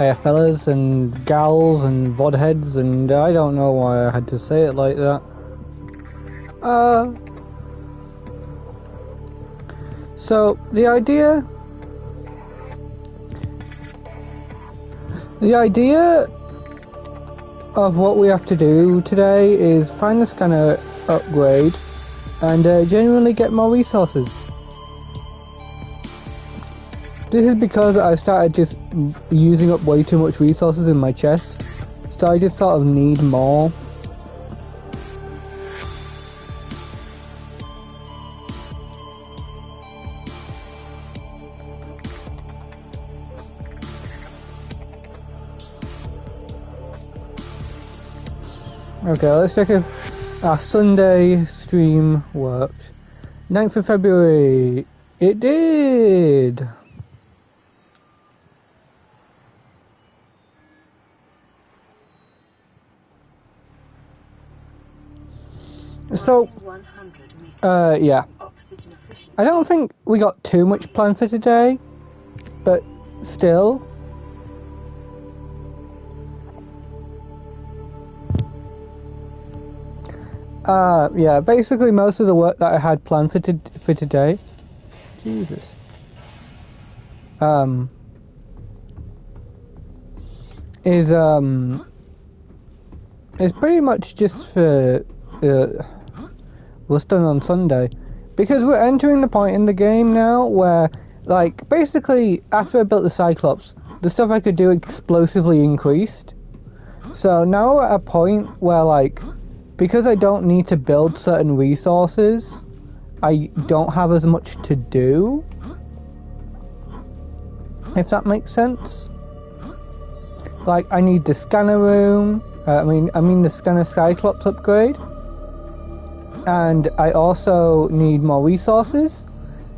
fellas and gals and vodheads, and I don't know why I had to say it like that. So the idea of what we have to do today is find the scanner upgrade and genuinely get more resources. This is because I started just using up way too much resources in my chest, so I just sort of need more. Okay, let's check if our Sunday stream worked. 9th of February, it did! So, yeah. I don't think we got too much planned for today, but still. Yeah, basically most of the work that I had planned for today, Jesus, is pretty much just for, was done on Sunday, because we're entering the point in the game now where, like, basically after I built the Cyclops, the stuff I could do explosively increased. So now we're at a point where, like, because I don't need to build certain resources, I don't have as much to do, if that makes sense. Like, I need the scanner room, I mean the scanner Cyclops upgrade, and I also need more resources,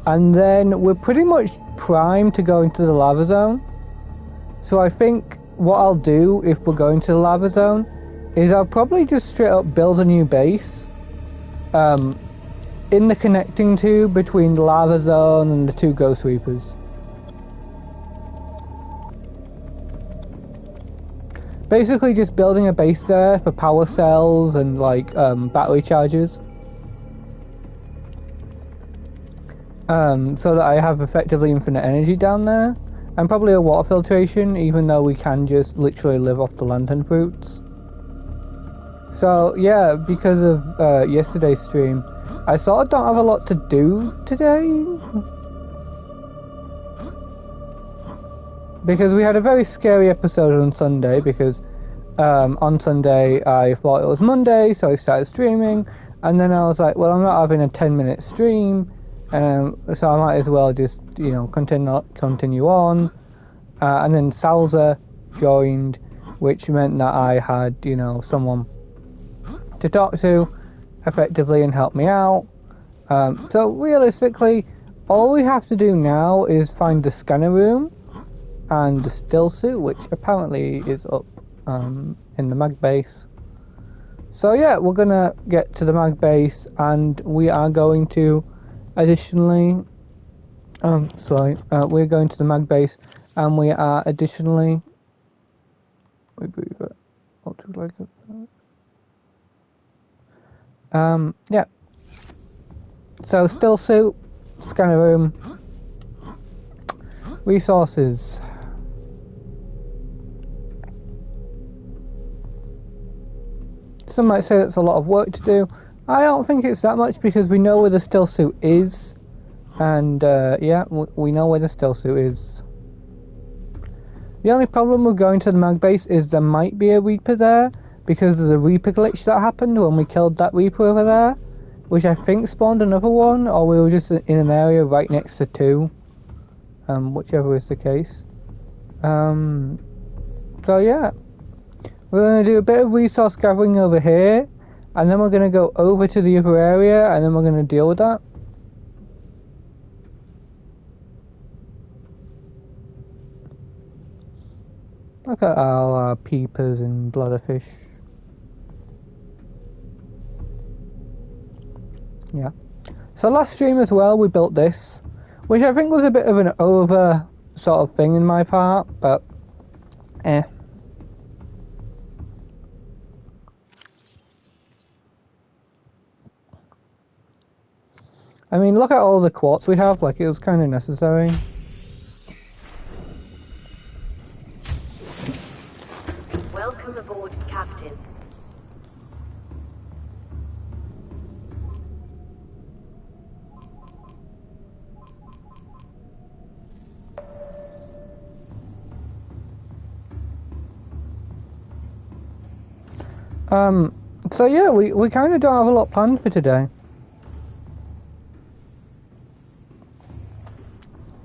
and then we're pretty much primed to go into the lava zone. So I think what I'll do if we're going to the lava zone is I'll probably just straight up build a new base in the connecting tube between the lava zone and the two ghost reapers. Basically just building a base there for power cells and like battery chargers, so that I have effectively infinite energy down there, and probably a water filtration, even though we can just literally live off the lantern fruits. So yeah, because of yesterday's stream, I sort of don't have a lot to do today, because we had a very scary episode on Sunday, because on Sunday I thought it was Monday, so I started streaming, and then I was like, well, I'm not having a 10-minute stream, so I might as well just, you know, continue on, and then Salza joined, which meant that I had, you know, someone to talk to effectively and help me out. So realistically, all we have to do now is find the scanner room and the still suit, which apparently is up in the mag base. So yeah, we're gonna get to the mag base, and we are going to additionally we're going to the mag base, and we are additionally yeah. So still suit, scanner room, resources. Some might say that's a lot of work to do. I don't think it's that much, because we know where the still suit is, and yeah, we know where the still suit is. The only problem with going to the mag base is there might be a Reaper there, because of the Reaper glitch that happened when we killed that Reaper over there, which I think spawned another one, or we were just in an area right next to two, whichever is the case. So yeah, we're going to do a bit of resource gathering over here, and then we're going to go over to the other area, and then we're going to deal with that. Look at all our peepers and blubberfish. Yeah. So last stream as well, we built this, which I think was a bit of an over sort of thing in my part, but Eh. I mean, look at all the quartz we have, like, it was kind of necessary. Welcome aboard, Captain. So yeah, we kind of don't have a lot planned for today.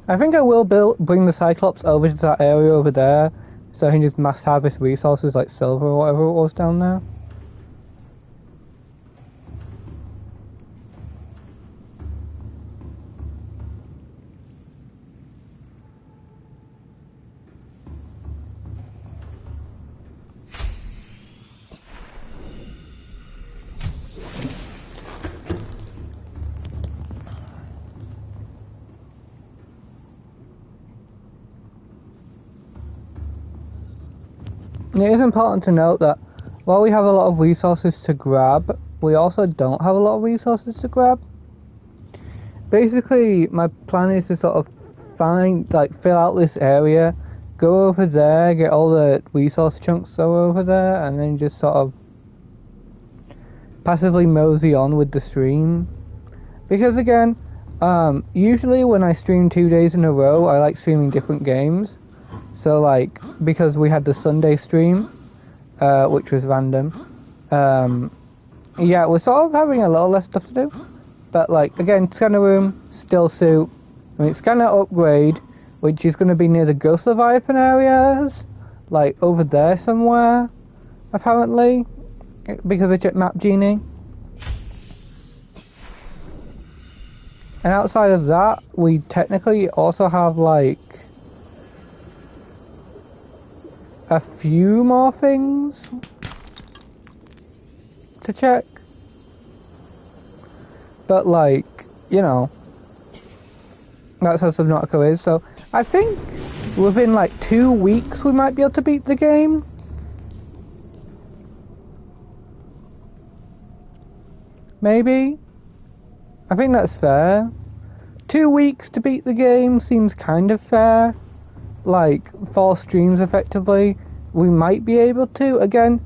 I think I will bring the cyclopse over to that area over there, so I can just mass harvest resources like silver or whatever it was down there. It is important to note that while we have a lot of resources to grab, we also don't have a lot of resources to grab. Basically, my plan is to sort of fill out this area, go over there, get all the resource chunks over there, and then just sort of passively mosey on with the stream. Because again, usually when I stream 2 days in a row, I like streaming different games. So like, because we had the Sunday stream, which was random, yeah, we're sort of having a little less stuff to do. But like, again, scanner room, still suit, scanner upgrade, which is going to be near the Ghost Leviathan areas, like over there somewhere, apparently, because I checked Map Genie. And outside of that, we technically also have like a few more things to check, but like, you know, that's how Subnautica is. So I think within like 2 weeks we might be able to beat the game. Maybe. I think that's fair. 2 weeks to beat the game seems kind of fair. Like 4 streams effectively, we might be able to. Again,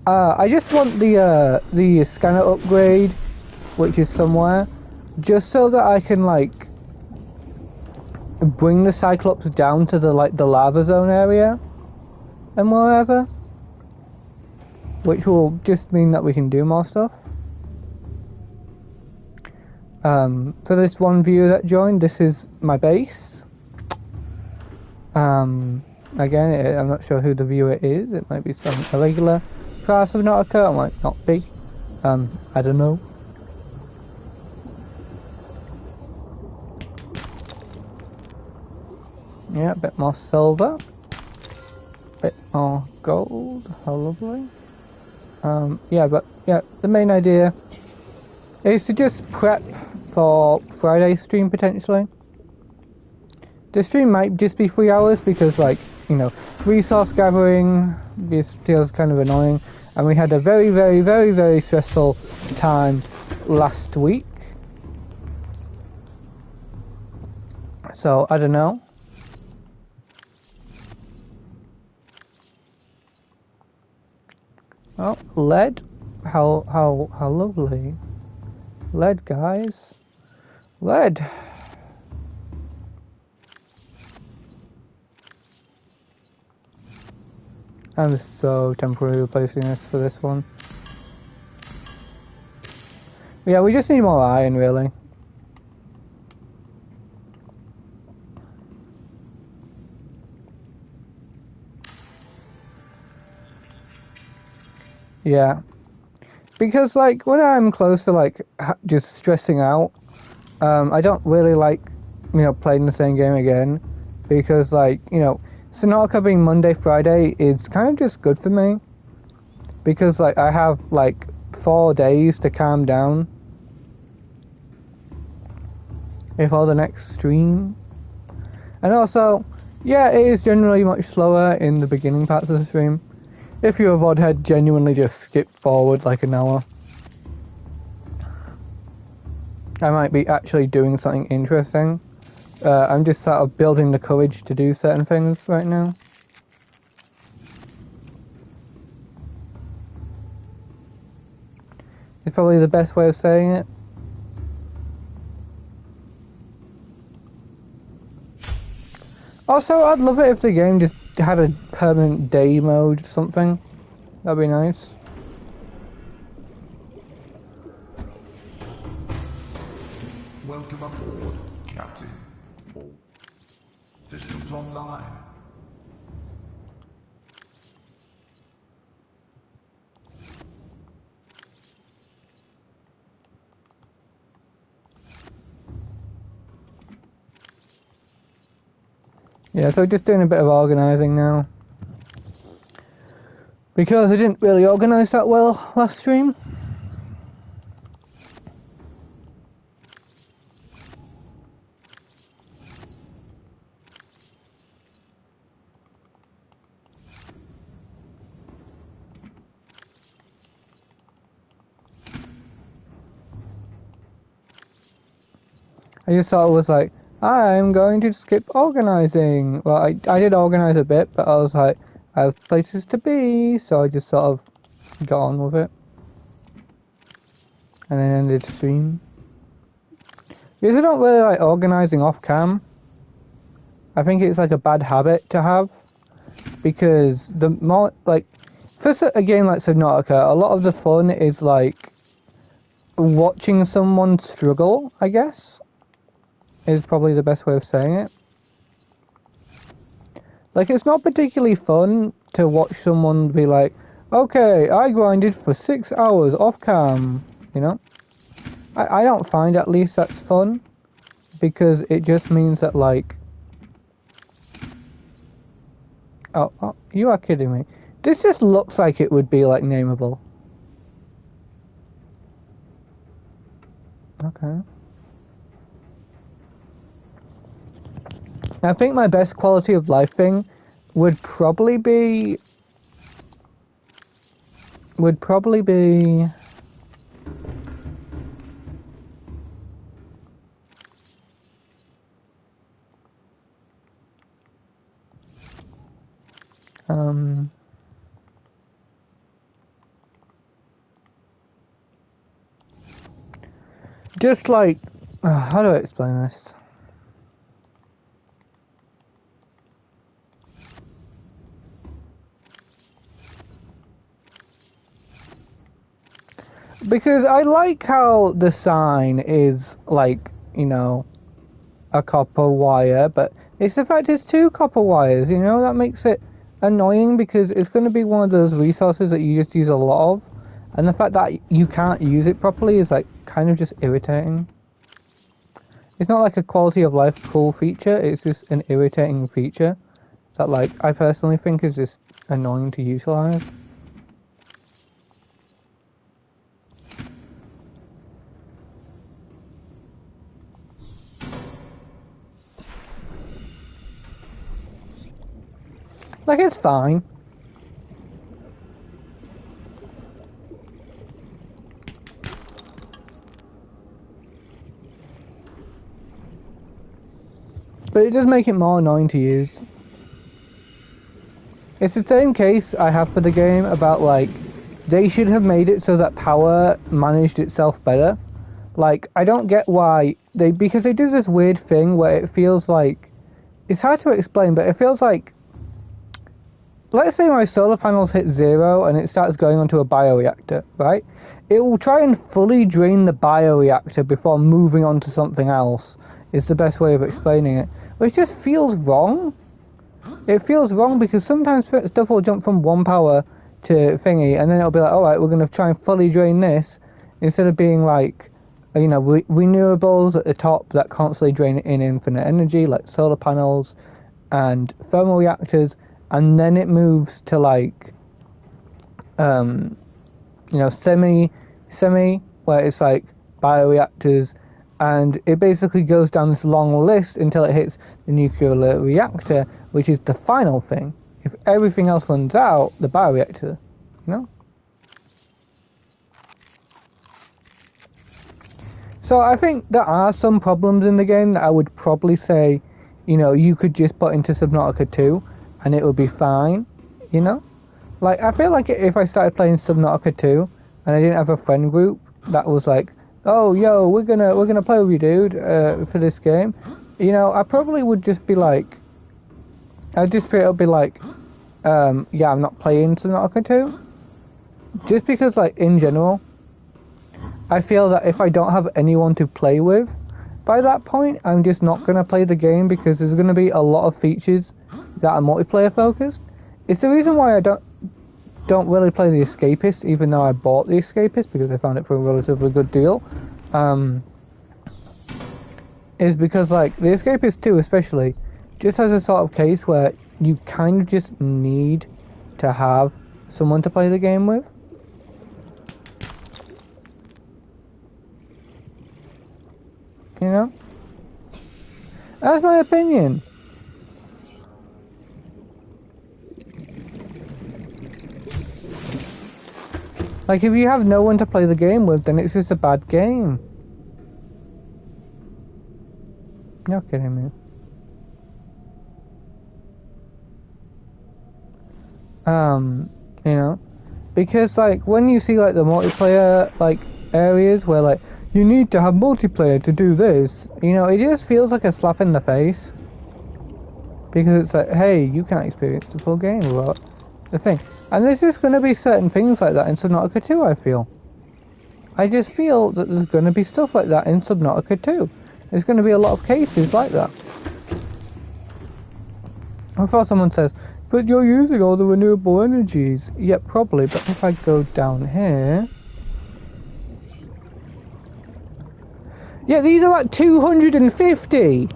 I just want the scanner upgrade, which is somewhere, just so that I can like bring the cyclops down to the lava zone area and wherever, which will just mean that we can do more stuff. For this one viewer that joined, this is my base. Again, I'm not sure who the viewer is. It might be some irregular class of Subnautica, it might not be. I don't know. Yeah, a bit more silver. Bit more gold. How lovely. Yeah, but yeah, the main idea is to just prep for Friday's stream potentially. The stream might just be 3 hours because, like, you know, resource gathering just feels kind of annoying, and we had a very, very, very, very stressful time last week. So I don't know. Oh, lead! How lovely! Lead, guys. Lead. I'm so temporarily replacing this for this one. Yeah, we just need more iron, really. Yeah. Because, like, when I'm close to, like, just stressing out, I don't really like, you know, playing the same game again. Because, like, you know, Subnautica being Monday, Friday is kind of just good for me. Because, like, I have, like, 4 days to calm down before the next stream. And also, Yeah, it is generally much slower in the beginning parts of the stream. If you're a VOD head, genuinely just skip forward like an hour. I might be actually doing something interesting. I'm just sort of building the courage to do certain things right now. It's probably the best way of saying it. Also, I'd love it if the game just had a permanent day mode or something. That'd be nice. Welcome aboard, Captain. All systems online. Yeah, so just doing a bit of organising now. Because I didn't really organise that well last stream. I just sort of was like, I'm going to skip organising. Well, I did organise a bit, but I was like, I have places to be, so I just sort of got on with it. And then ended the stream. Because I don't really like organising off cam. I think it's like a bad habit to have. Because the more, like, for a game like Subnautica, a lot of the fun is like watching someone struggle, I guess. Is probably the best way of saying it. Like, it's not particularly fun to watch someone be like, okay, I grinded for 6 hours off cam, you know? I don't find at least that's fun, because it just means that, like... Oh, you are kidding me. This just looks like it would be, like, nameable. Okay. I think my best quality of life thing would probably be... just like... how do I explain this? Because I like how the sign is, like, you know, a copper wire, but it's the fact it's 2 copper wires, you know? That makes it annoying, because it's going to be one of those resources that you just use a lot of, and the fact that you can't use it properly is, like, kind of just irritating. It's not like a quality of life cool feature, it's just an irritating feature that, like, I personally think is just annoying to utilize. Like, it's fine. But it does make it more annoying to use. It's the same case I have for the game about, like, they should have made it so that power managed itself better. Like, I don't get why because they do this weird thing where it feels like, it's hard to explain, but it feels like, let's say my solar panels hit 0 and it starts going onto a bioreactor, right? It will try and fully drain the bioreactor before moving on to something else, is the best way of explaining it. Which just feels wrong. It feels wrong because sometimes stuff will jump from 1 power to thingy, and then it'll be like, alright, we're going to try and fully drain this, instead of being like, you know, renewables at the top that constantly drain in infinite energy, like solar panels and thermal reactors, and then it moves to, like, you know, semi, where it's like bioreactors And it basically goes down this long list until it hits the nuclear reactor, which is the final thing. If everything else runs out, the bioreactor, you know? So I think there are some problems in the game that I would probably say, you know, you could just put into Subnautica 2 and it would be fine, you know? Like, I feel like if I started playing Subnautica 2 and I didn't have a friend group that was like, oh, yo, we're gonna play with you, dude, for this game, you know, I probably would just be like, I'd just straight up be like, yeah, I'm not playing Subnautica 2. Just because, like, in general, I feel that if I don't have anyone to play with, by that point, I'm just not going to play the game because there's going to be a lot of features that are multiplayer focused. It's the reason why I don't really play the Escapist, even though I bought the Escapist because I found it for a relatively good deal. Is because, like, the Escapist 2 especially just has a sort of case where you kind of just need to have someone to play the game with. You know? That's my opinion. Like, if you have no one to play the game with, then it's just a bad game. You're kidding me. You know? Because, like, when you see, like, the multiplayer, like, areas where, like, you need to have multiplayer to do this, you know, it just feels like a slap in the face. Because it's like, hey, you can't experience the full game without the thing. And there's just going to be certain things like that in Subnautica 2, I feel. I just feel that there's going to be stuff like that in Subnautica 2. There's going to be a lot of cases like that. I thought someone says, but you're using all the renewable energies. Yeah, probably, but if I go down here... Yeah, these are like 250!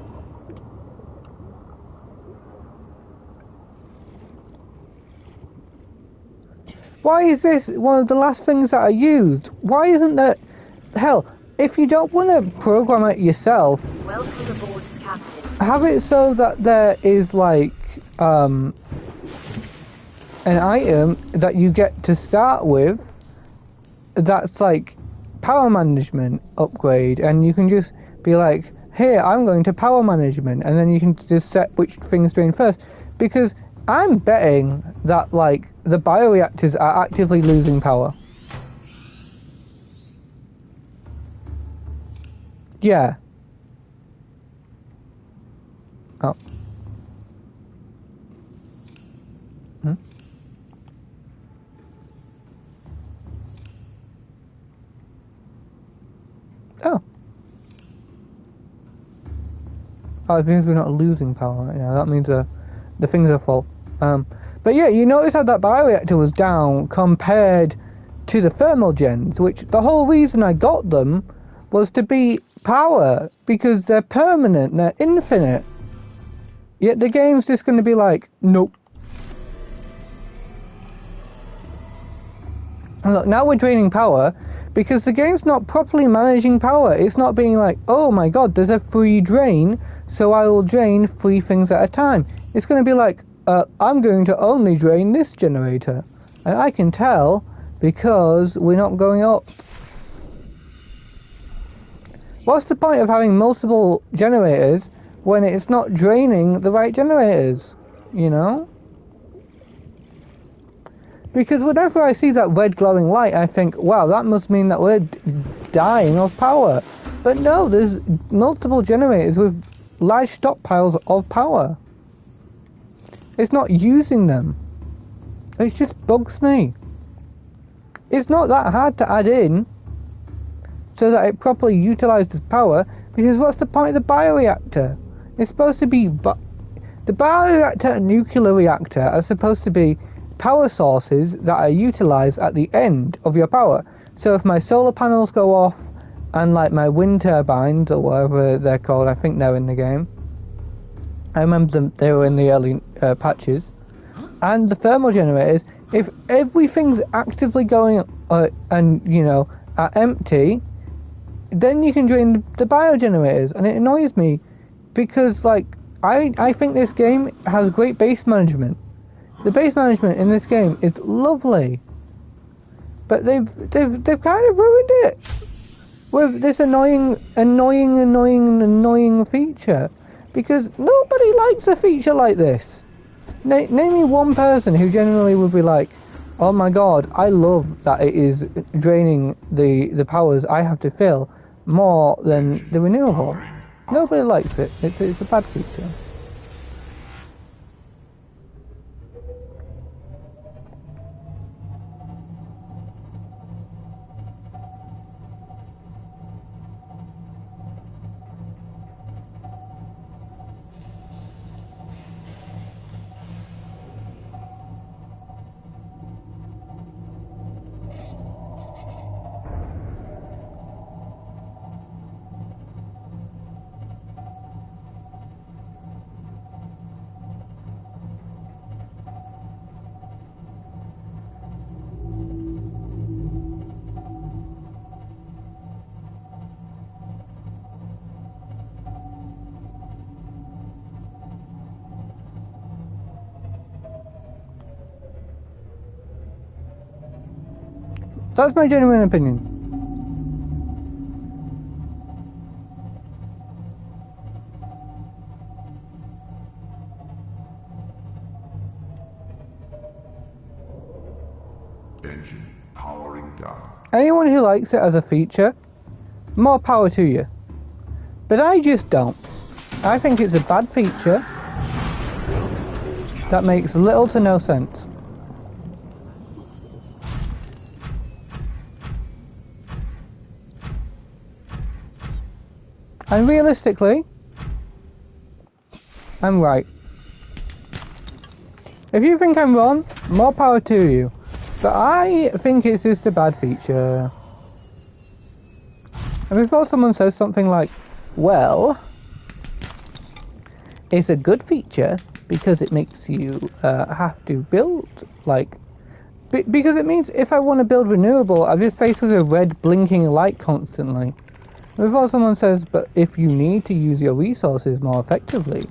Why is this one of the last things that are used? Why isn't that... Hell, if you don't want to program it yourself... Welcome aboard, Captain. Have it so that there is, like, an item that you get to start with that's, like, power management upgrade, and you can just be like, here, I'm going to power management, and then you can just set which things drain first. Because I'm betting that, like, the bioreactors are actively losing power. Yeah. Oh. Hmm? Oh. Oh, it means we're not losing power right now. That means the things are full. But yeah, you notice how that bioreactor was down compared to the thermal gens, which the whole reason I got them was to be power, because they're permanent, they're infinite. Yet the game's just going to be like, nope. And look, now we're draining power, because the game's not properly managing power. It's not being like, oh my god, there's a free drain, so I will drain 3 things at a time. It's going to be like, I'm going to only drain this generator. And I can tell because we're not going up. What's the point of having multiple generators when it's not draining the right generators? You know? Because whenever I see that red glowing light, I think, wow, that must mean that we're dying of power. But no, there's multiple generators with large stockpiles of power. It's not using them. It just bugs me. It's not that hard to add in so that it properly utilizes power, because what's the point of the bioreactor? It's supposed to be... the bioreactor and nuclear reactor are supposed to be power sources that are utilized at the end of your power. So if my solar panels go off and like my wind turbines or whatever they're called, I think they're in the game. I remember them, they were in the early patches. And the thermal generators, if everything's actively going and, you know, are empty, then you can drain the biogenerators, and it annoys me because, like, I think this game has great base management. The base management in this game is lovely, but they've kind of ruined it with this annoying feature, because nobody likes a feature like this. Name me one person who generally would be like, oh my god, I love that it is draining the powers I have to fill more than the renewable. Nobody likes it. It's a bad feature. That's my genuine opinion. Engine powering down. Anyone who likes it as a feature, more power to you. But I just don't. I think it's a bad feature that makes little to no sense. And realistically, I'm right. If you think I'm wrong, more power to you. But I think it's just a bad feature. And before someone says something like, well, it's a good feature because it makes you have to build, like, because it means if I want to build renewable, I'm just faced with a red blinking light constantly. Before someone says, but if you need to use your resources more effectively,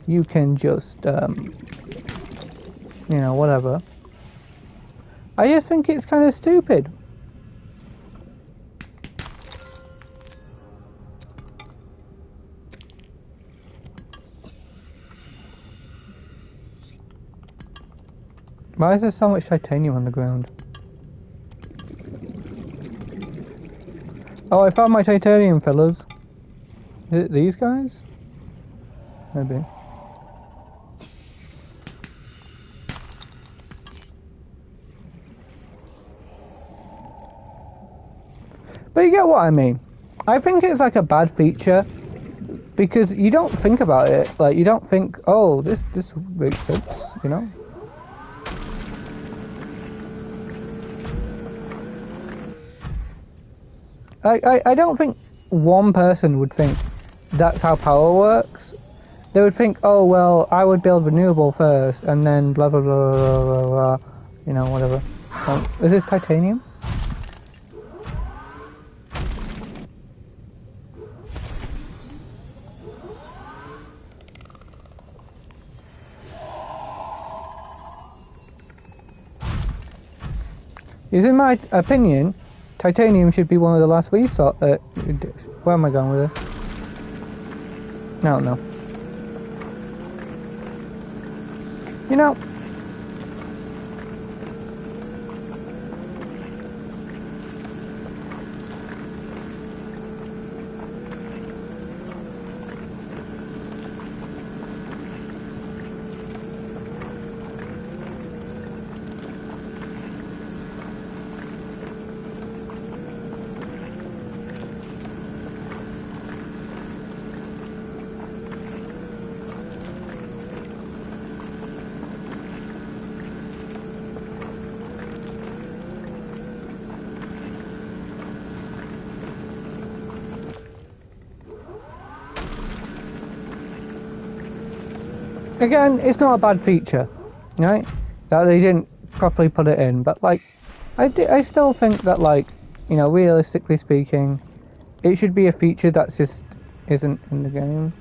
you can just, you know, whatever. I just think it's kind of stupid. Why is there so much titanium on the ground? Oh, I found my titanium, fellas. Is it these guys? Maybe. But you get what I mean. I think it's like a bad feature because you don't think about it. Like, you don't think, oh, this makes sense, you know? I don't think one person would think that's how power works. They would think, oh, well, I would build renewable first and then blah, blah, blah, blah, blah, blah, you know, whatever. Is this titanium? In my opinion, titanium should be one of the last resources. Where am I going with this? I don't know. You know, again, it's not a bad feature, right? That they didn't properly put it in, but like, I still think that, like, you know, realistically speaking, it should be a feature that just isn't in the game.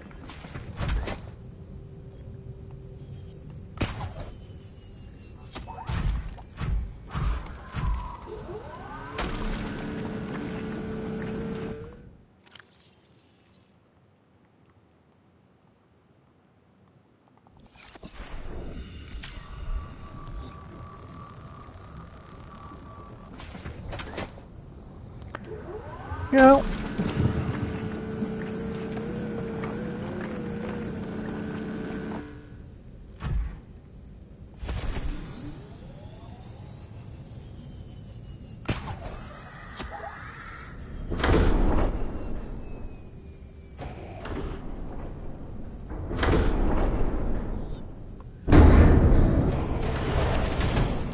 You know,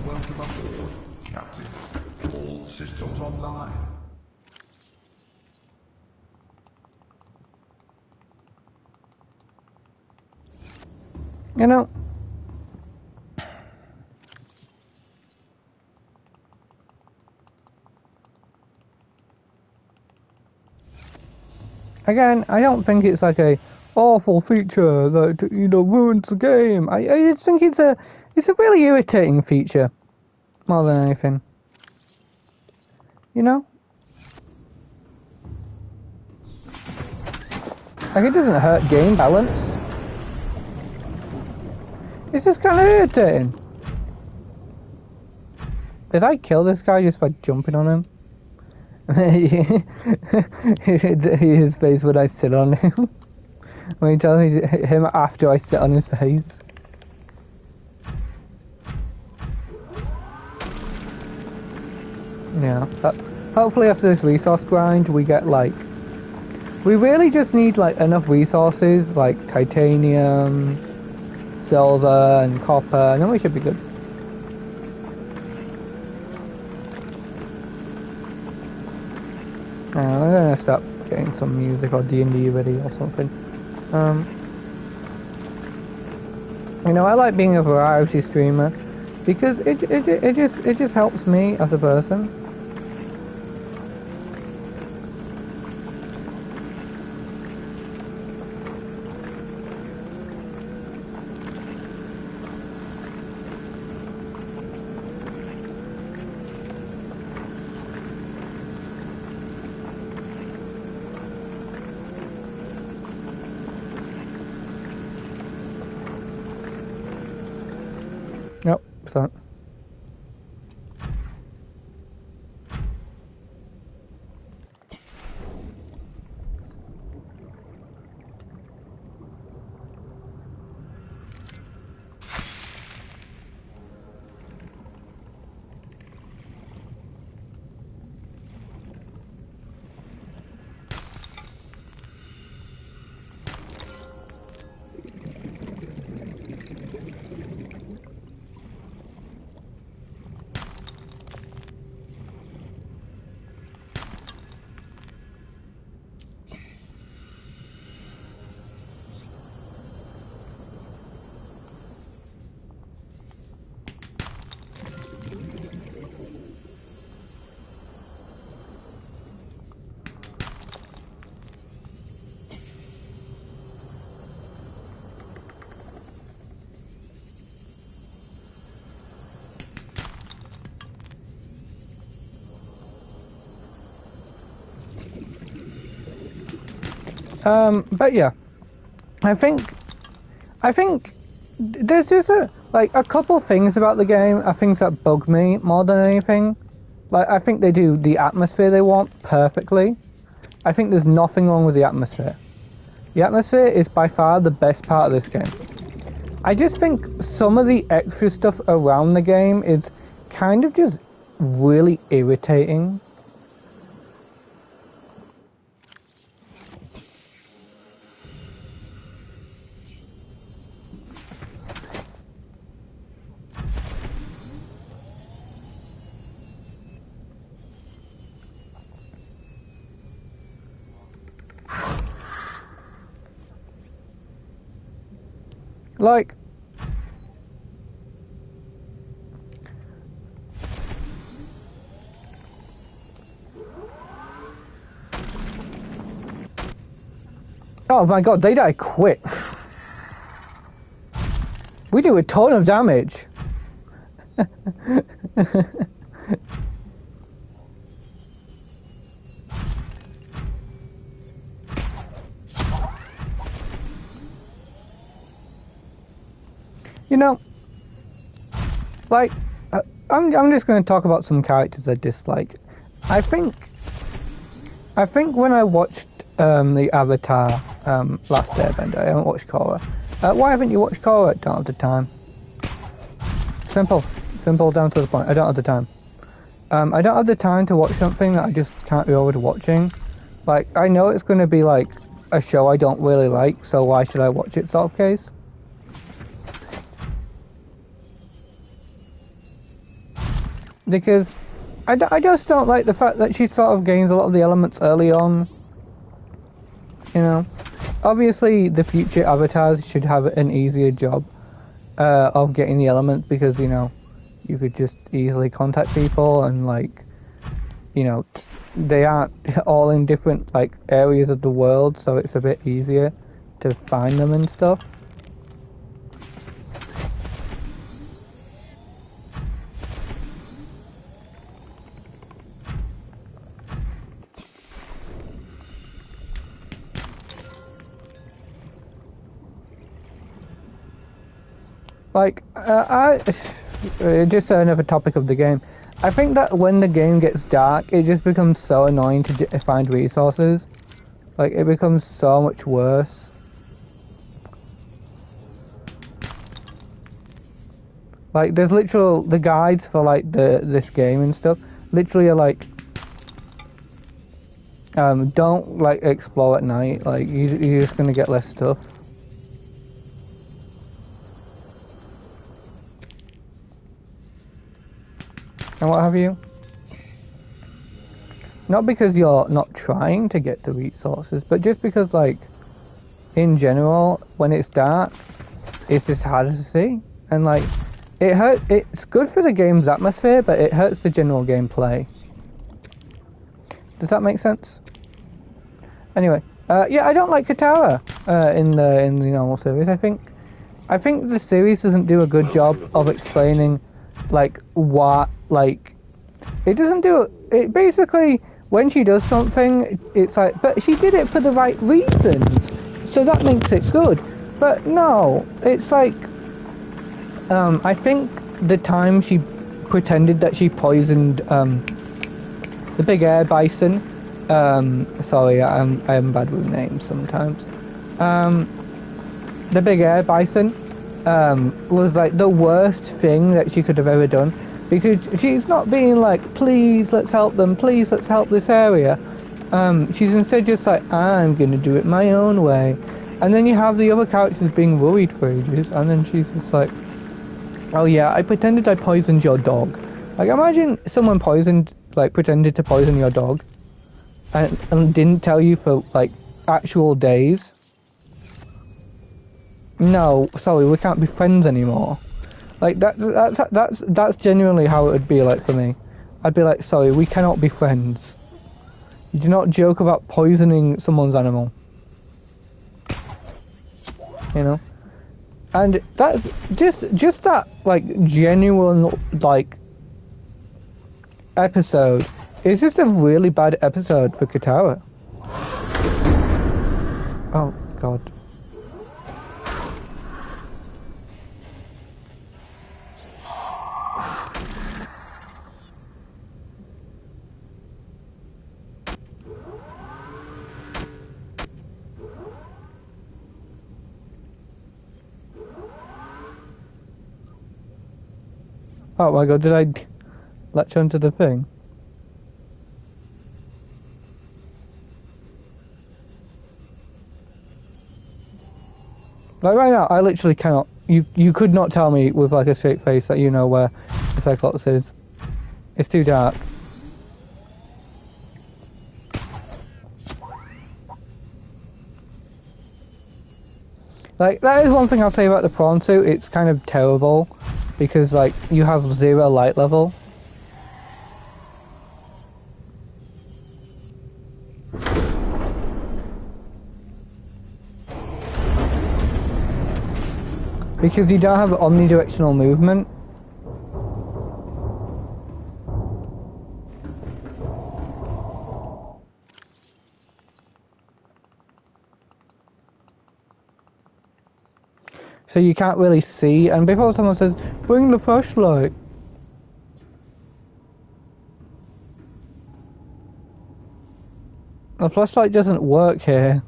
Welcome aboard, Captain. All systems online. you know, again, I don't think it's like a awful feature that, you know, ruins the game. I just think it's a really irritating feature more than anything. You know? Like, it doesn't hurt game balance. It's just kind of irritating. Did I kill this guy just by jumping on him? His face when I sit on him. When he tells me him after I sit on his face. Yeah, but hopefully after this resource grind we get like... We really just need like enough resources like titanium, silver and copper, and then we should be good. I'm gonna start getting some music or D&D ready or something. You know, I like being a variety streamer because it just helps me as a person. Nope, sorry. But yeah, I think there's just a couple things about the game, things that bug me more than anything. Like, I think they do the atmosphere they want perfectly. I think there's nothing wrong with the atmosphere. The atmosphere is by far the best part of this game. I just think some of the extra stuff around the game is kind of just really irritating. Like, Oh my god, they die quick. We do a ton of damage. You know, like, I'm just going to talk about some characters I dislike. I think when I watched the Avatar Last Airbender, I haven't watched Korra. Why haven't you watched Korra? Don't have the time. Simple, down to the point. I don't have the time. I don't have the time to watch something that I just can't be over to watching. Like, I know it's going to be like a show I don't really like, so why should I watch it, sort of case. Because I just don't like the fact that she sort of gains a lot of the elements early on. You know, obviously the future avatars should have an easier job of getting the elements, because, you know, you could just easily contact people, and, like, you know, they aren't all in different, like, areas of the world, so it's a bit easier to find them and stuff. Like, just another topic of the game. I think that when the game gets dark, it just becomes so annoying to find resources. Like, it becomes so much worse. Like, there's the guides for, like, this game and stuff, literally are like, don't, like, explore at night, like, you're just gonna get less stuff. And what have you. Not because you're not trying to get the resources, but just because, like, in general, when it's dark, it's just harder to see. And, like, it's good for the game's atmosphere, but it hurts the general gameplay. Does that make sense? Anyway, yeah, I don't like Katara in the normal series. I think the series doesn't do a good job of explaining, like, what, like, it doesn't do it. Basically, when she does something, it's like, but she did it for the right reasons, so that makes it good. But no, it's like, I think the time she pretended that she poisoned the big air bison. Sorry, I am bad with names sometimes. The big air bison was like the worst thing that she could have ever done, because she's not being like, please let's help them, please let's help this area. She's instead just like, I'm gonna do it my own way. And then you have the other characters being worried for ages, and then she's just like, oh yeah, I pretended I poisoned your dog. Like, imagine someone pretended to poison your dog and didn't tell you for, like, actual days. No, sorry, we can't be friends anymore. Like, that's genuinely how it would be like for me. I'd be like, sorry, we cannot be friends. You do not joke about poisoning someone's animal. You know? And that's just that, like, genuine, like, episode. It's just a really bad episode for Katara. Oh, God. Oh my God, did I latch onto the thing? Like, right now, I literally cannot. You could not tell me with, like, a straight face that you know where the cyclopse is. It's too dark. Like, that is one thing I'll say about the prawn suit. It's kind of terrible, because, like, you have 0 light level. because you don't have omnidirectional movement. So you can't really see, and before someone says, bring the flashlight. The flashlight doesn't work here.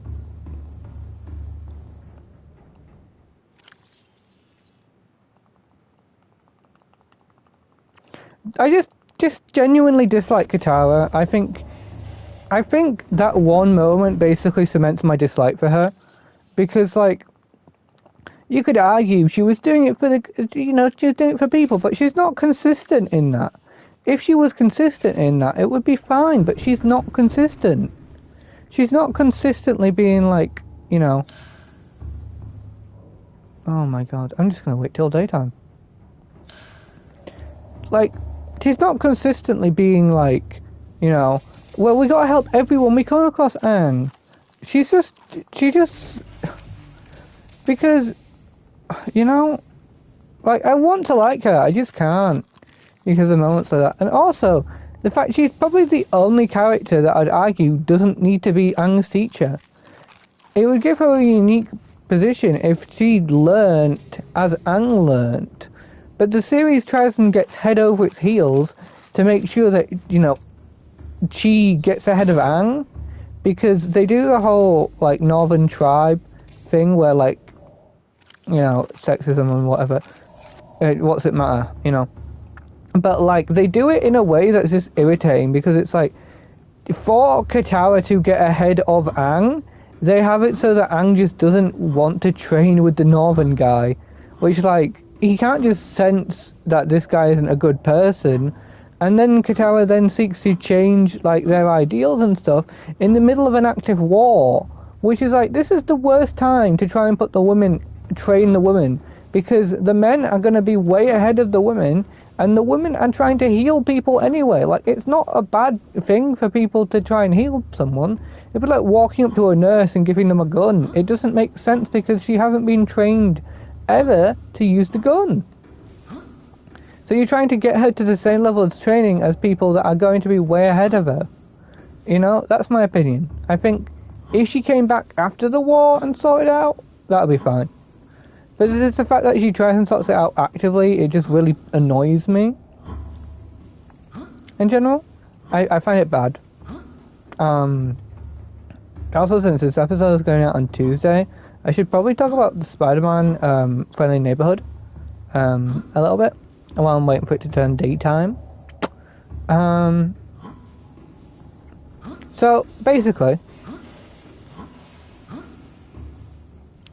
I just genuinely dislike Katara. I think that one moment basically cements my dislike for her, because like, you could argue she was doing it for she was doing it for people, but she's not consistent in that. If she was consistent in that, it would be fine, but she's not consistent. She's not consistently being like, oh my god, I'm just gonna wait till daytime. Like, she's not consistently being like, well, we gotta help everyone. We come across Anne. She just, because, like, I want to like her, I just can't, because of moments like that. And also, the fact she's probably the only character that I'd argue doesn't need to be Aang's teacher. It would give her a unique position if she learnt as Aang learnt. But the series tries and gets head over its heels to make sure that, she gets ahead of Aang, because they do the whole, like, Northern Tribe thing where, like, sexism and whatever. What's it matter, But, like, they do it in a way that's just irritating, because it's like, for Katara to get ahead of Aang, they have it so that Aang just doesn't want to train with the Northern guy, which, like, he can't just sense that this guy isn't a good person, and then Katara then seeks to change, like, their ideals and stuff in the middle of an active war, which is like, this is the worst time to try and train the women, because the men are going to be way ahead of the women, and the women are trying to heal people anyway. Like, it's not a bad thing for people to try and heal someone. It'd be like walking up to a nurse and giving them a gun. It doesn't make sense because she hasn't been trained ever to use the gun. So you're trying to get her to the same level of training as people that are going to be way ahead of her. That's my opinion. I think if she came back after the war and sorted it out, that'll be fine. But it's the fact that she tries and sorts it out actively, it just really annoys me. In general, I find it bad. Also, since this episode is going out on Tuesday, I should probably talk about the Spider-Man Friendly Neighborhood a little bit while I'm waiting for it to turn daytime. So, basically,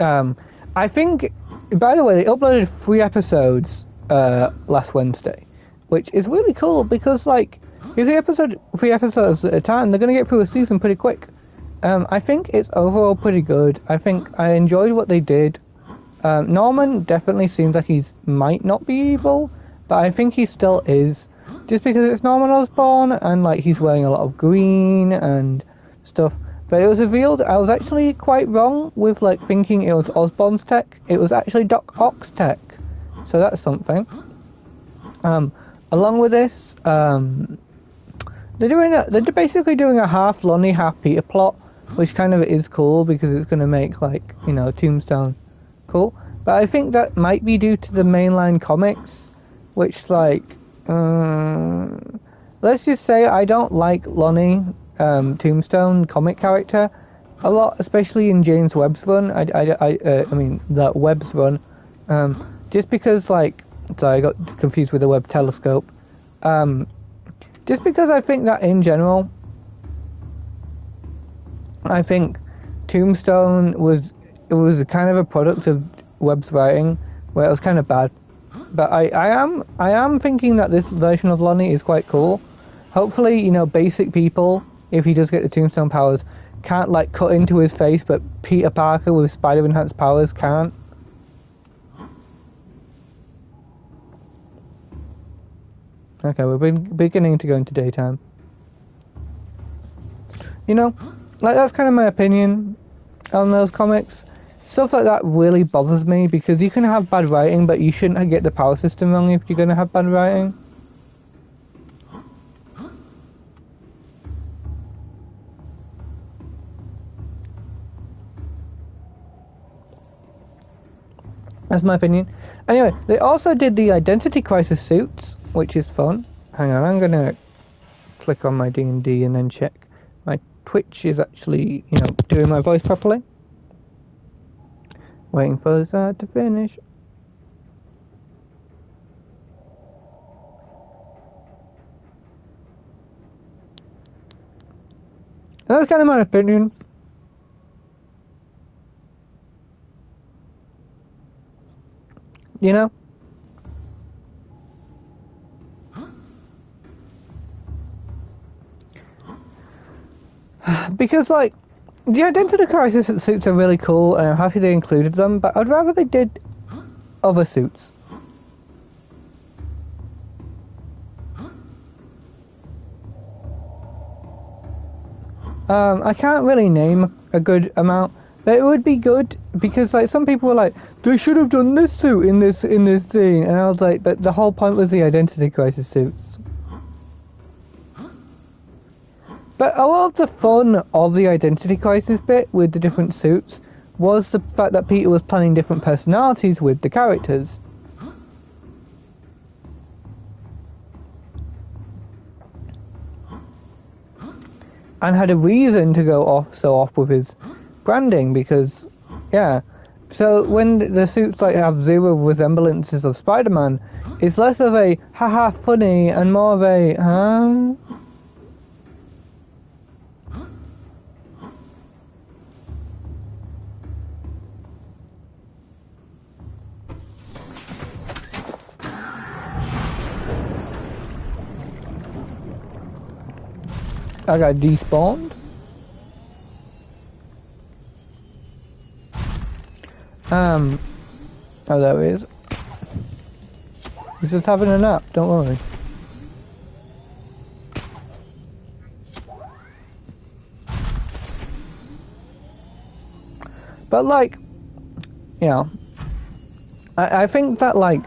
I think, by the way, they uploaded 3 episodes last Wednesday, which is really cool because, like, if they upload 3 episodes at a time, they're going to get through a season pretty quick. I think it's overall pretty good. I think I enjoyed what they did. Norman definitely seems like he might not be evil, but I think he still is, just because it's Norman Osborn and, like, he's wearing a lot of green and stuff. But it was revealed I was actually quite wrong with, like, thinking it was Osborn's tech. It was actually Doc Ock's tech, so that's something. Along with this, they're basically doing a half Lonnie, half Peter plot, which kind of is cool because it's going to make, like, Tombstone cool. But I think that might be due to the mainline comics, which, like, let's just say I don't like Lonnie, Tombstone comic character a lot, especially in James Webb's run. I mean, that Webb's run, just because, like, sorry, I got confused with the Webb telescope. Just because I think that in general, I think Tombstone was kind of a product of Webb's writing, where it was kind of bad. But I am thinking that this version of Lonnie is quite cool. Hopefully, basic people, if he does get the Tombstone powers, can't, like, cut into his face, but Peter Parker with spider-enhanced powers can't. Okay, we're beginning to go into daytime. Like, that's kind of my opinion on those comics. stuff like that really bothers me, because you can have bad writing, but you shouldn't get the power system wrong if you're going to have bad writing. That's my opinion. Anyway, they also did the Identity Crisis suits, which is fun. Hang on, I'm going to click on my D&D and then check my Twitch is actually, doing my voice properly. Waiting for that to finish. That's kind of my opinion. You know? Because, like, the Identity Crisis suits are really cool, and I'm happy they included them, but I'd rather they did other suits. I can't really name a good amount, but it would be good, because, like, some people were like, they should have done this suit in this scene, and I was like, but the whole point was the Identity Crisis suits. But a lot of the fun of the Identity Crisis bit with the different suits was the fact that Peter was planning different personalities with the characters. And had a reason to go off with his branding, because, yeah. So when the suits like have zero resemblances of Spider-Man, it's less of a haha funny and more of a huh? I got despawned. Oh, there he is. He's just having a nap, don't worry. But, like, I think that, like,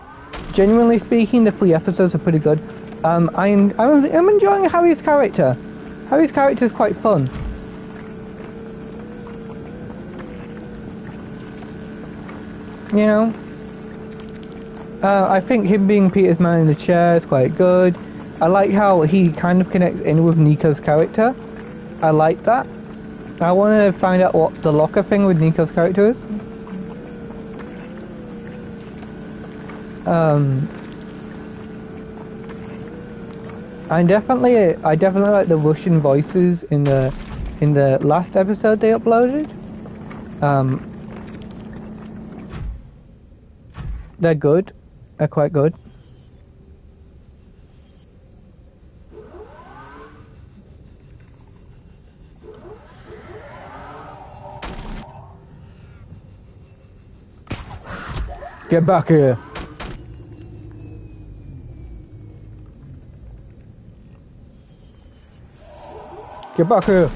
genuinely speaking, the 3 episodes are pretty good. I'm enjoying Harry's character. Harry's character is quite fun. I think him being Peter's man in the chair is quite good. I like how he kind of connects in with Nico's character. I like that. I want to find out what the locker thing with Nico's character is. I definitely like the Russian voices in the last episode they uploaded. They're good. They're quite good. Get back here. Get back here.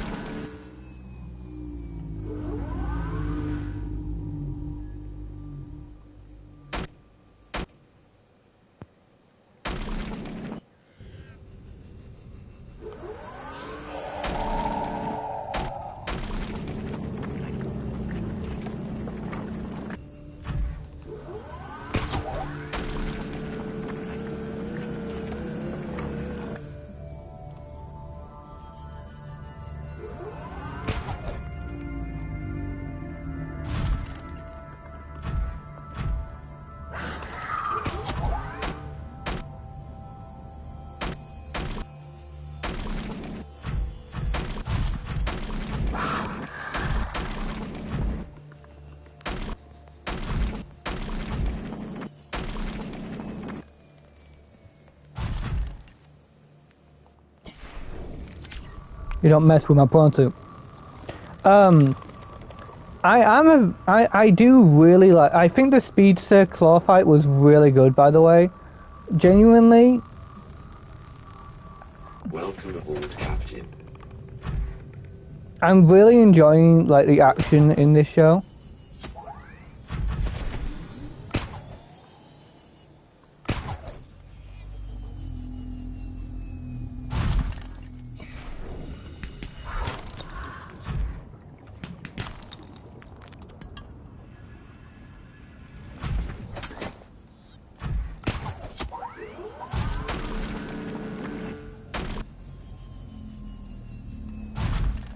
You don't mess with my prawn suit. I do really like. I think the Speedster claw fight was really good, by the way. Genuinely. Welcome aboard, Captain. I'm really enjoying like the action in this show.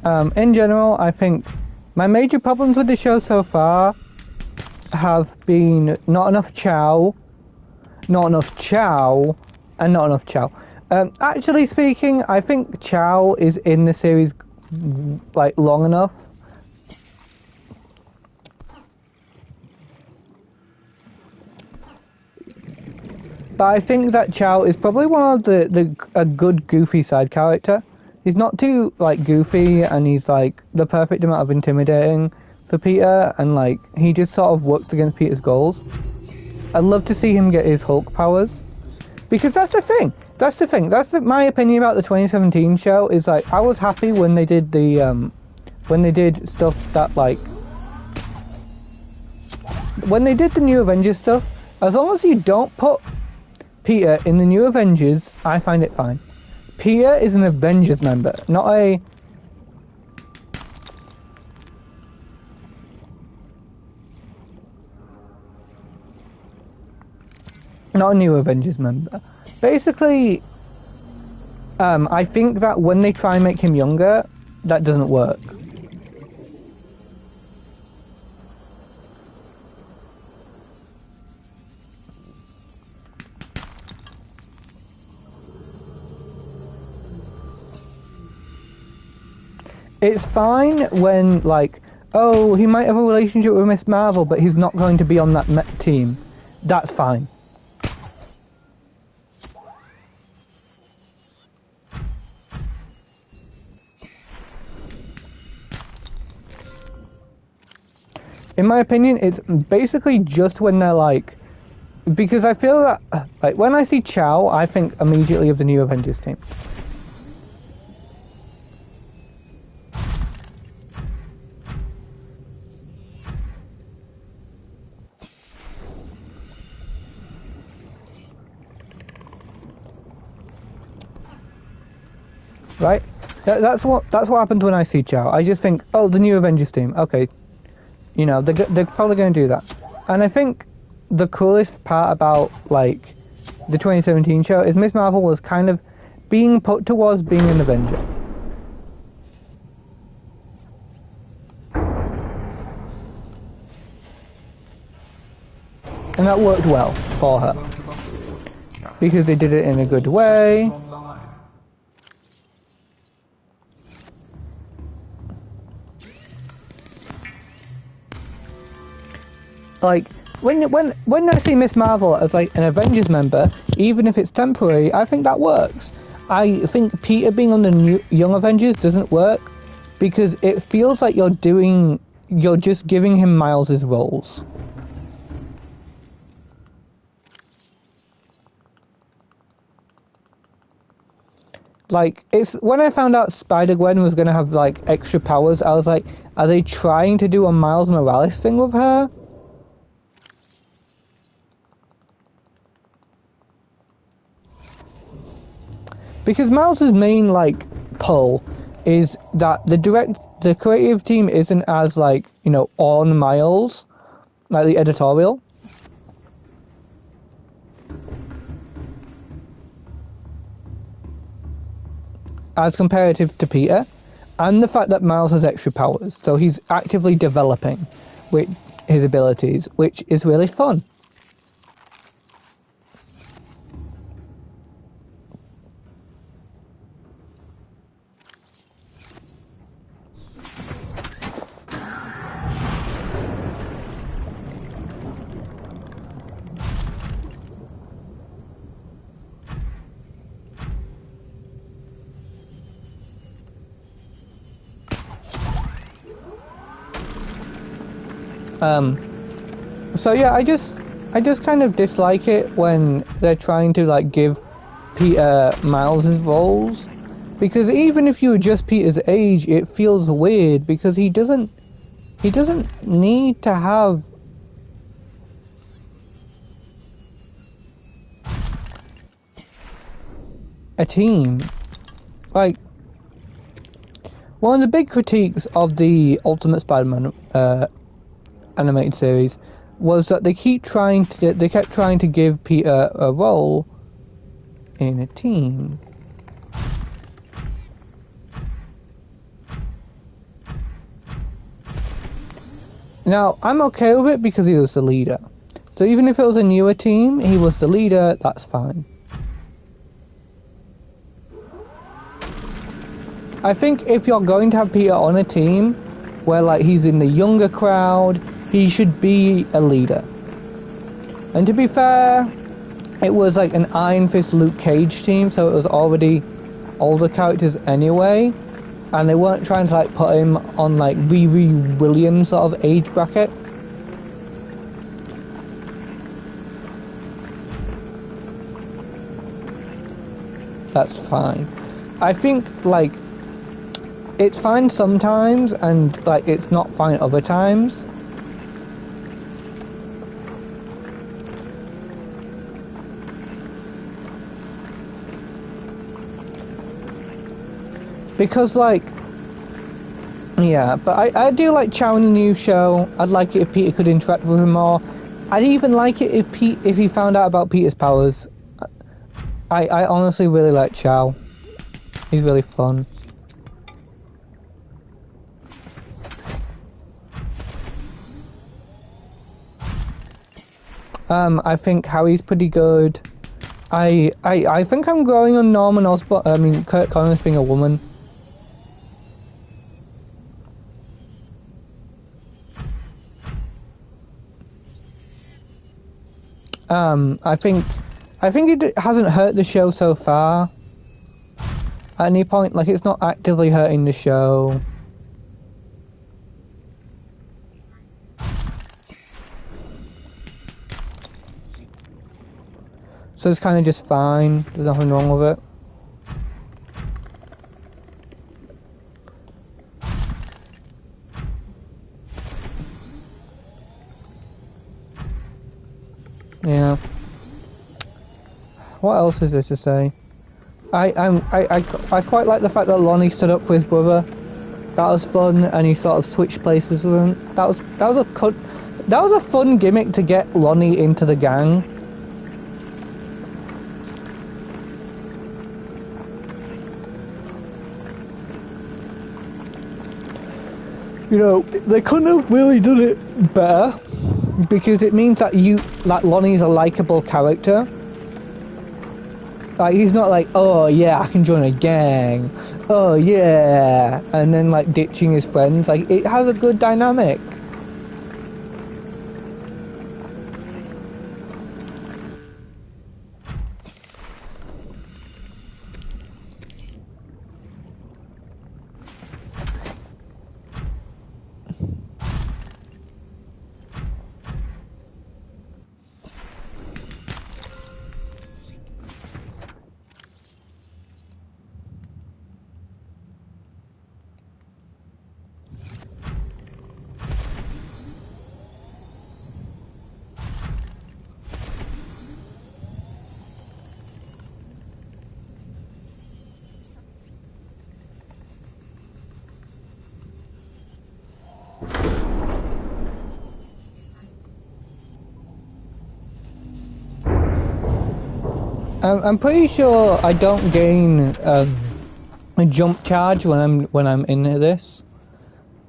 In general, I think my major problems with the show so far have been not enough chow, and not enough chow. Actually speaking, I think chow is in the series like long enough. But I think that Chow is probably one of a good goofy side character. He's not too like goofy, and he's like the perfect amount of intimidating for Peter, and like he just sort of works against Peter's goals. I'd love to see him get his Hulk powers, because that's the thing. My opinion about the 2017 show is like I was happy when they did when they did stuff that like when they did the New Avengers stuff. As long as you don't put Peter in the New Avengers, I find it fine. Peter is an Avengers member, not a New Avengers member. Basically, I think that when they try and make him younger, that doesn't work. It's fine when, like, oh, he might have a relationship with Miss Marvel, but he's not going to be on that team. That's fine. In my opinion, it's basically just when they're like, because I feel that, like, when I see Chow, I think immediately of the New Avengers team. Right? That's what happens when I see Chow. I just think, oh, the New Avengers team. Okay, you know, they're probably going to do that. And I think the coolest part about like the 2017 show is Miss Marvel was kind of being put towards being an Avenger. And that worked well for her because they did it in a good way. Like, when I see Miss Marvel as like an Avengers member, even if it's temporary, I think that works. I think Peter being on the Young Avengers doesn't work because it feels like you're just giving him Miles's roles. Like, it's when I found out Spider-Gwen was gonna have like extra powers, I was like, are they trying to do a Miles Morales thing with her? Because Miles' main, like, pull is that the creative team isn't as, like, you know, on Miles, like the editorial. As comparative to Peter. And the fact that Miles has extra powers, so he's actively developing with his abilities, which is really fun. So yeah, I just kind of dislike it when they're trying to like give Peter Miles's roles, because even if you adjust Peter's age, it feels weird because he doesn't need to have a team. Like, one of the big critiques of the Ultimate Spider-Man animated series was that they kept trying to give Peter a role in a team. Now, I'm okay with it because he was the leader. So even if it was a newer team, he was the leader, that's fine. I think if you're going to have Peter on a team where like he's in the younger crowd, he should be a leader. And to be fair, it was like an Iron Fist Luke Cage team, so it was already older characters anyway, and they weren't trying to like put him on like Riri Williams sort of age bracket. That's fine. I think like it's fine sometimes and like it's not fine other times. Because like, yeah, but I do like Chow in the new show. I'd like it if Peter could interact with him more. I'd even like it if he found out about Peter's powers. I honestly really like Chow. He's really fun. I think Harry's pretty good. I think I'm growing on Norman Osborn. I mean, Kurt Connors being a woman. I think it hasn't hurt the show so far. At any point, like it's not actively hurting the show. So it's kind of just fine. There's nothing wrong with it. Yeah. What else is there to say? I quite like the fact that Lonnie stood up for his brother. That was fun, and he sort of switched places with him. That was a fun gimmick to get Lonnie into the gang. You know, they couldn't have really done it better, because it means that Lonnie's a likable character. Like, he's not like, oh yeah, I can join a gang, oh yeah, and then like ditching his friends. Like, it has a good dynamic. I'm pretty sure I don't gain a jump charge when I'm in this.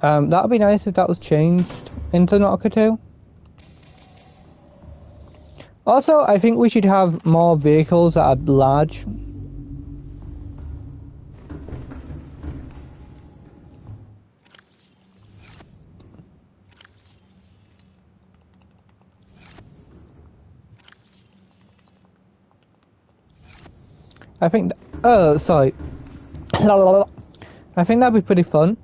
That'd be nice if that was changed in Subnautica 2. Also, I think we should have more vehicles that are large. I think, oh, sorry. I think that'd be pretty fun.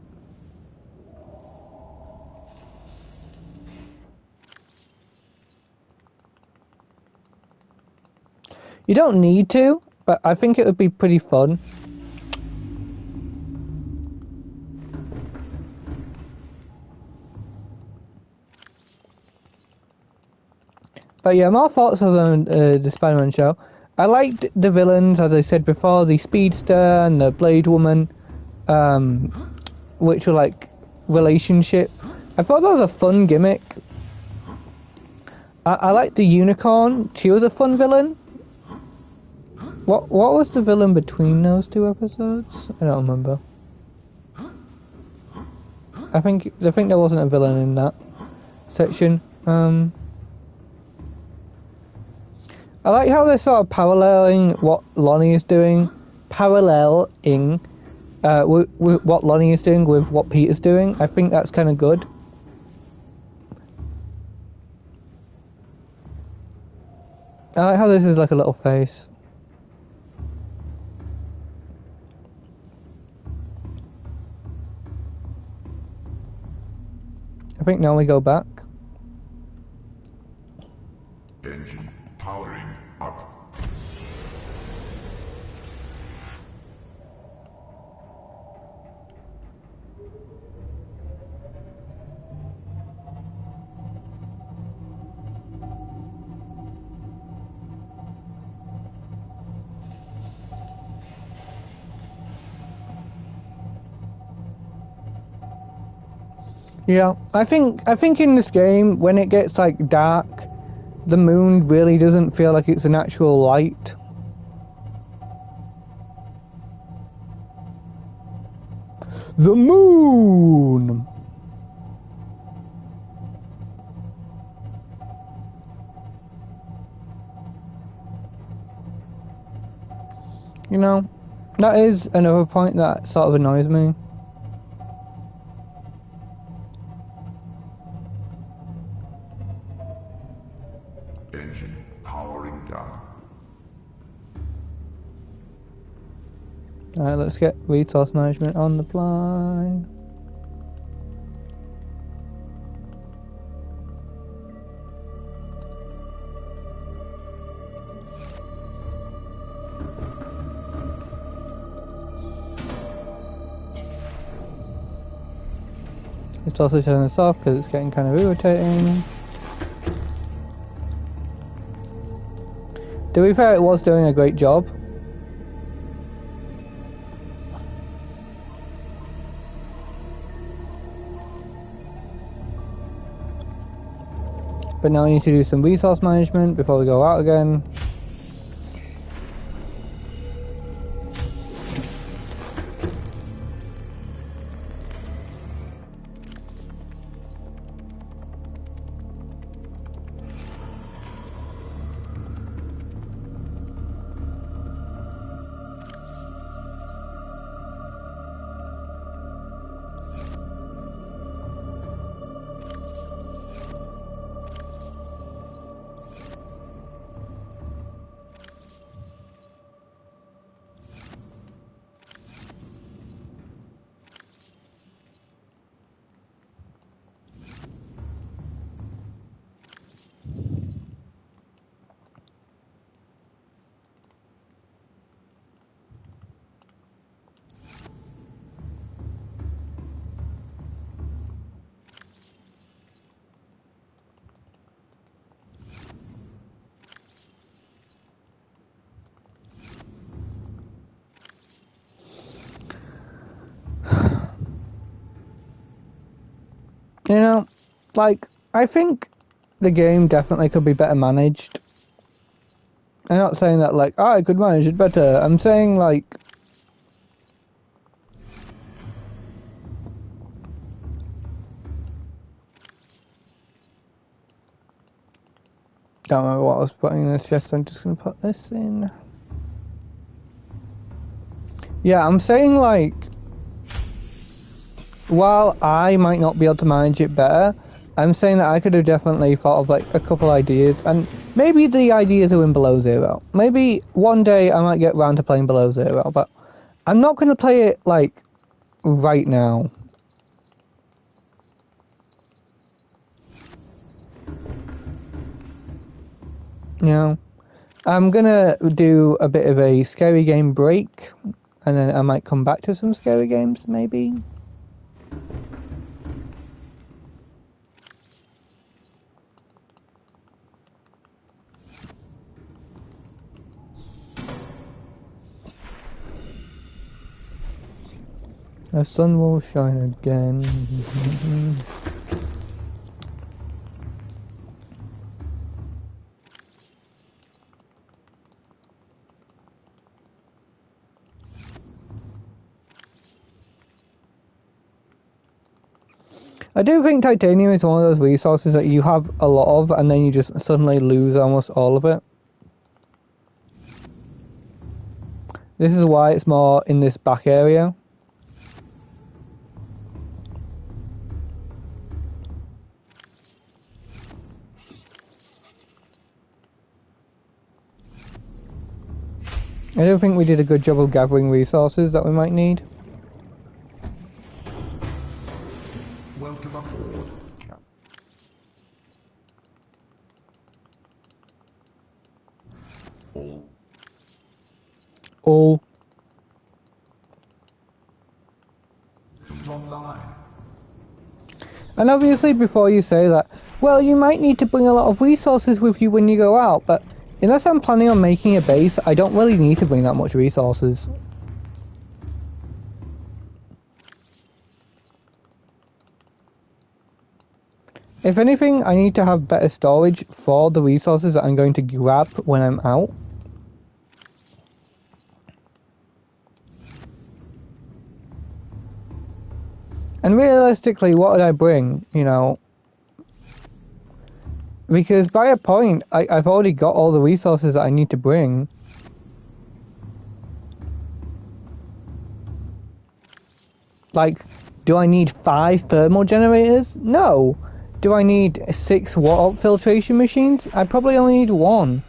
You don't need to, but I think it would be pretty fun. But yeah, more thoughts on the Spider-Man show. I liked the villains, as I said before, the Speedster and the Blade Woman, which were like relationship. I thought that was a fun gimmick. I liked the Unicorn. She was a fun villain. What was the villain between those two episodes? I don't remember. I think there wasn't a villain in that. section. I like how they're sort of paralleling what Lonnie is doing, with what Lonnie is doing with what Peter's doing. I think that's kind of good. I like how this is like a little face. I think now we go back. Engine powering up. Yeah, I think in this game, when it gets like dark, the moon really doesn't feel like it's an actual light. The moon! You know, that is another point that sort of annoys me. Engine powering down. Alright, let's get resource management on the fly. Let's also turn this off because it's getting kind of irritating. To be fair, it was doing a great job. But now I need to do some resource management before we go out again. You know, like, I think the game definitely could be better managed. I'm not saying that, like, I could manage it better. I'm saying, like, don't remember what I was putting in this chest, so I'm just gonna put this in. Yeah, I'm saying, like, while I might not be able to manage it better, I'm saying that I could have definitely thought of, like, a couple ideas, and maybe the ideas are in Below Zero. Maybe one day I might get round to playing Below Zero, but I'm not gonna play it, like, right now. You know, I'm gonna do a bit of a scary game break, and then I might come back to some scary games, maybe. The sun will shine again. I do think titanium is one of those resources that you have a lot of and then you just suddenly lose almost all of it. This is why it's more in this back area. I don't think we did a good job of gathering resources that we might need. Welcome aboard. All. Online. And obviously before you say that, well, you might need to bring a lot of resources with you when you go out, but unless I'm planning on making a base, I don't really need to bring that much resources. If anything, I need to have better storage for the resources that I'm going to grab when I'm out. And realistically, what would I bring, you know? Because by a point, I've already got all the resources that I need to bring. Like, do I need 5 thermal generators? No. Do I need 6 water filtration machines? I probably only need 1.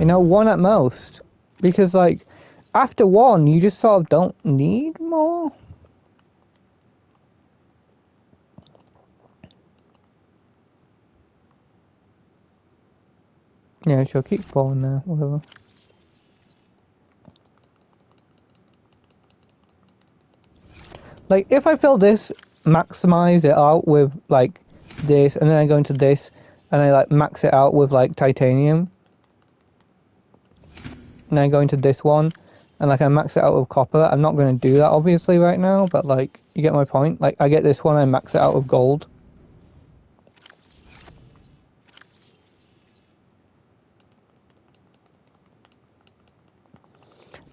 You know, 1 at most. Because, like, after 1, you just sort of don't need more. Yeah, sure, keep falling there, whatever. Like, if I fill this, maximize it out with, like, this, and then I go into this, and I, like, max it out with, like, titanium. And I go into this one, and, like, I max it out with copper. I'm not going to do that, obviously, right now, but, like, you get my point? Like, I get this one, I max it out with gold.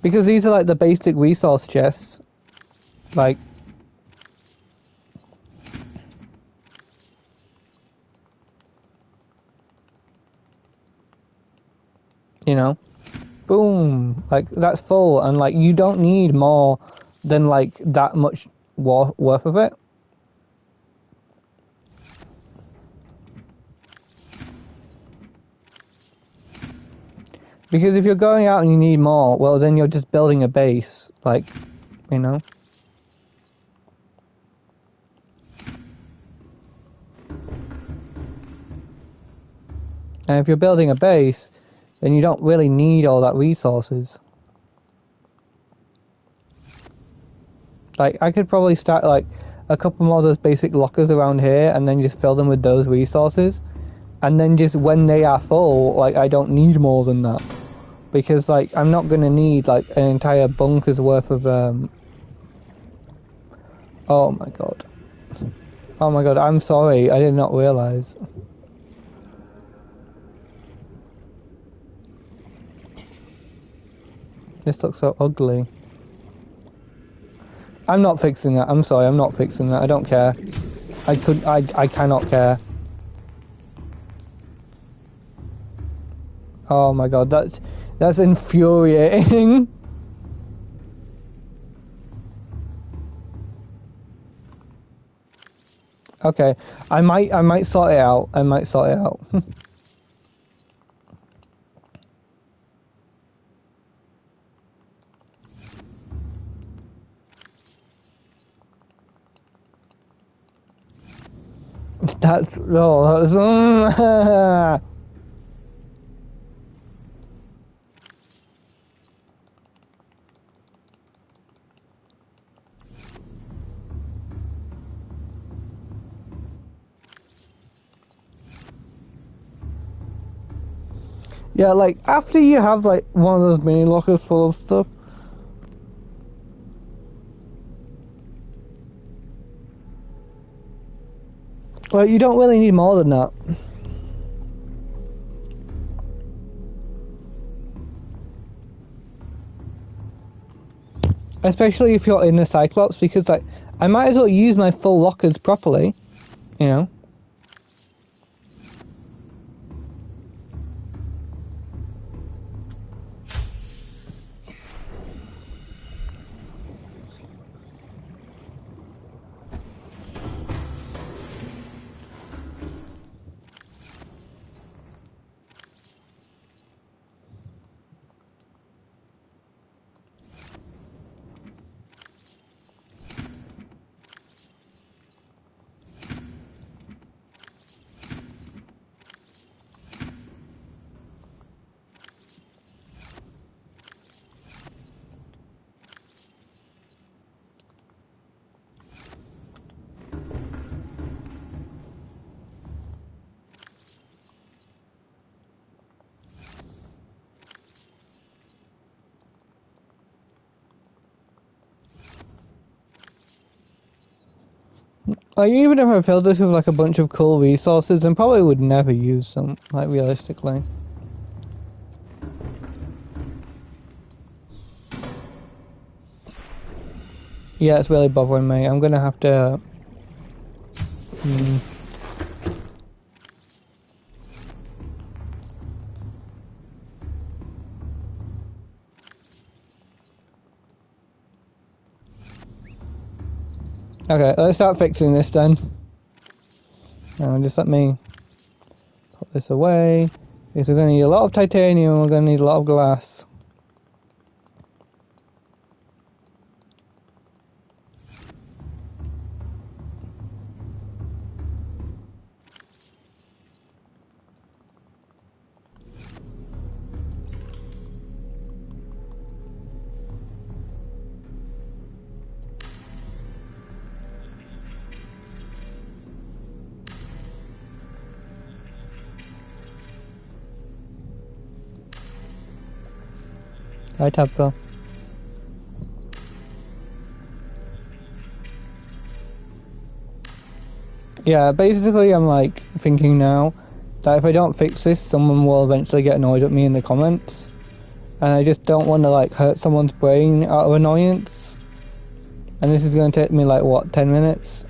Because these are, like, the basic resource chests. Like, you know, boom, like, that's full, and, like, you don't need more than, like, that much worth of it. Because if you're going out and you need more, well, then you're just building a base, like, you know. And if you're building a base, then you don't really need all that resources. Like, I could probably start, like, a couple more of those basic lockers around here, and then just fill them with those resources. And then just when they are full, like, I don't need more than that. Because, like, I'm not going to need, like, an entire bunker's worth of, Oh my god. Oh my god, I'm sorry, I did not realise. This looks so ugly. I'm not fixing that, I'm sorry, I'm not fixing that, I don't care. I cannot care. Oh my god, that's infuriating. Okay, I might sort it out. I might sort it out. That's yeah, like, after you have, like, one of those mini lockers full of stuff, like, you don't really need more than that. Especially if you're in the Cyclops, because like I might as well use my full lockers properly, you know. Like, even if I filled this with like a bunch of cool resources, then probably would never use them, like realistically. Yeah, it's really bothering me. I'm gonna have to... Okay, let's start fixing this then. Just let me put this away. Because we're going to need a lot of titanium, we're going to need a lot of glass. Hi, Tabitha. Yeah, basically I'm like thinking now that if I don't fix this, someone will eventually get annoyed at me in the comments. And I just don't want to like hurt someone's brain out of annoyance. And this is going to take me like, what, 10 minutes?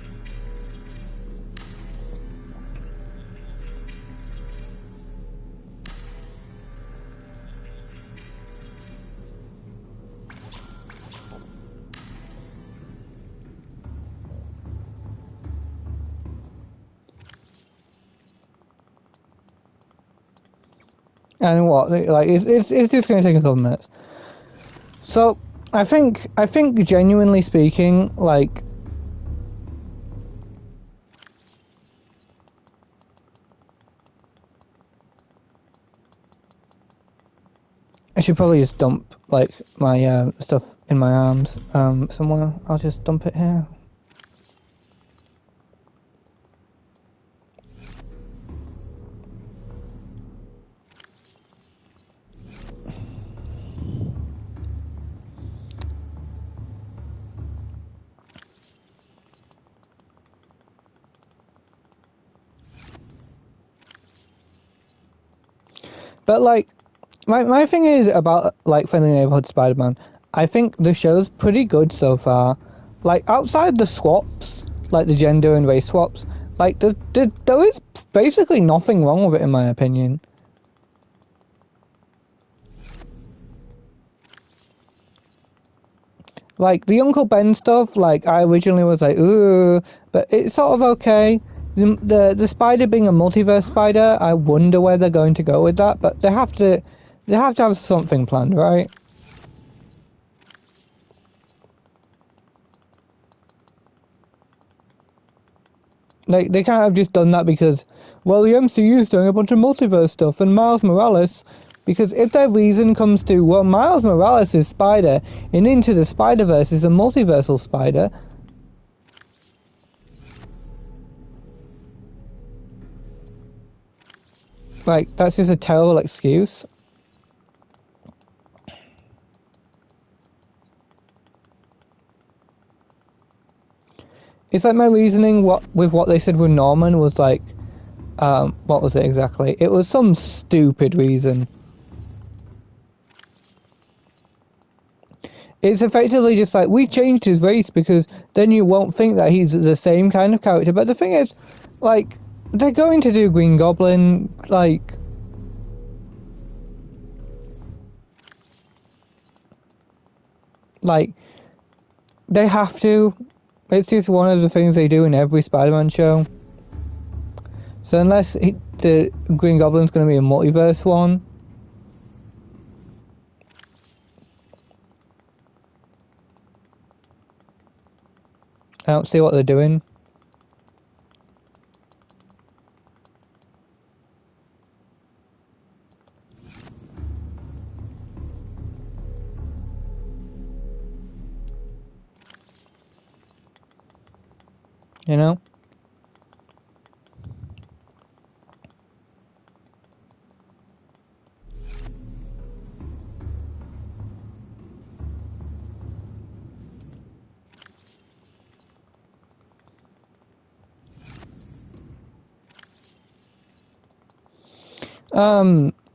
And what, like, it's just going to take a couple minutes. So, I think genuinely speaking, like, I should probably just dump, like, my stuff in my arms somewhere. I'll just dump it here. But, like, my thing is about, like, Friendly Neighborhood Spider-Man. I think the show's pretty good so far. Like, outside the swaps, like the gender and race swaps, like, there is basically nothing wrong with it, in my opinion. Like, the Uncle Ben stuff, like, I originally was like, ooh, but it's sort of okay. The spider being a multiverse spider, I wonder where they're going to go with that, but they have to have something planned, right? Like, they can't have just done that because, well, the MCU's doing a bunch of multiverse stuff, and Miles Morales, because if their reason comes to, well, Miles Morales is Spider, and Into the Spider-Verse is a multiversal Spider, like, that's just a terrible excuse. It's like my reasoning with what they said with Norman was like, what was it exactly? It was some stupid reason. It's effectively just like, we changed his race because then you won't think that he's the same kind of character. But the thing is, like, they're going to do Green Goblin, like... They have to. It's just one of the things they do in every Spider-Man show. So unless the Green Goblin's going to be a multiverse one... I don't see what they're doing. You know?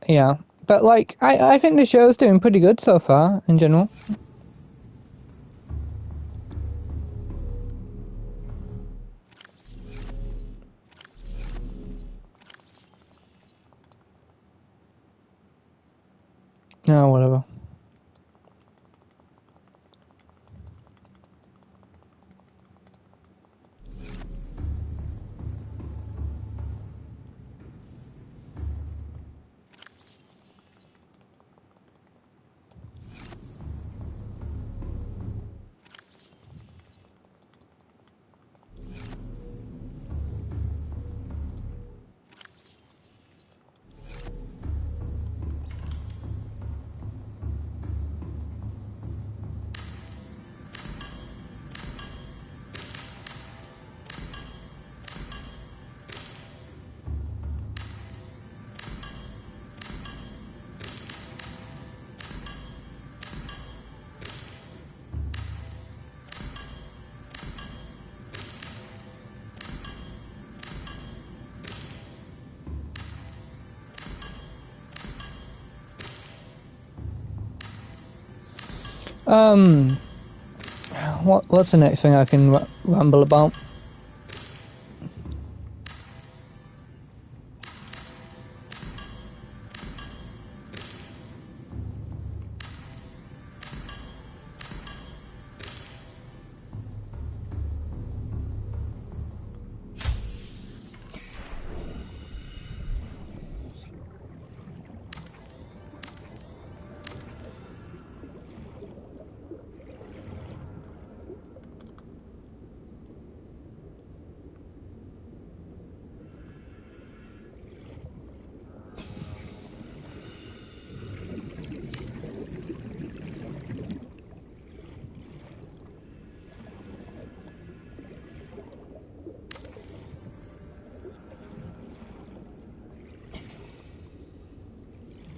Yeah. But, like, I think the show's doing pretty good so far, in general. No, whatever. What's the next thing I can ramble about?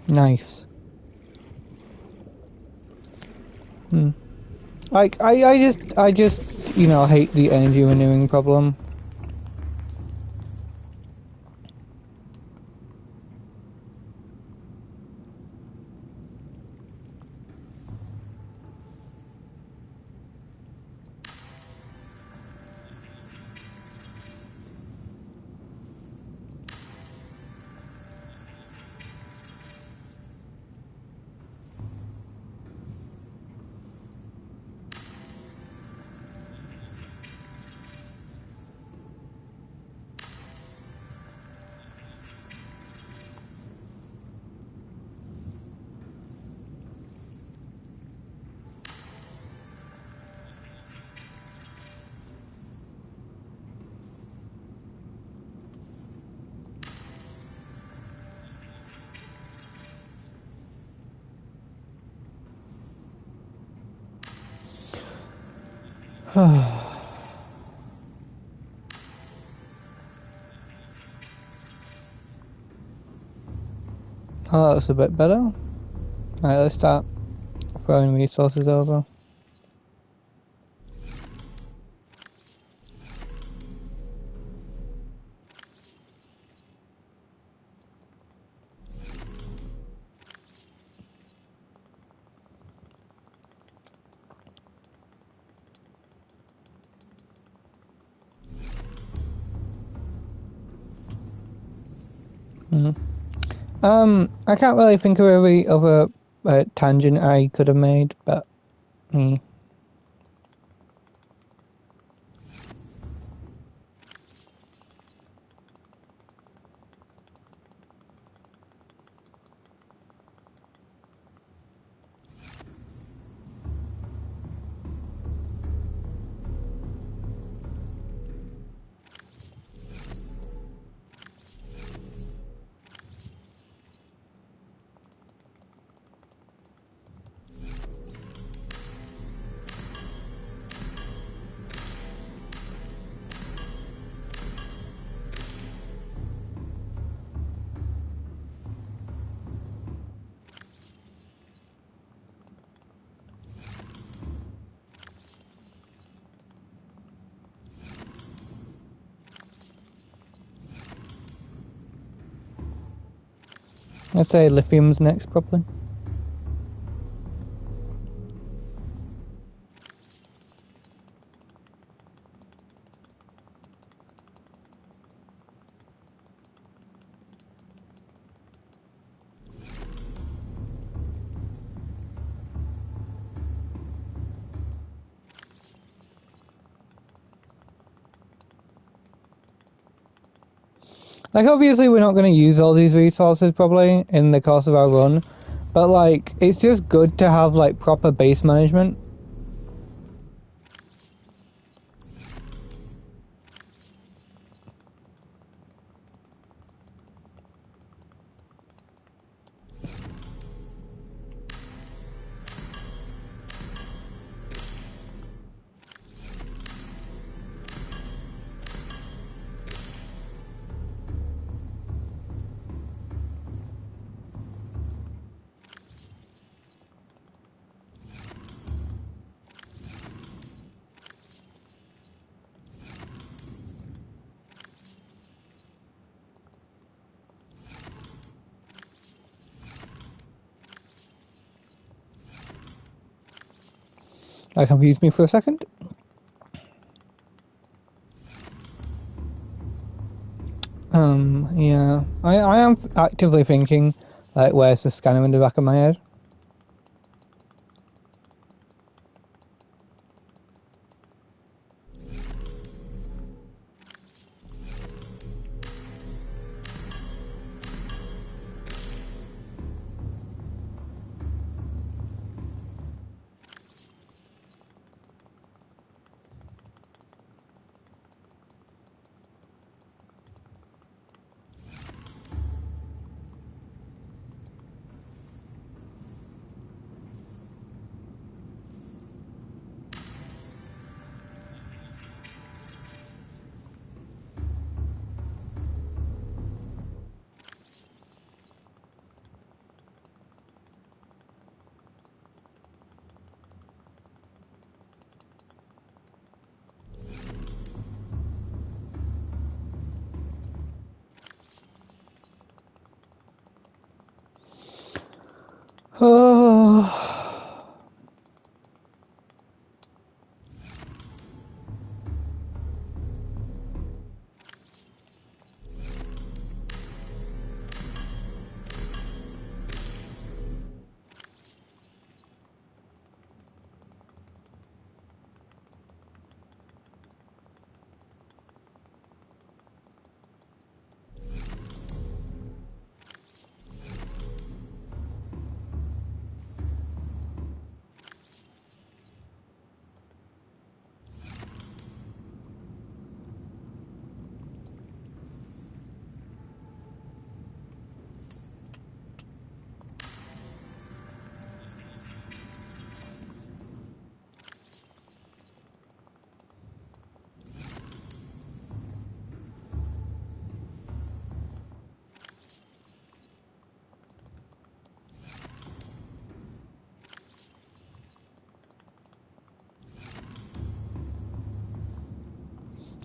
Nice. Like, I just, you know, hate the energy renewing problem. Oh, that was a bit better. Alright, let's start throwing resources over. I can't really think of every other tangent I could have made, but. I'd say lithium's next, probably. Like, obviously we're not going to use all these resources probably in the course of our run, but like, it's just good to have like proper base management. That confused me for a second. Yeah. I am actively thinking, like, where's the scanner in the back of my head? Oh.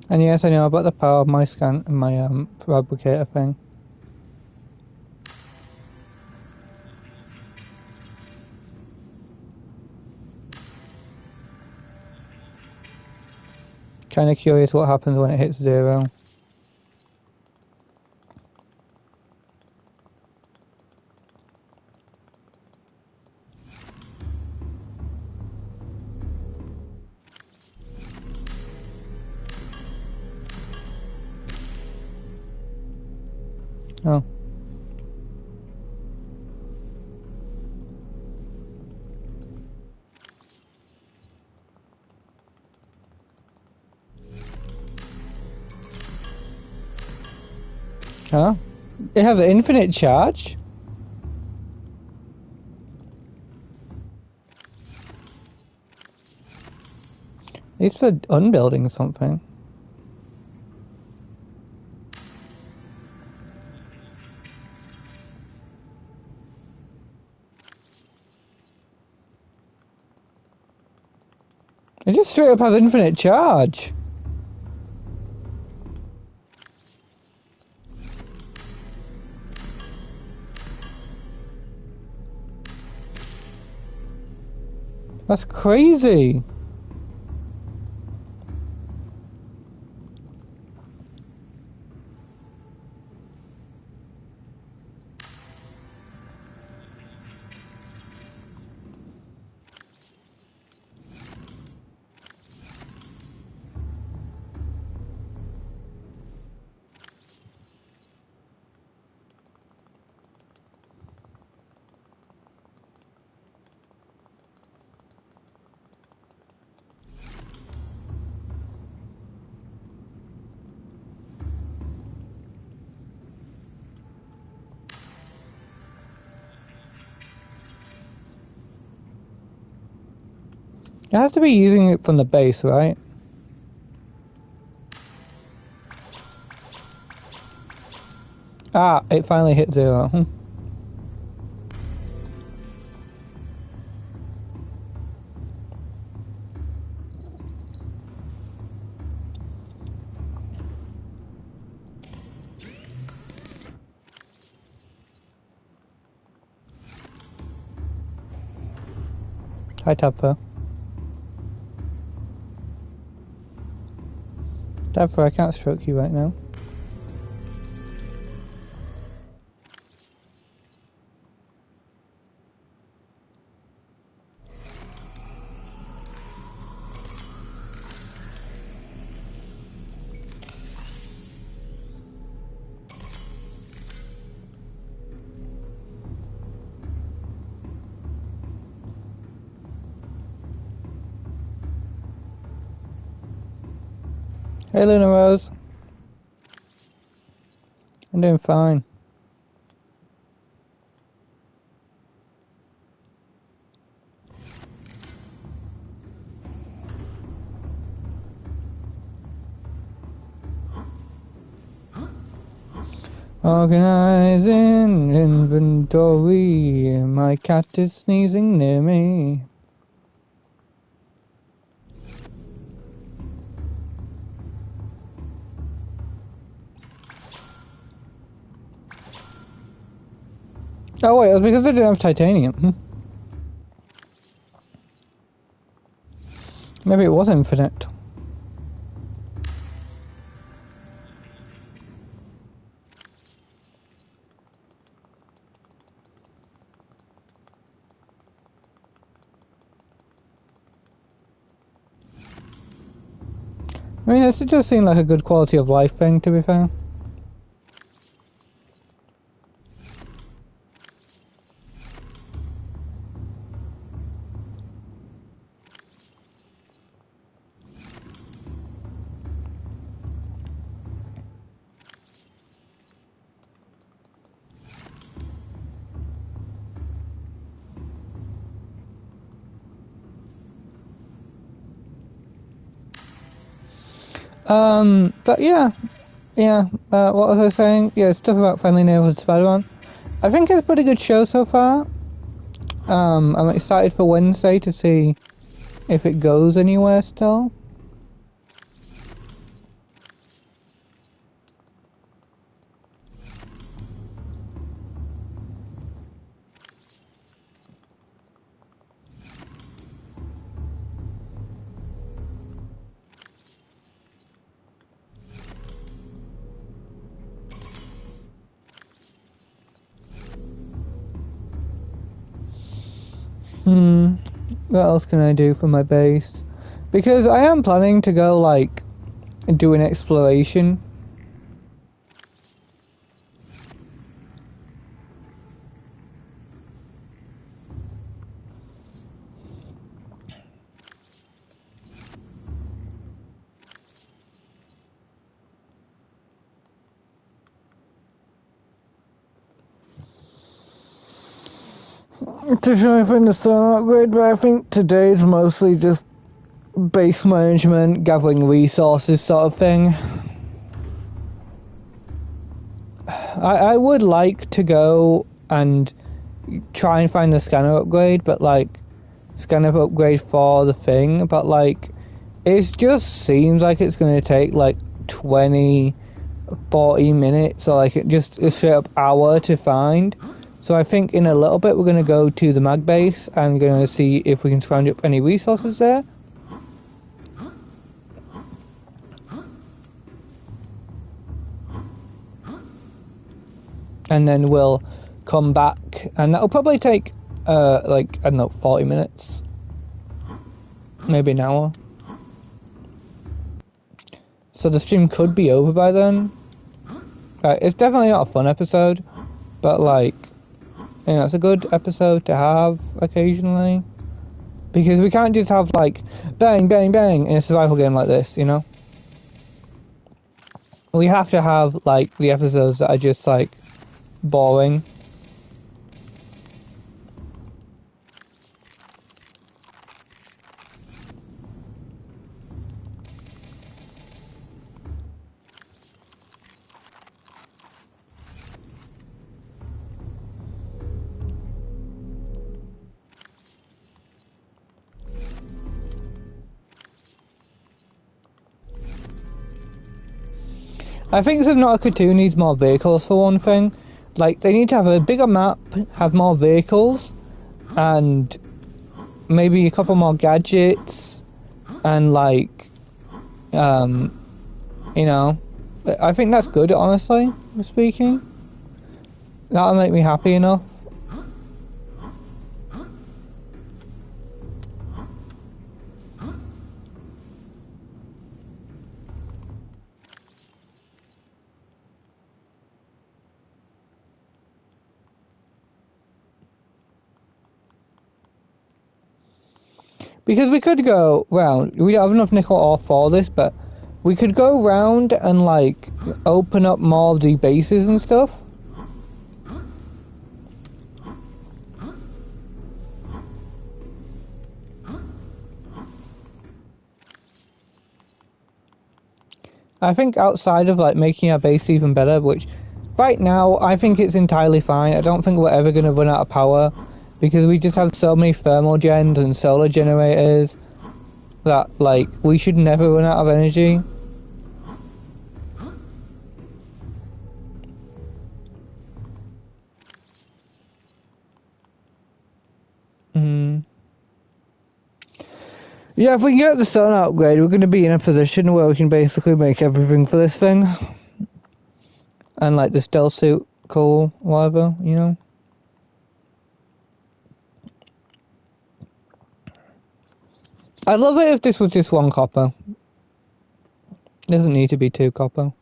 And yes, I know about the power of my scan and my fabricator thing. Kind of curious what happens when it hits 0. Oh. Huh? It has an infinite charge? It's for unbuilding something. It just straight up has infinite charge. That's crazy. It has to be using it from the base, right? Ah, it finally hit 0. Hi, Tabfer. Tabfer, I can't stroke you right now. Hey, Luna Rose. I'm doing fine. Organizing inventory. My cat is sneezing near me. Oh wait, it was because I didn't have titanium. Maybe it was infinite. I mean, it just seemed like a good quality of life thing, to be fair. But yeah, what was I saying? Yeah, stuff about Friendly Neighborhood Spider-Man. I think it's a pretty good show so far. I'm excited for Wednesday to see if it goes anywhere still. What else can I do for my base? Because I am planning to go, like, do an exploration. To try and find the sonar upgrade, but I think today's mostly just base management, gathering resources sort of thing. I would like to go and try and find the scanner upgrade, but like scanner upgrade for the thing, but like it just seems like it's going to take like 20-40 minutes, or like it just a straight up hour to find. So I think in a little bit we're going to go to the mag base and going to see if we can scrounge up any resources there. And then we'll come back, and that'll probably take like, I don't know, 40 minutes, maybe an hour. So the stream could be over by then. It's definitely not a fun episode, but like, you know, it's a good episode to have occasionally, because we can't just have like bang bang bang in a survival game like this, you know. We have to have like the episodes that are just like boring. I think Subnautica 2 needs more vehicles for one thing. Like, they need to have a bigger map, have more vehicles, and maybe a couple more gadgets, and like, you know, I think that's good, honestly, speaking. That'll make me happy enough. Because we could go round, we don't have enough nickel ore for this, but we could go round and like open up more of the bases and stuff. I think outside of like making our base even better, which right now I think it's entirely fine. I don't think we're ever going to run out of power, because we just have so many thermal gens and solar generators that like we should never run out of energy. Yeah, if we can get the sonar upgrade, we're going to be in a position where we can basically make everything for this thing. And like the stealth suit, cool, whatever, you know. I'd love it if this was just 1 copper. It doesn't need to be 2 copper.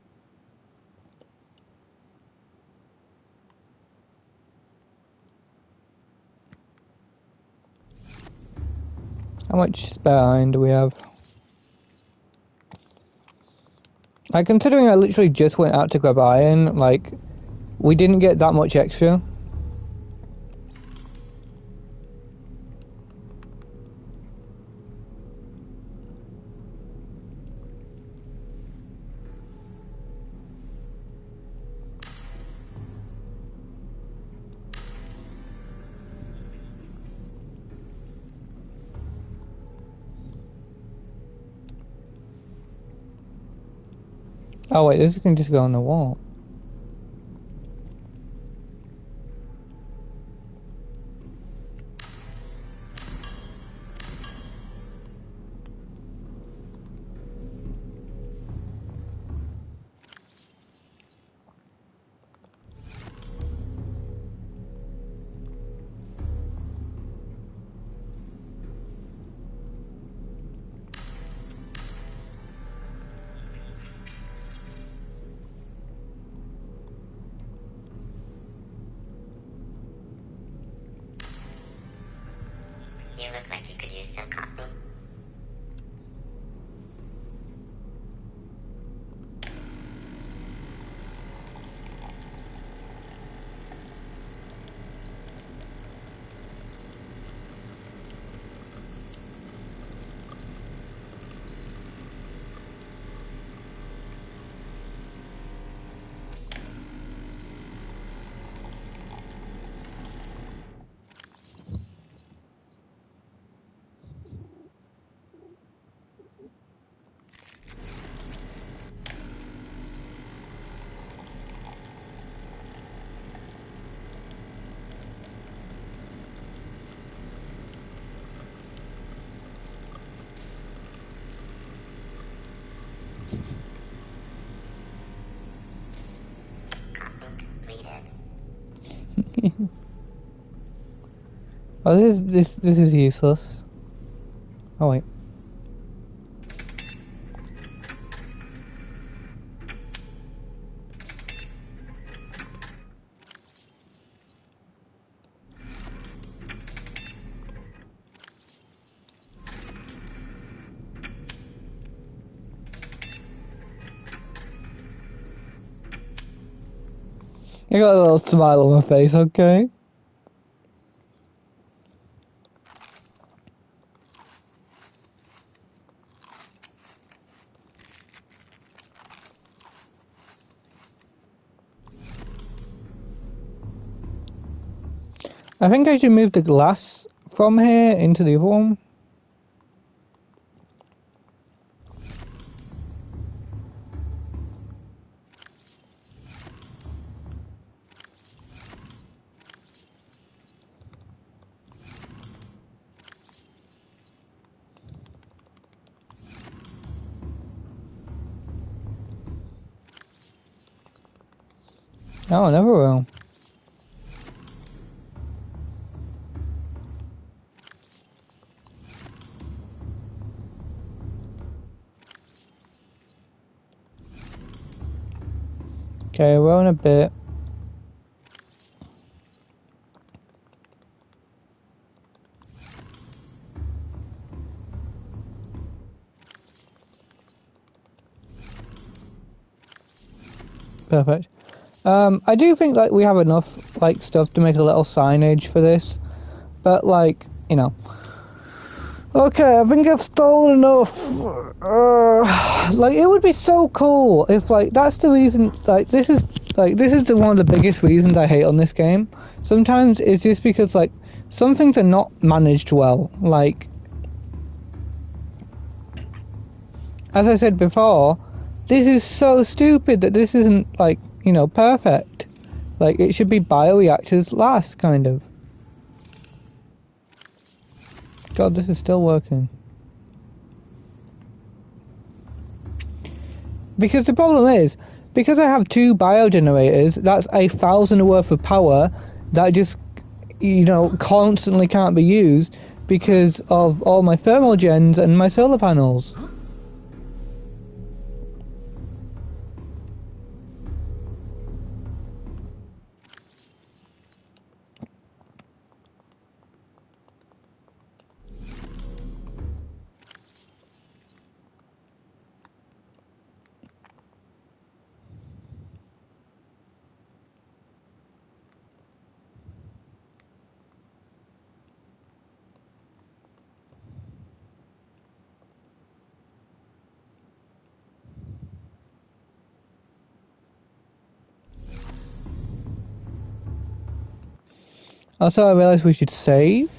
How much spare iron do we have? Like, considering I literally just went out to grab iron, like, we didn't get that much extra. Oh wait, this can just go on the wall. You look like you could use some coffee. Oh, this is useless. Oh wait. I got a little smile on my face, okay? I think I should move the glass from here into the other one. No, I never will. Okay, we're on a bit. Perfect. I do think like we have enough like stuff to make a little signage for this, but like, you know. Okay, I think I've stolen enough. Like, it would be so cool if like that's the reason. This is one of the biggest reasons I hate on this game. Sometimes it's just because like some things are not managed well. Like, as I said before, this is so stupid that this isn't like, you know, perfect. Like, it should be bioreactors last, kind of. God, this is still working. Because the problem is, because I have 2 biogenerators, that's 1,000 worth of power that just, you know, constantly can't be used because of all my thermal gens and my solar panels. Also, I realized we should save.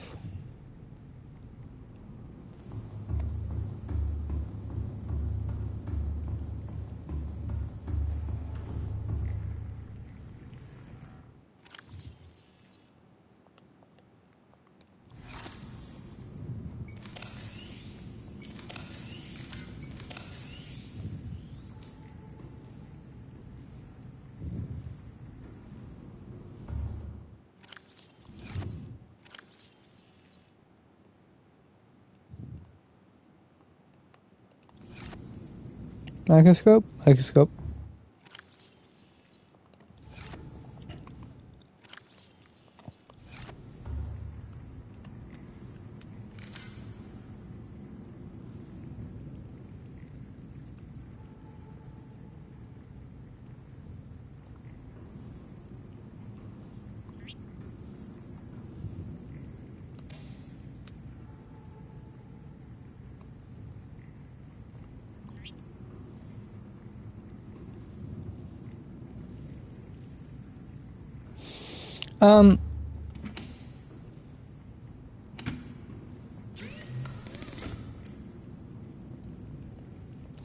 Microscope, microscope.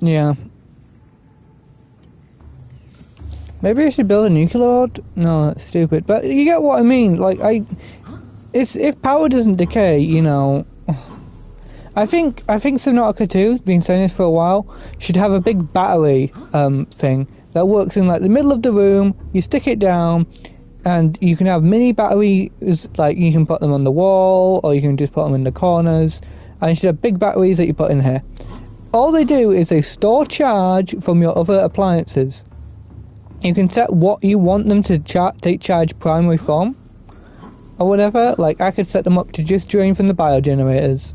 Yeah. Maybe I should build a nuclear rod? No, that's stupid. But you get what I mean. Like, if power doesn't decay, you know, I think Subnautica 2, been saying this for a while, should have a big battery thing that works in like the middle of the room. You stick it down, And you can have mini batteries, like you can put them on the wall, or you can just put them in the corners. And you should have big batteries that you put in here. All they do is they store charge from your other appliances. You can set what you want them to take charge primary from, or whatever. Like I could set them up to just drain from the biogenerators.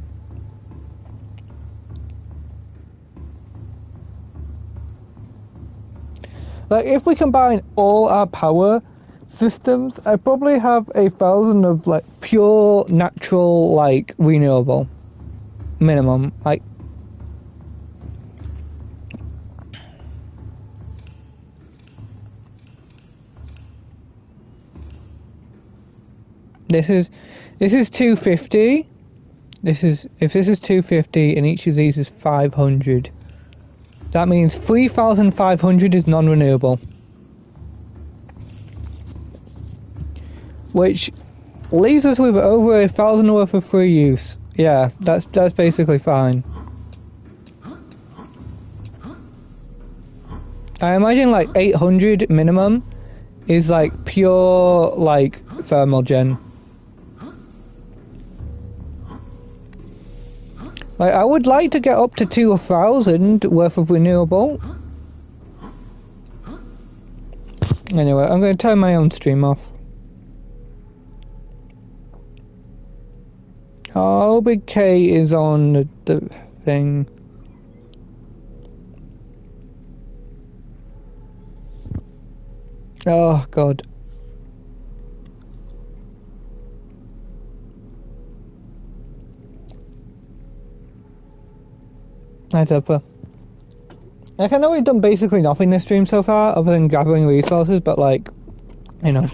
Like if we combine all our power systems, I probably have 1,000 of like pure natural like renewable minimum. Like this is 250. If this is 250 and each of these is 500, that means 3,500 is non-renewable, which leaves us with over 1,000 worth of free use. Yeah, that's basically fine. I imagine like 800 minimum is like pure like thermal gen. Like I would like to get up to 2,000 worth of renewable. Anyway, I'm going to turn my own stream off. Oh, Big K is on the thing. Oh, God. Hi, Tupper. Like, I know we've done basically nothing this stream so far, other than gathering resources, but, like, you know.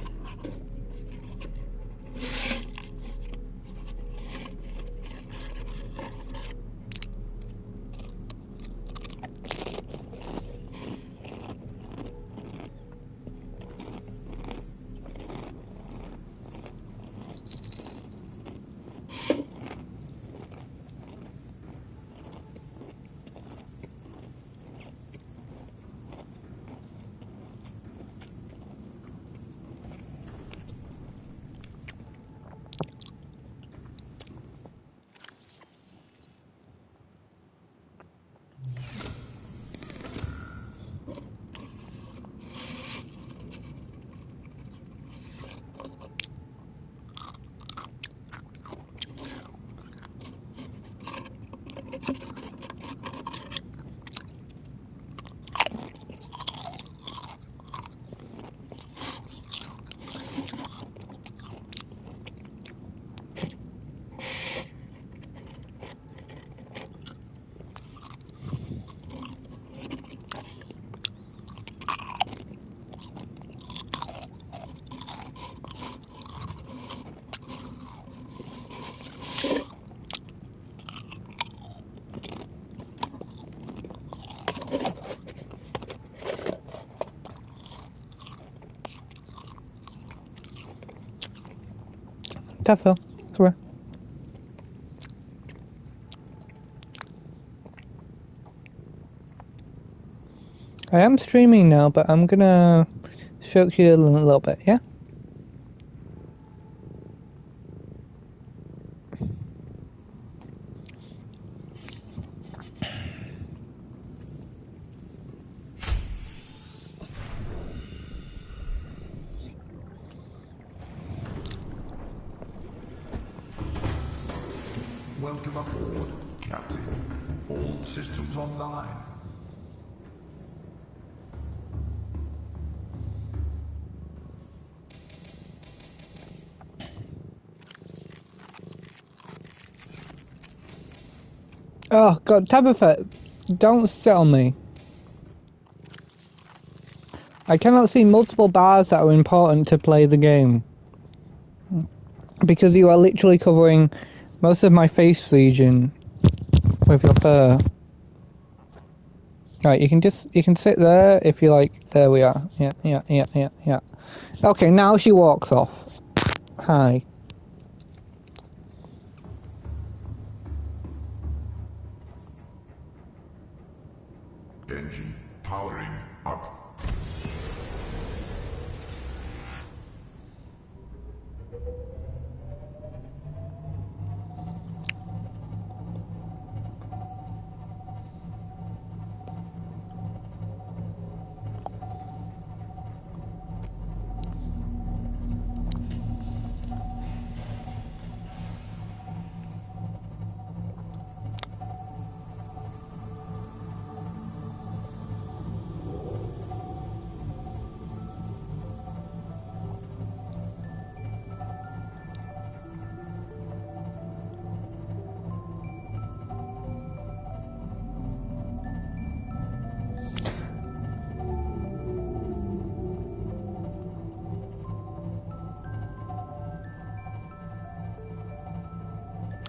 Tough, correct. I am streaming now, but I'm gonna show you a little bit, yeah? Welcome aboard, Captain. All systems online. Oh God, Tabitha, don't sit on me. I cannot see multiple bars that are important to play the game, because you are literally covering most of my face region with your fur. Right, you can sit there if you like. There we are. Yeah. Okay, now she walks off. Hi. Engine powering up.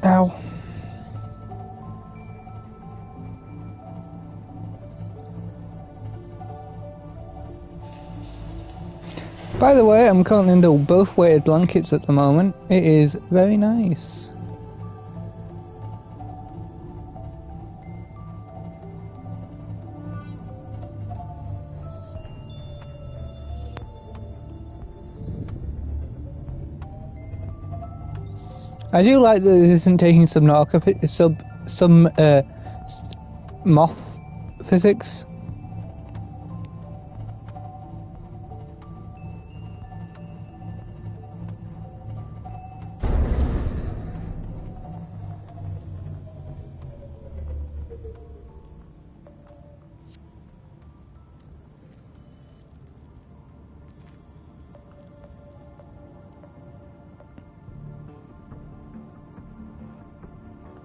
Ow. By the way, I'm currently under both weighted blankets at the moment. It is very nice. I do like that this isn't taking Subnautica some moth physics.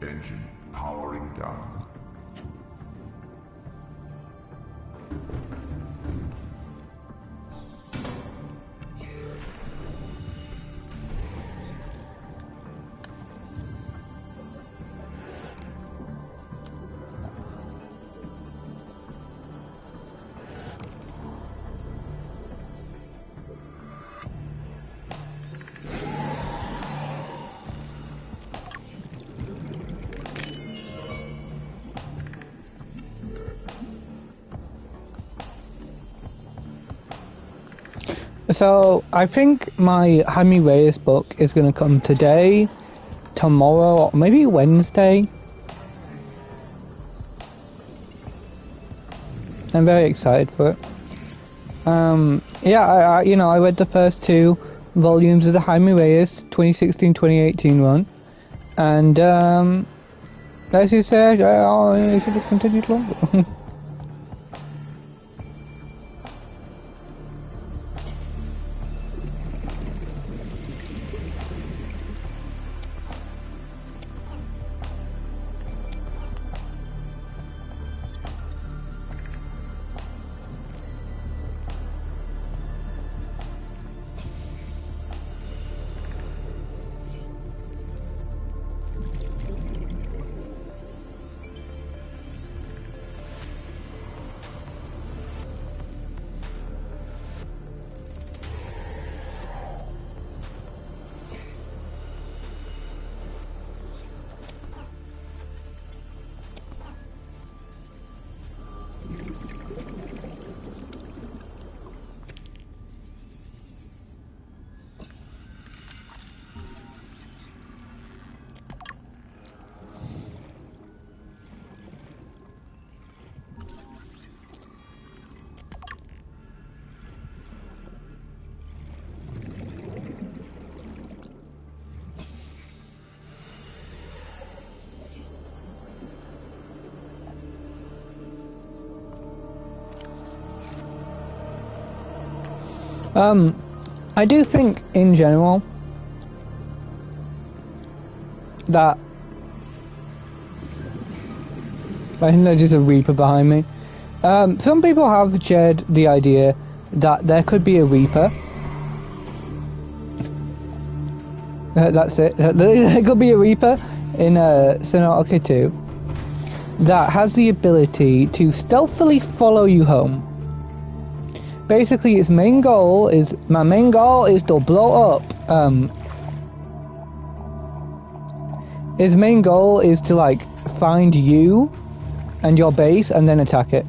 Engine powering down. So, I think my Jaime Reyes book is going to come today, tomorrow, or maybe Wednesday. I'm very excited for it. Yeah, I read the first 2 volumes of the Jaime Reyes 2016-2018 run, and as you said, I should have continued longer. I do think, in general, that I think there's just a Reaper behind me. Some people have shared the idea that there could be a Reaper. That's it. There could be a Reaper in Subnautica 2 that has the ability to stealthily follow you home. Basically, my main goal is to blow up. His main goal is to like find you and your base and then attack it.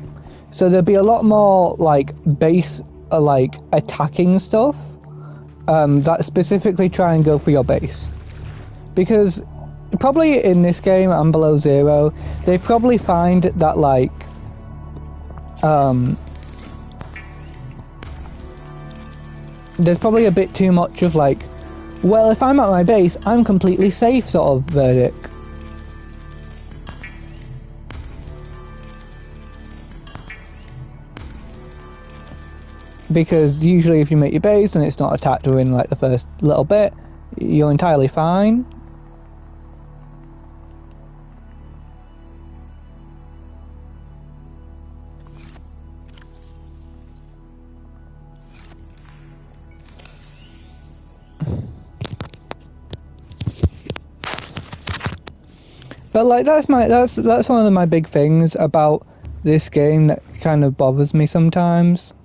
So there'll be a lot more like base like attacking stuff that specifically try and go for your base, because probably in this game and below zero they probably find that like there's probably a bit too much of like, well, if I'm at my base, I'm completely safe sort of verdict. Because usually if you make your base and it's not attacked during like the first little bit, you're entirely fine. But like that's one of my big things about this game that kind of bothers me sometimes.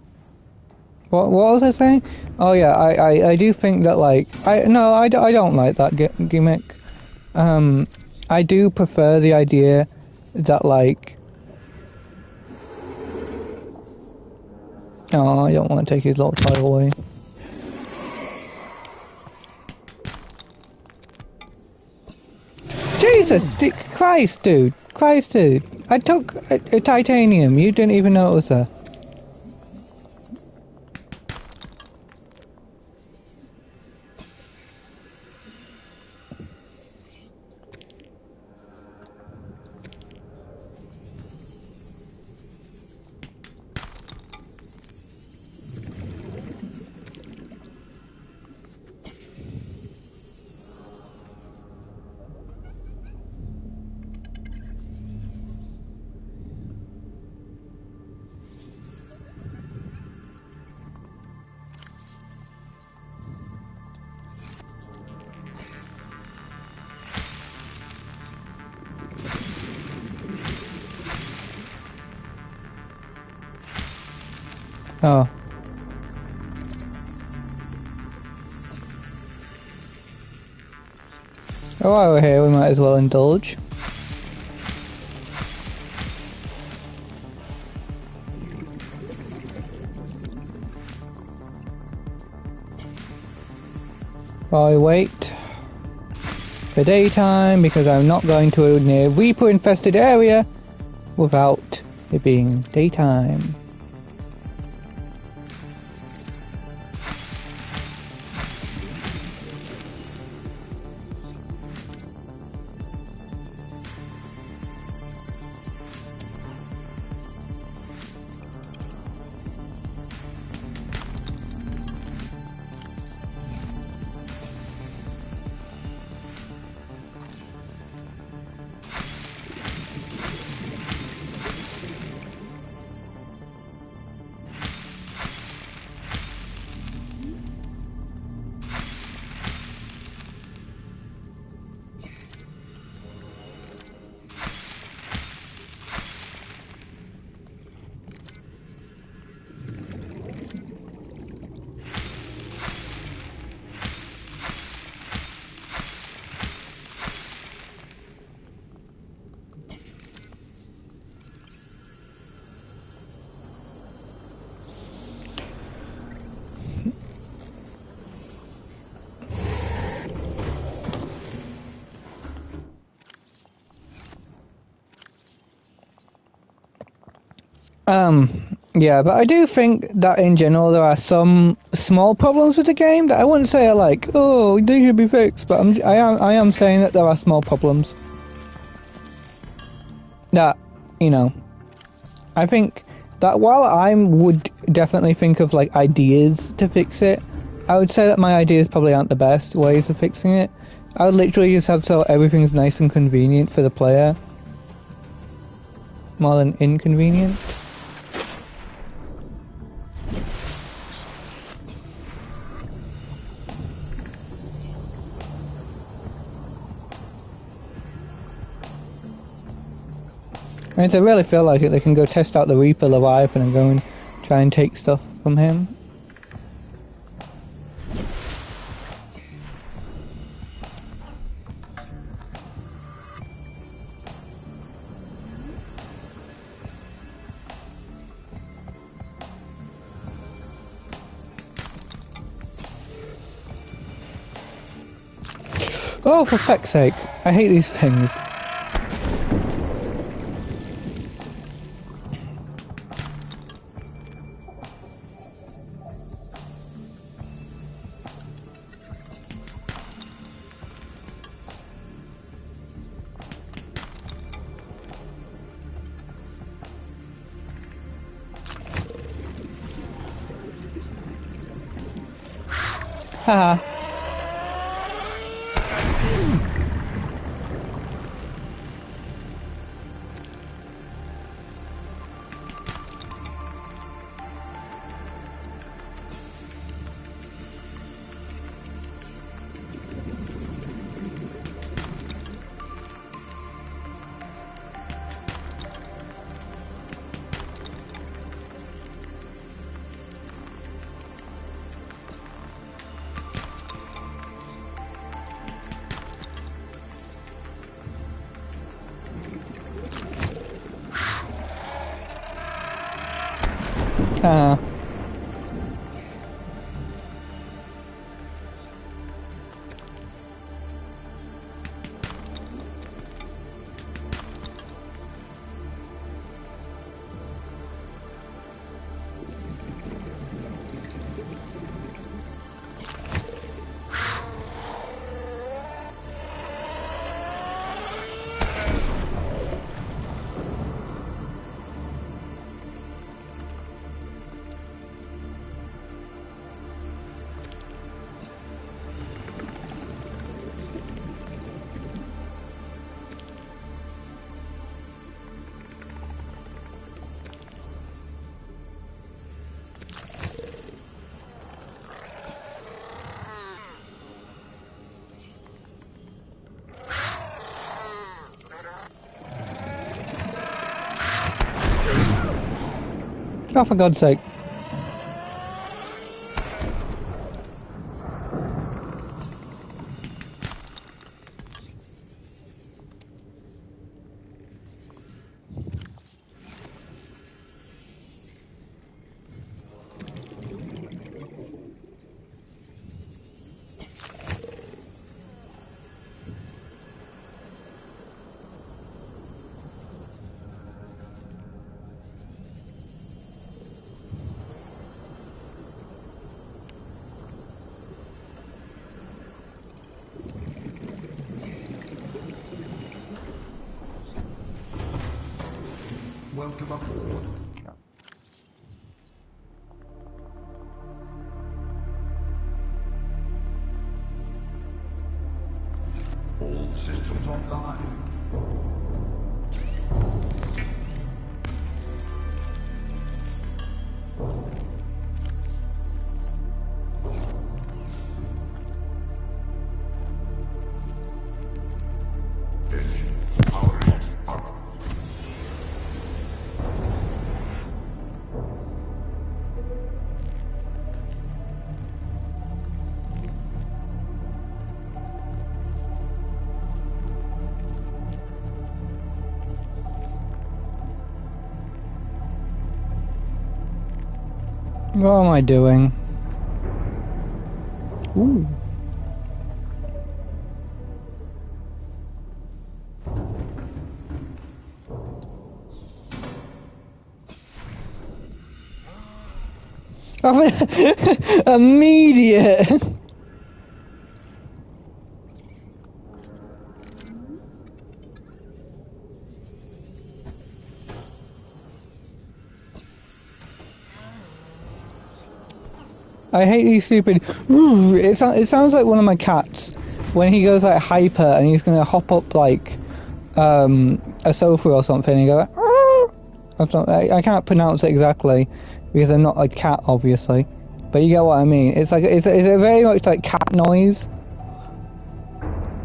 What was I saying? Oh yeah, I do think that like I don't like that gimmick. I do prefer the idea that like oh, I don't want to take his little toy away. Jesus Christ, dude! I took a titanium. You didn't even know it was there. Oh. Oh, while we're here, we might as well indulge. While I wait for daytime, because I'm not going to a near Reaper-infested area without it being daytime. Yeah, but I do think that in general there are some small problems with the game that I wouldn't say are like, oh, they should be fixed, but I am saying that there are small problems. That, you know, I think that while I would definitely think of like ideas to fix it, I would say that my ideas probably aren't the best ways of fixing it. I would literally just have so everything's nice and convenient for the player, more than inconvenient. I mean, to really feel like it, they can go test out the Reaper Leviathan and go and try and take stuff from him. Oh, for feck's sake, I hate these things. Haha. Ah. Oh, for God's sake. Welcome aboard. All systems online. Engine powering up. What am I doing? Ooh. Immediate. I hate these stupid. It sounds like one of my cats when he goes like hyper and he's gonna hop up like a sofa or something. And he goes like, or something. I can't pronounce it exactly because I'm not a cat, obviously. But you get what I mean. It's like it's a very much like cat noise.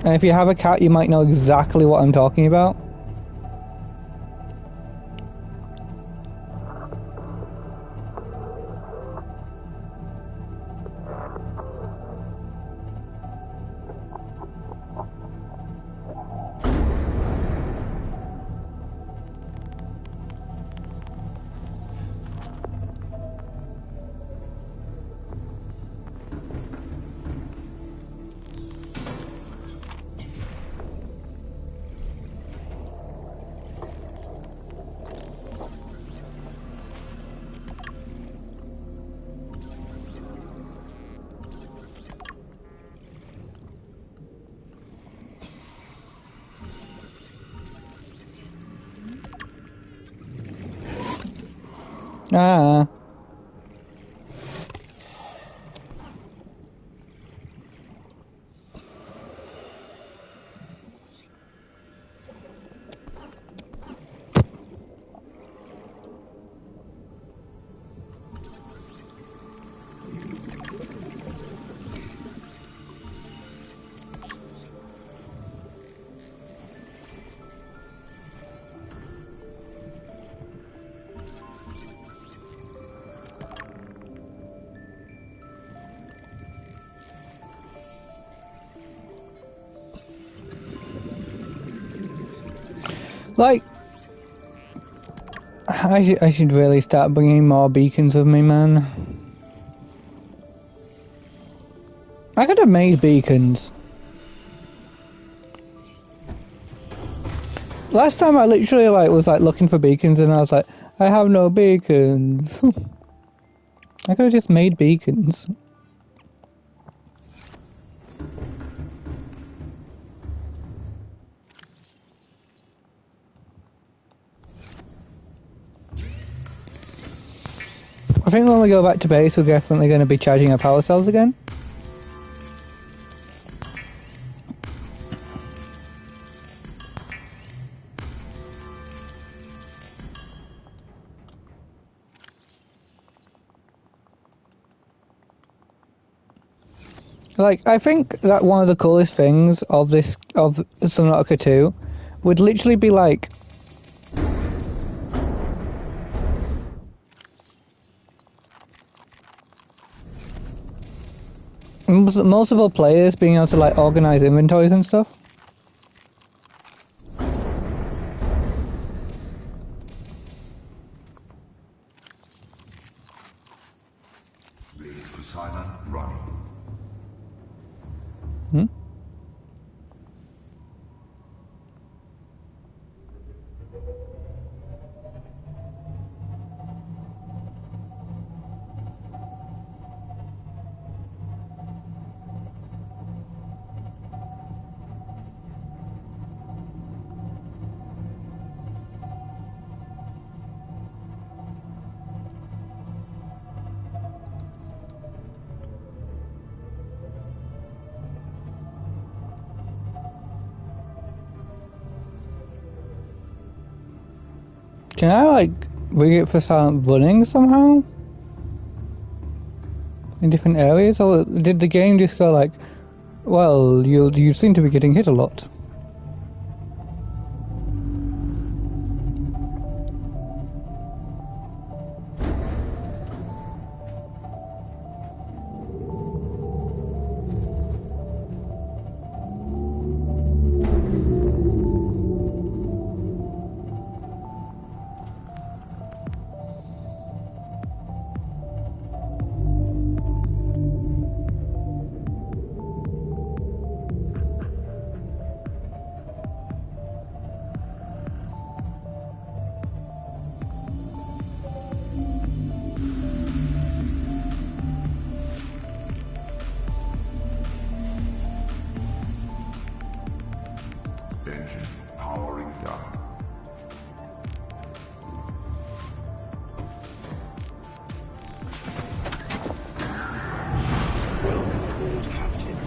And if you have a cat, you might know exactly what I'm talking about. Ah. Like, I should really start bringing more beacons with me, man. I could have made beacons. Last time I literally was looking for beacons and I was like, I have no beacons. I could have just made beacons. I think when we go back to base, we're definitely going to be charging our power cells again. I think that one of the coolest things of Subnautica 2 would literally be multiple players being able to organize inventories and stuff. Ready for silent running. Can I rig it for silent running somehow? In different areas? Or did the game just go well, you seem to be getting hit a lot? Engine powering down. Welcome aboard, Captain.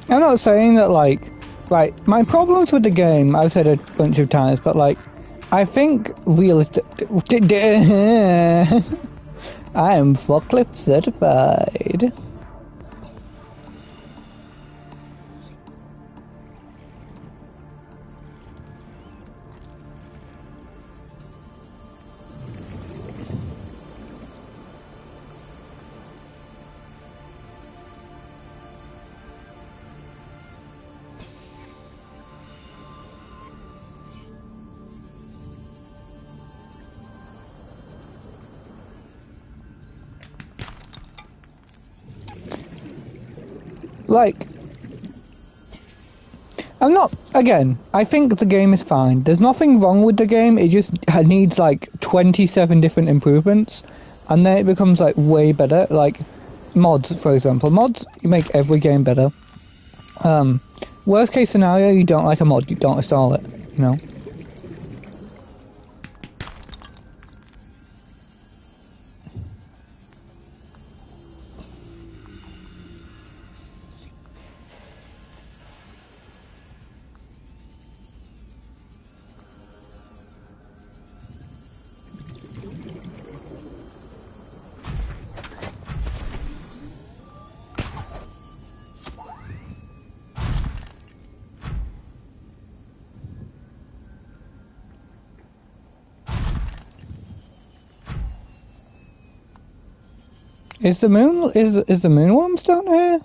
I'm not saying that my problems with the game, I've said a bunch of times, but I think realistic. I am forklift certified. I'm not, again, I think the game is fine. There's nothing wrong with the game, it just needs 27 different improvements, and then it becomes way better. Mods, for example. Mods, you make every game better. Worst case scenario, you don't like a mod, you don't install it, you know? Is the moonworms down here?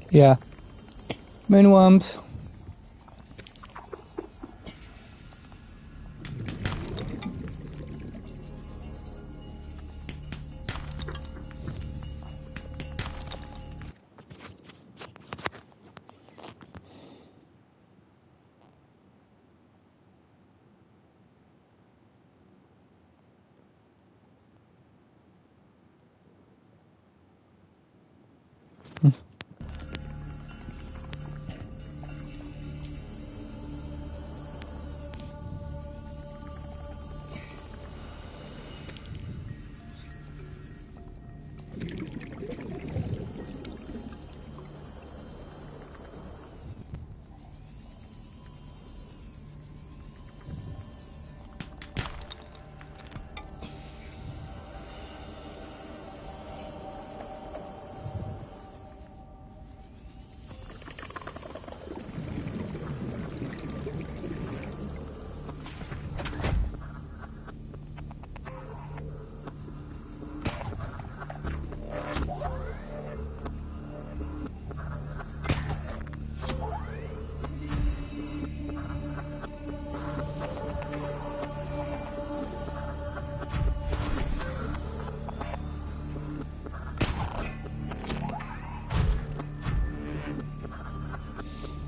Yeah. Moonworms.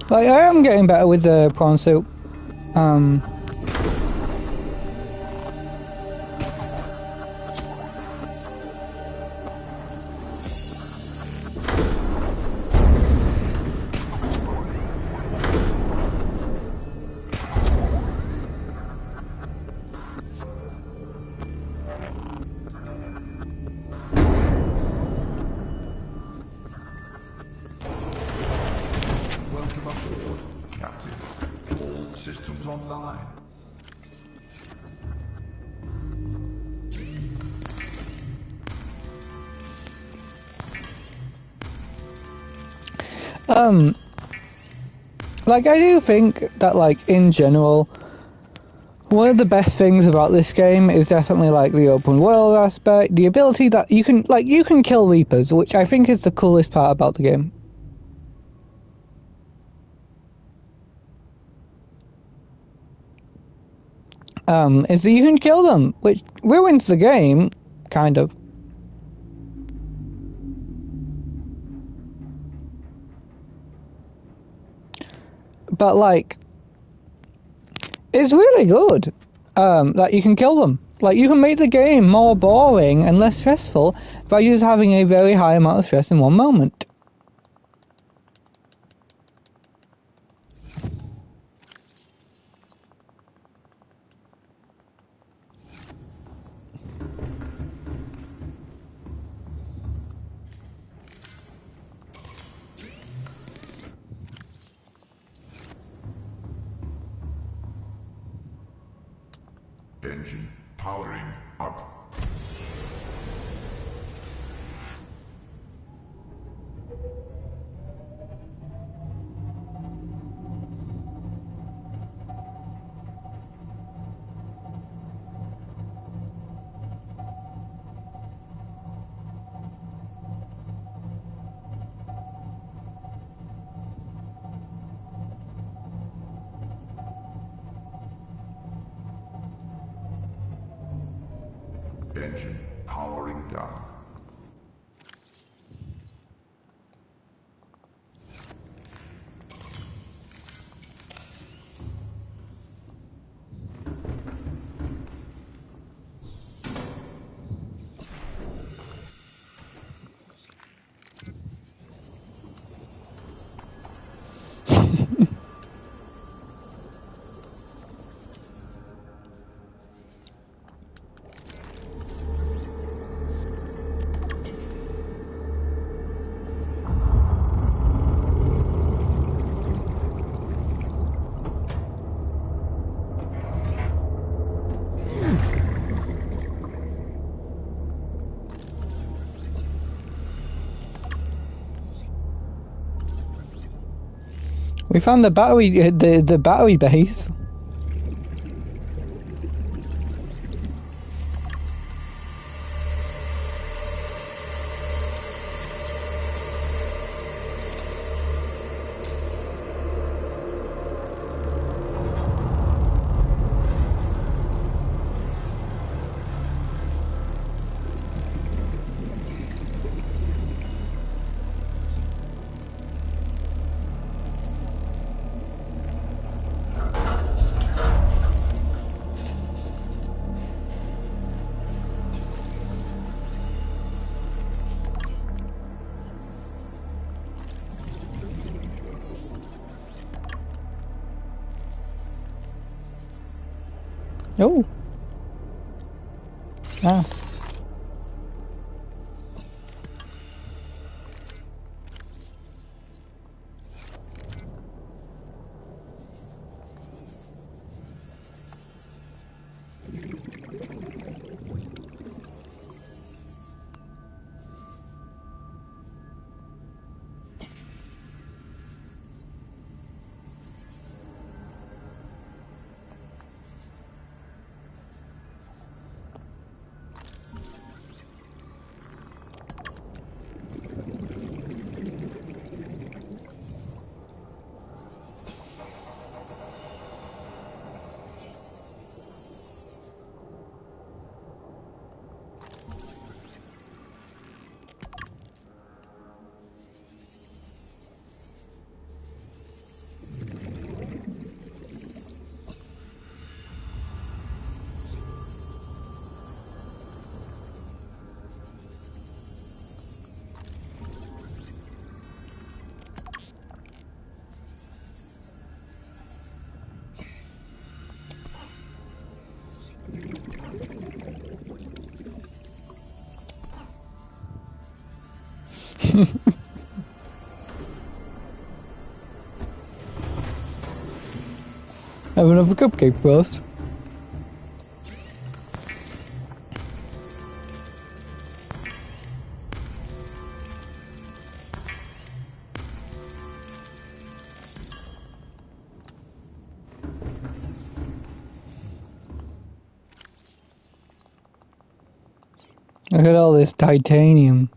Like, I am getting better with the prawn soup. Welcome aboard, Captain. All systems online. Like, I do think that, like, in general, one of the best things about this game is definitely, like, the open world aspect, the ability that you can kill Reapers, which I think is the coolest part about the game. Is that you can kill them, which ruins the game, kind of. But, like, it's really good that you can kill them. Like, you can make the game more boring and less stressful by just having a very high amount of stress in one moment. Engine powering up. Engine powering down. We found the battery base. Oh. Ah. Have another cupcake first. Look at all this titanium.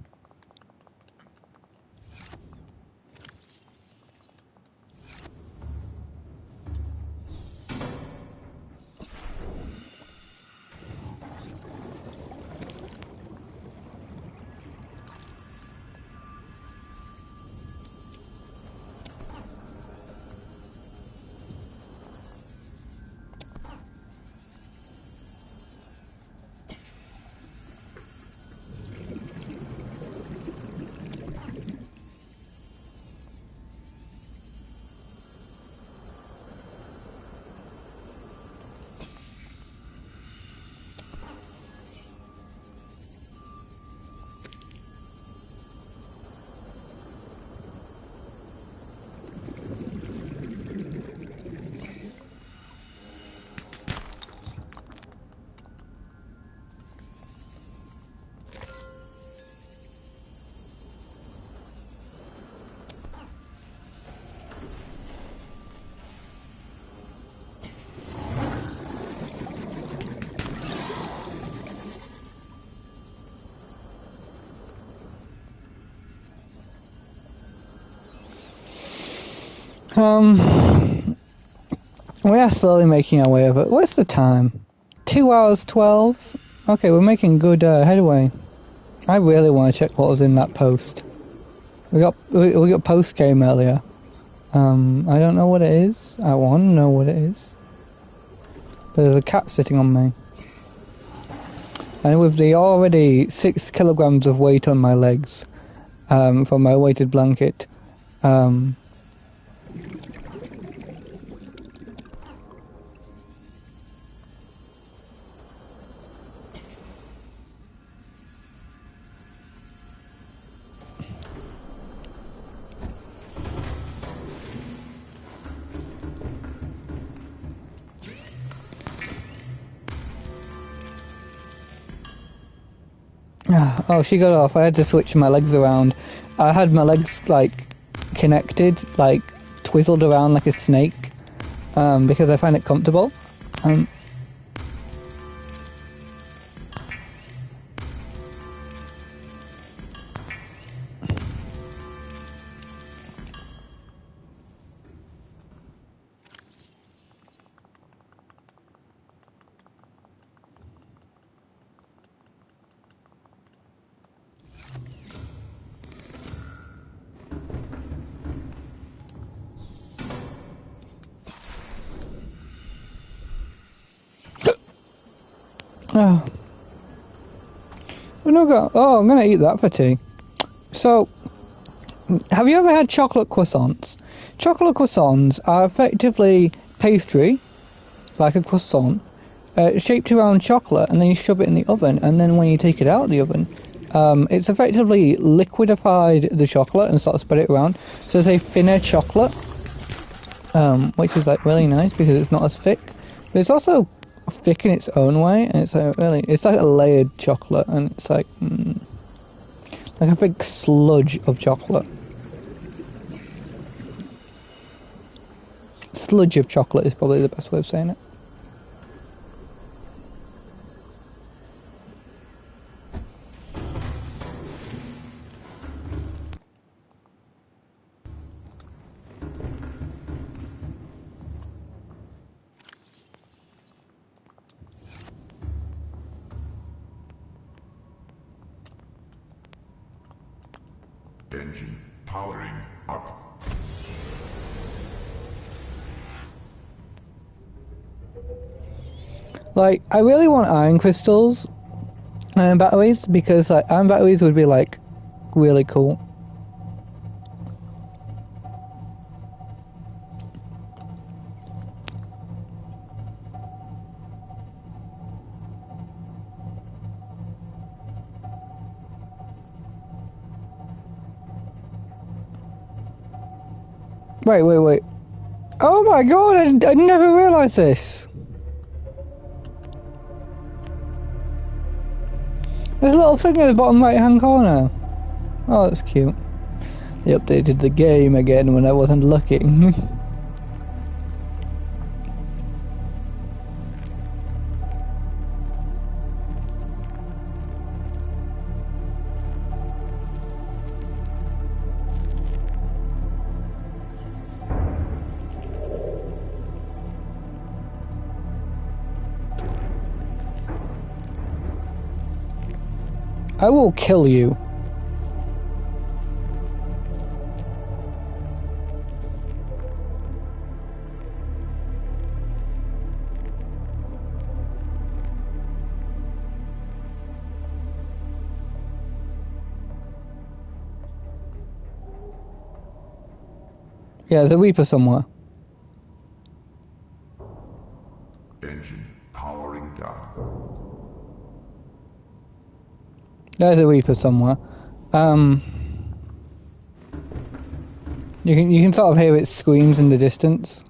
We are slowly making our way over. What's the time? 2 hours 12? Okay, we're making good headway. I really want to check what was in that post. We got post game earlier. I don't know what it is. I want to know what it is. But there's a cat sitting on me. And with the already 6 kilograms of weight on my legs, from my weighted blanket, oh, she got off. I had to switch my legs around. I had my legs, like, connected, like, twizzled around like a snake because I find it comfortable. Oh. I'm gonna eat that for tea. So, have you ever had chocolate croissants? Chocolate croissants are effectively pastry, like a croissant, shaped around chocolate, and then you shove it in the oven, and then when you take it out of the oven, it's effectively liquidified the chocolate and sort of spread it around. So it's a thinner chocolate, which is like really nice because it's not as thick, but it's also thick in its own way, and it's like a layered chocolate, and it's like a big sludge of chocolate. Sludge of chocolate is probably the best way of saying it. Engine powering up. Like, I really want iron crystals and batteries, because like iron batteries would be like really cool. Wait. Oh my god, I never realised this. There's a little thing in the bottom right hand corner. Oh, that's cute. They updated the game again when I wasn't looking. I will kill you. Yeah, there's a Reaper somewhere. Engine powering down. There's a Reaper somewhere. You can sort of hear its screams in the distance.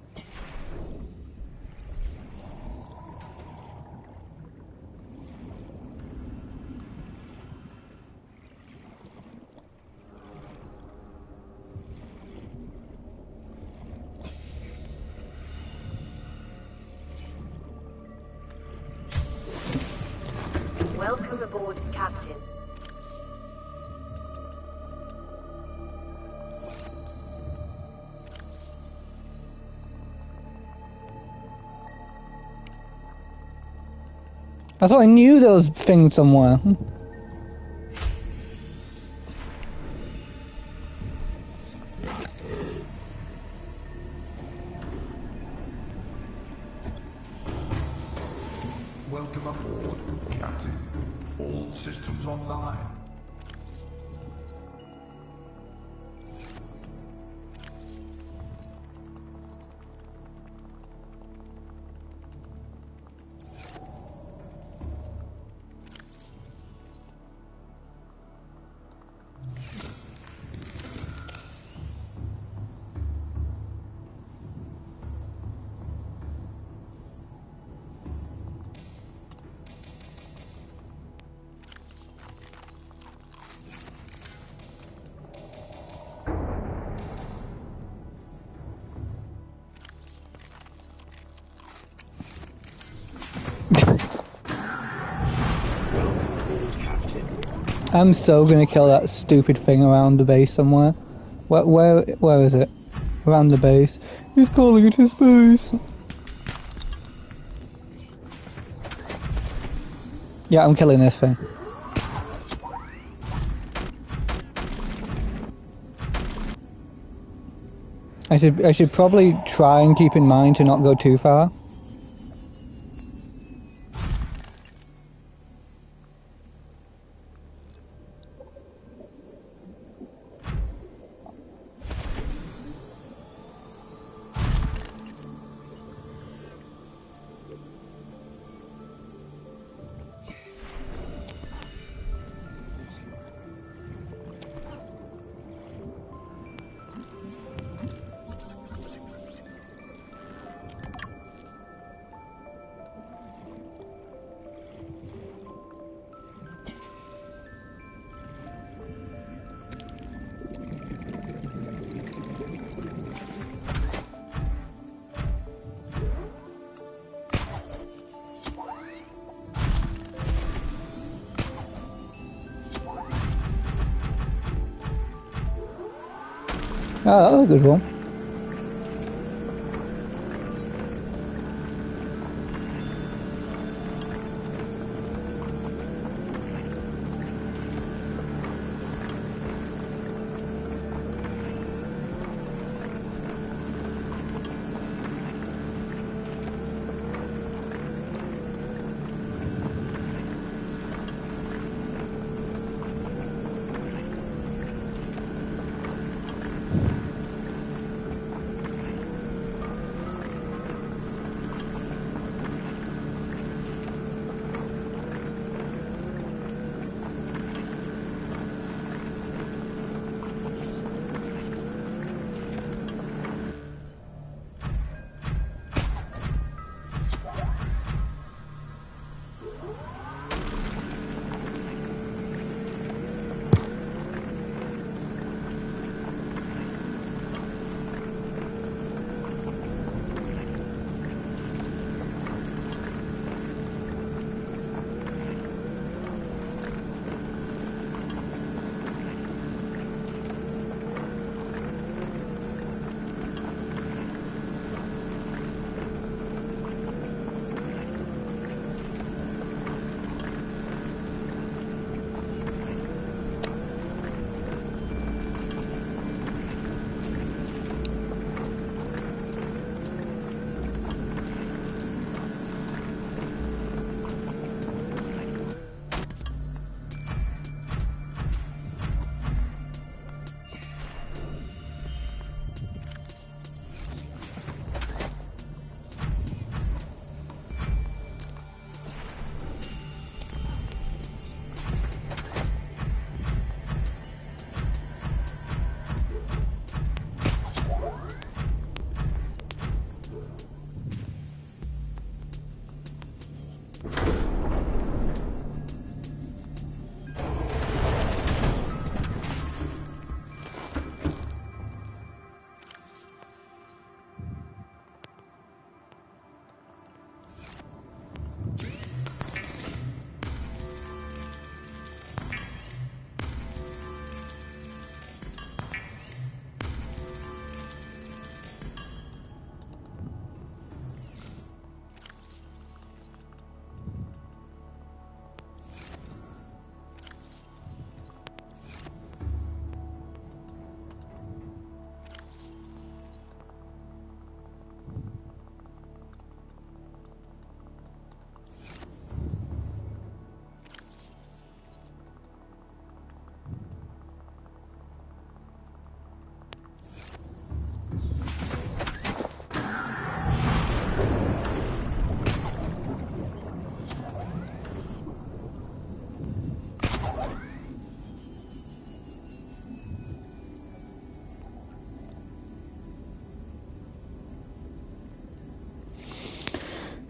Welcome aboard, Captain. I thought I knew there was a thing somewhere. Welcome aboard, Captain. All systems online. I'm so gonna kill that stupid thing around the base somewhere. Where is it? Around the base. He's calling it his base. Yeah, I'm killing this thing. I should probably try and keep in mind to not go too far. Oh, that was a good one.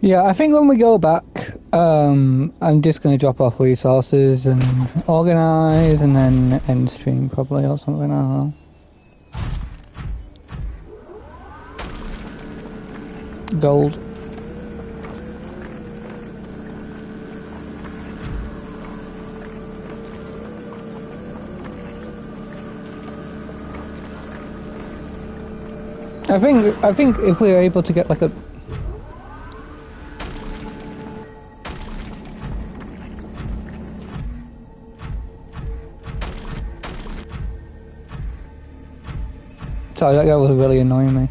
Yeah, I think when we go back, I'm just going to drop off resources and organize and then end stream probably or something, I don't know. Gold. I think if we were able to get like a... Sorry, that guy was really annoying me.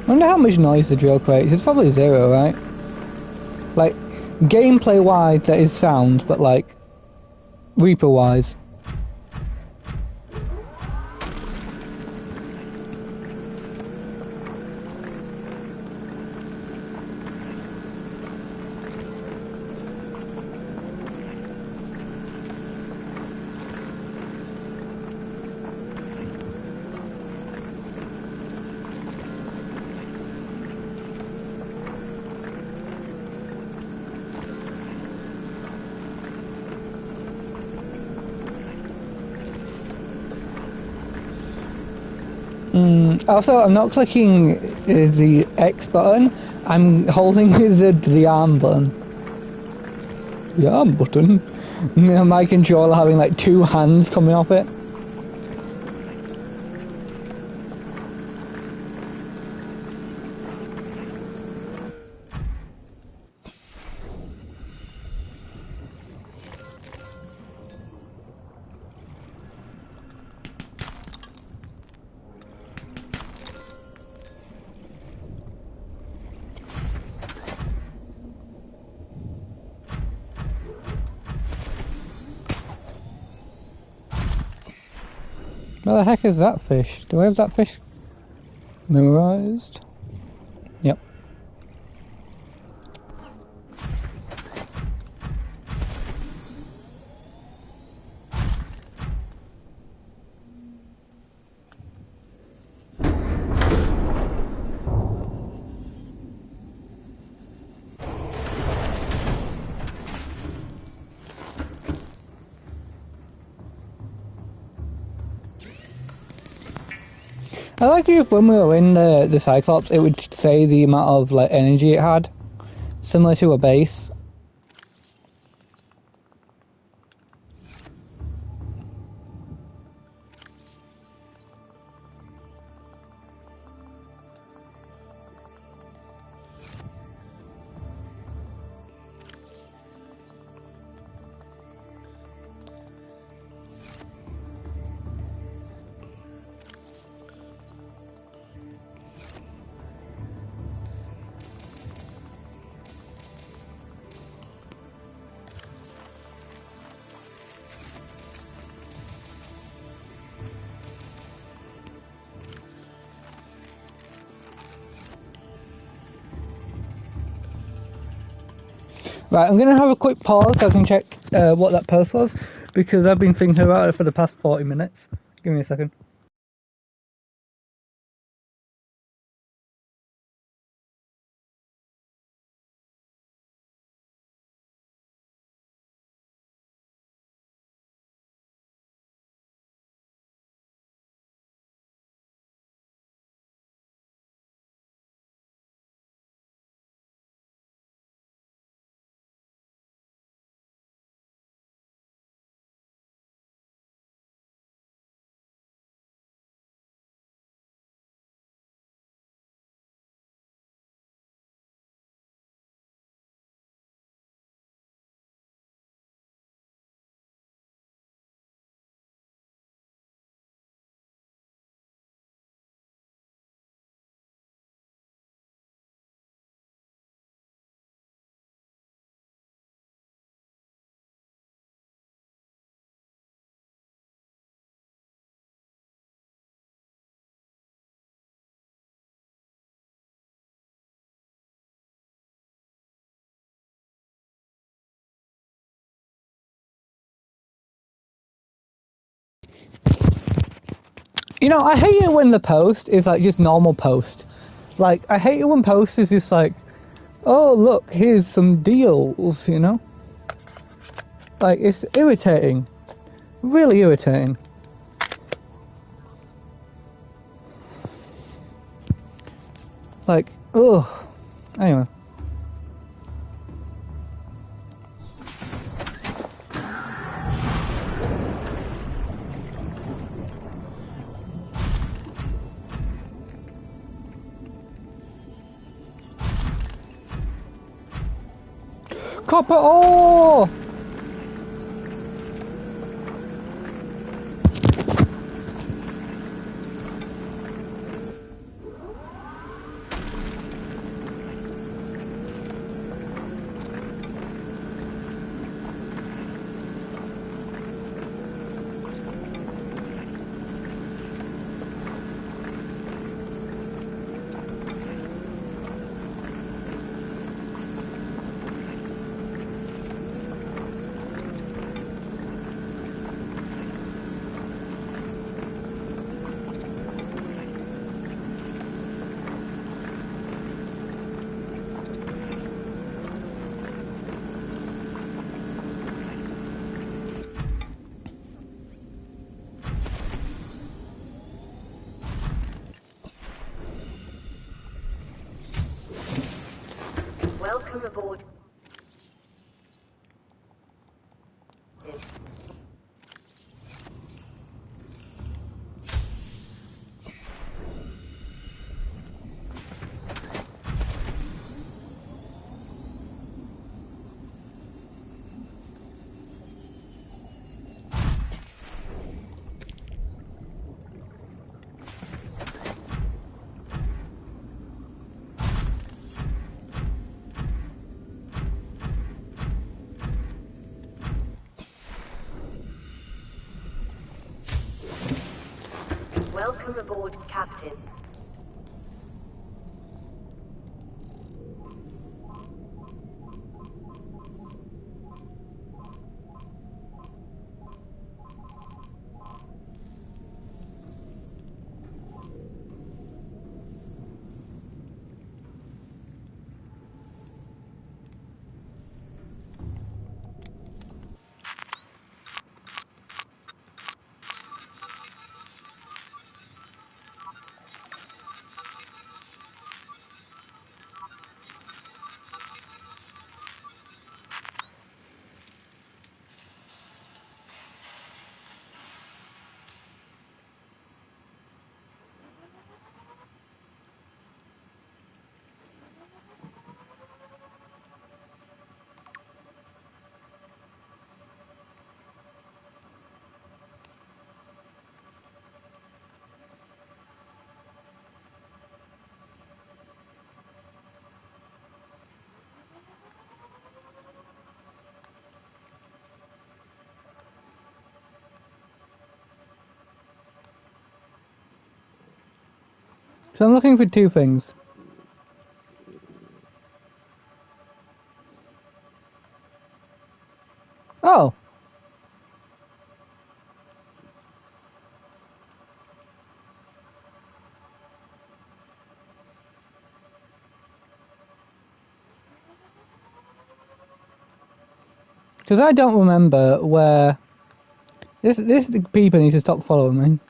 I wonder how much noise the drill creates. It's probably 0, right? Like, gameplay-wise, that is sound, but like, Reaper-wise. Also, I'm not clicking the X button, I'm holding the arm button. The arm button? My controller having like 2 hands coming off it. Where the heck is that fish? Do I have that fish memorized? Yep. I like if when we were in the Cyclops, it would say the amount of like energy it had, similar to a base. Right, I'm going to have a quick pause so I can check what that post was, because I've been thinking about it for the past 40 minutes. Give me a second. You know, I hate it when the post is like just normal post. Like, I hate it when post is just like, oh look, here's some deals, you know? Like, it's irritating. Really irritating. Like, ugh. Anyway. Copper ore! Welcome aboard. Welcome aboard, Captain. So I'm looking for two things. Oh. Because I don't remember where... This people needs to stop following me.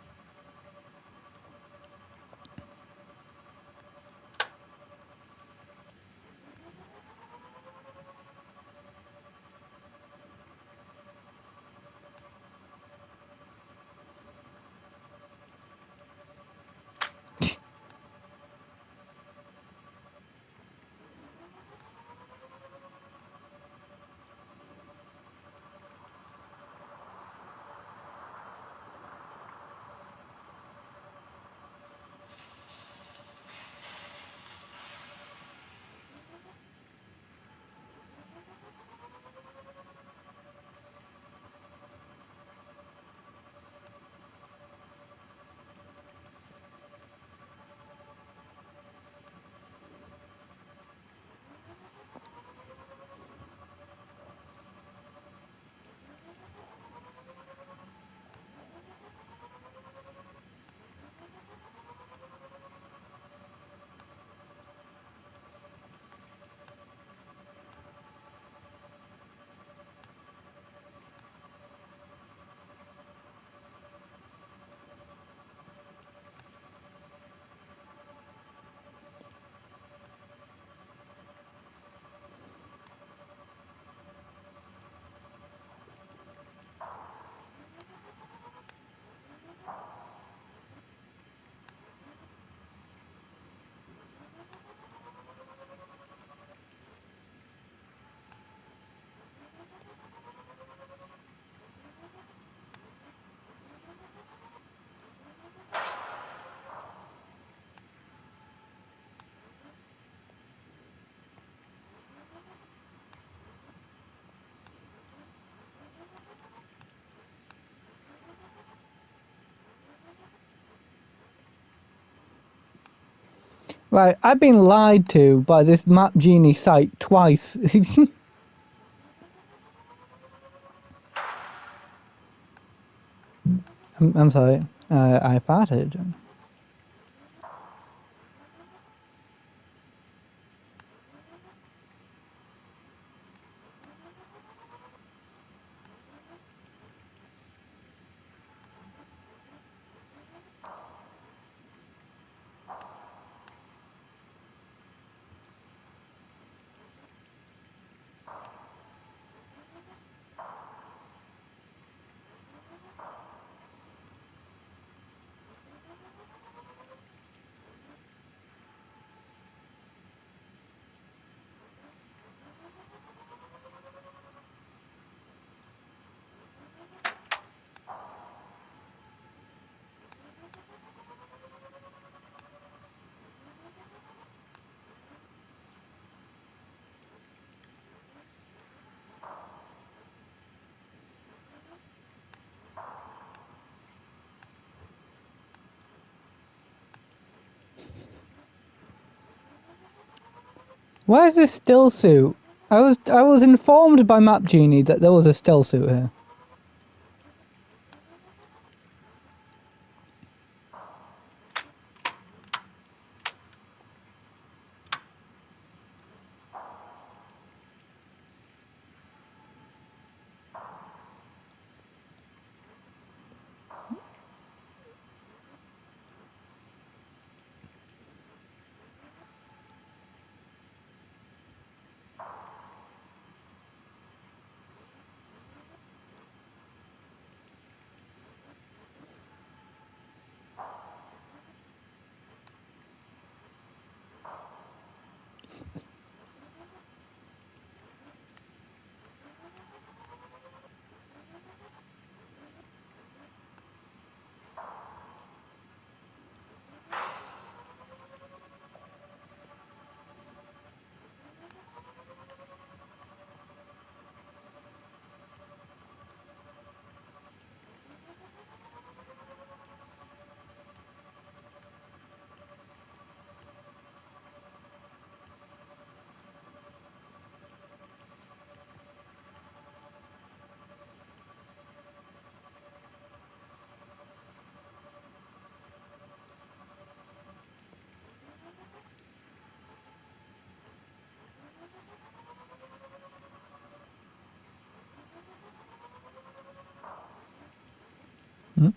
Right, I've been lied to by this Map Genie site twice. I'm sorry, I farted. Why is this still suit? I was informed by Map Genie that there was a still suit here. Hmm?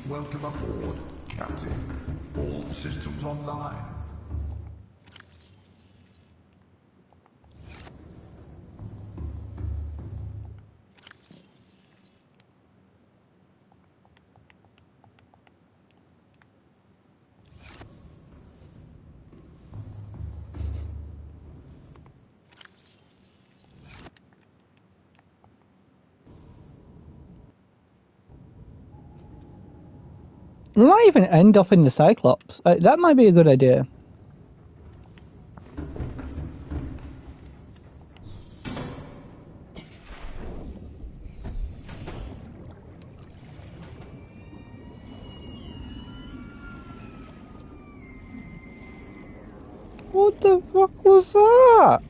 Welcome aboard, Captain. All systems online. We might even end up in the Cyclops. That might be a good idea. What the fuck was that?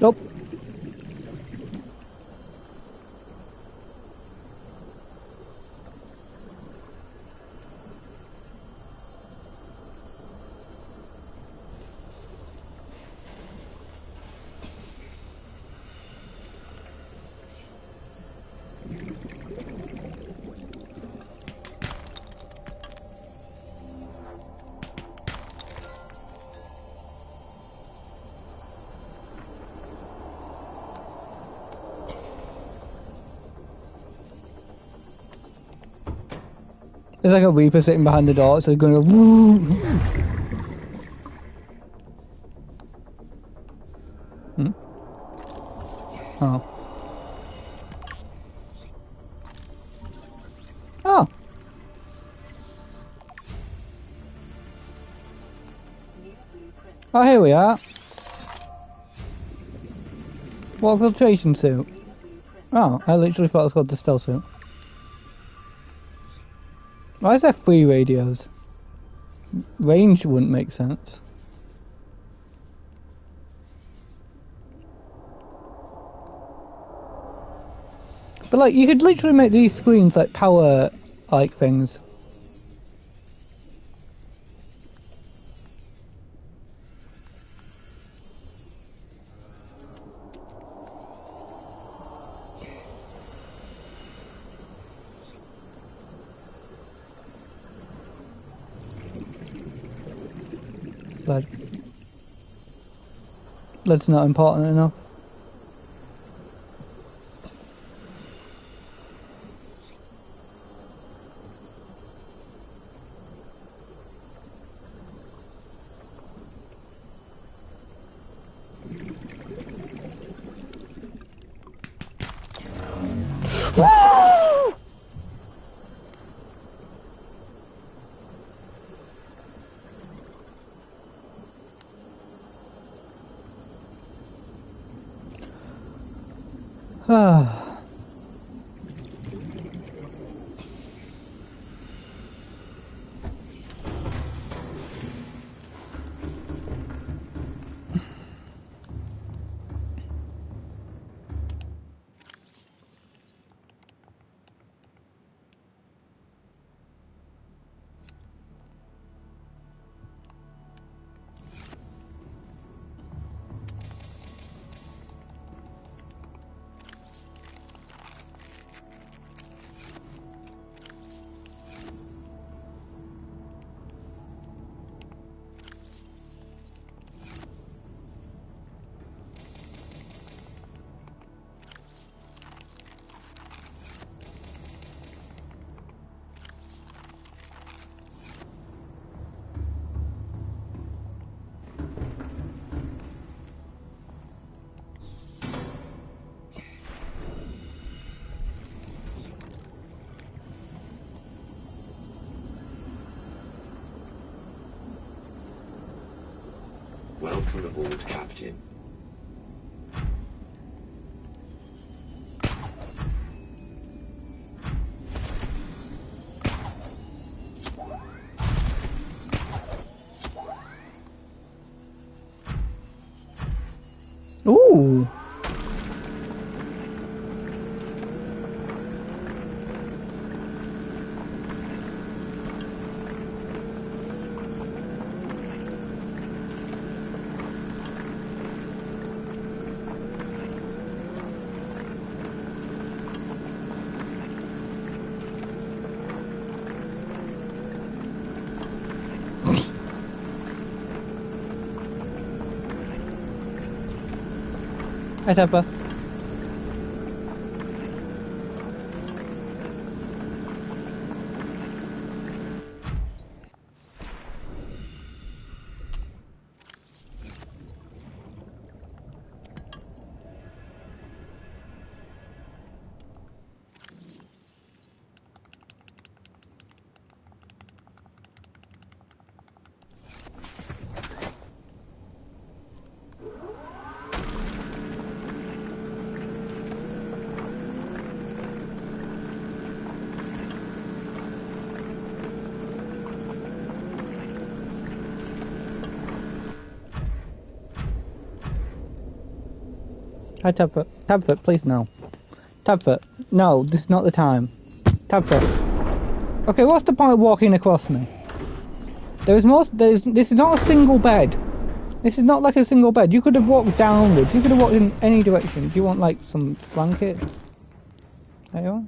Nope. There's like a Reaper sitting behind the door, so they're gonna go woo. Hmm? Oh. Oh. Oh, here we are. What filtration suit? Oh, I literally thought it was called the stealth suit. Why is there 3 radios? Range wouldn't make sense. But like, you could literally make these screens like power, like things. Lead's not important enough. Ah. Welcome aboard, Captain. Ooh. Hi, Teppa. Hi, Tabfoot. Tabfoot, please no. Tabfoot, no, this is not the time. Tabfoot. Okay, what's the point of walking across me? This is not a single bed. This is not like a single bed. You could have walked downwards. You could have walked in any direction. Do you want, like, some blanket? There you are.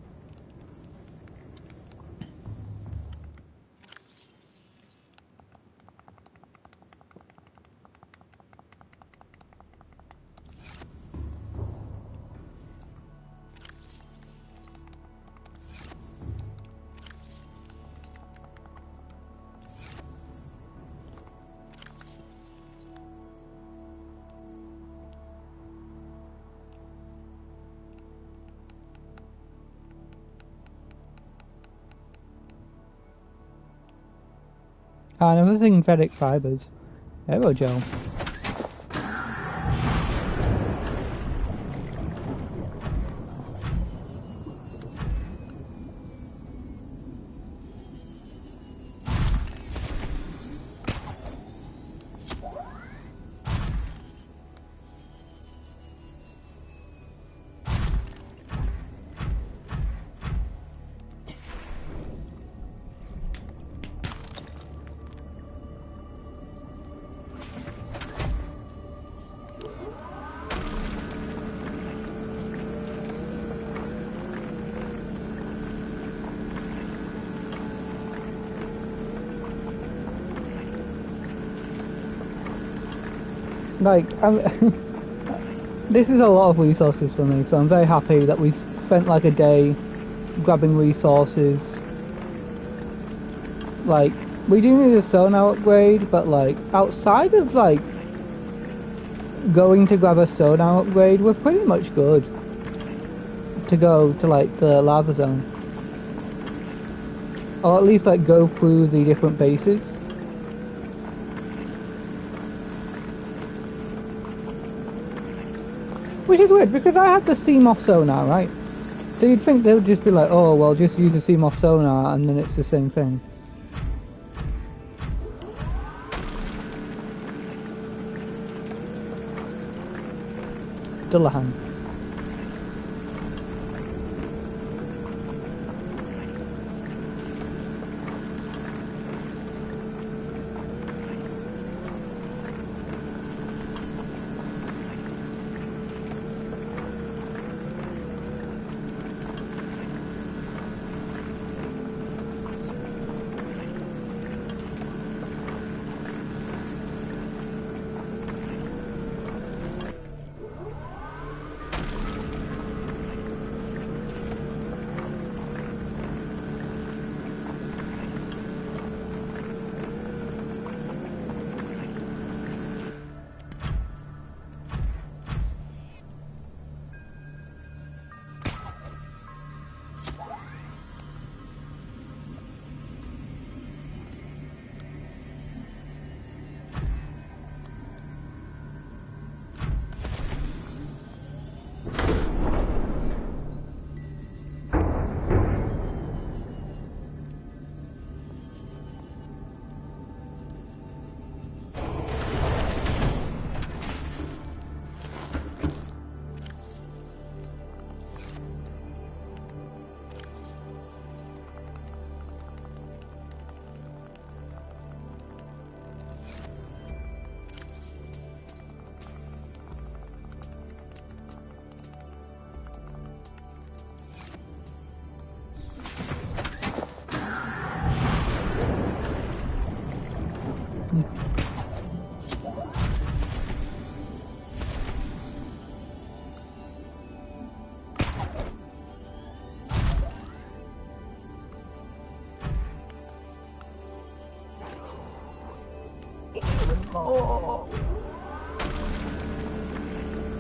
Another synthetic fibres. There we go, Joe. Like, this is a lot of resources for me, so I'm very happy that we spent like a day grabbing resources. Like, we do need a sonar upgrade, but like, outside of like going to grab a sonar upgrade, we're pretty much good to go to like the lava zone. Or at least like go through the different bases. Which is weird, because I have the CMOS sonar, right? So you'd think they would just be like, oh, well, just use the CMOS sonar and then it's the same thing. Dullahan.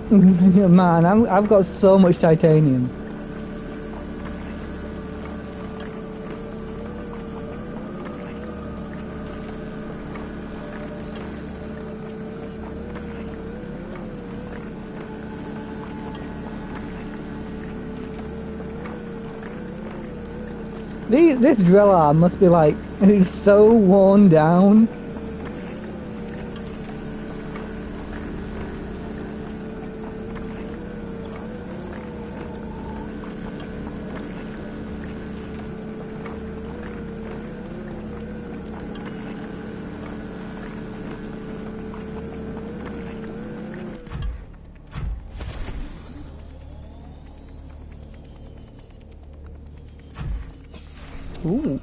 Man, I've got so much titanium. This drill arm must be like, it's so worn down. Ooh.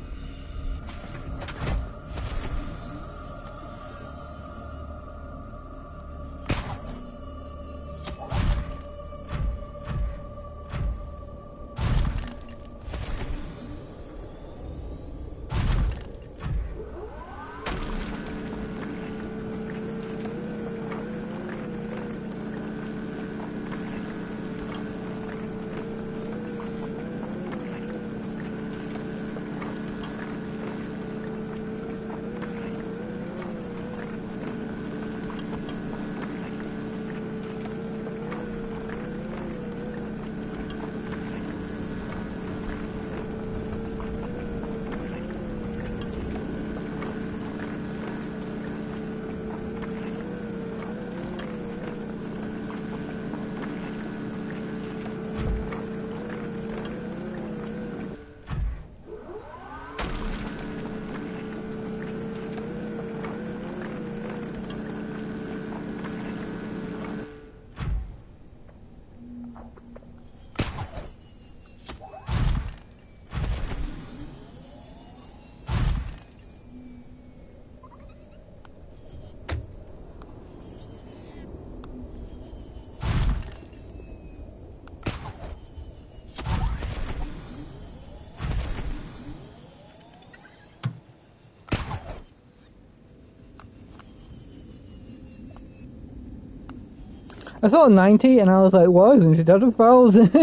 I saw 90 and I was like, why isn't it at 1,000?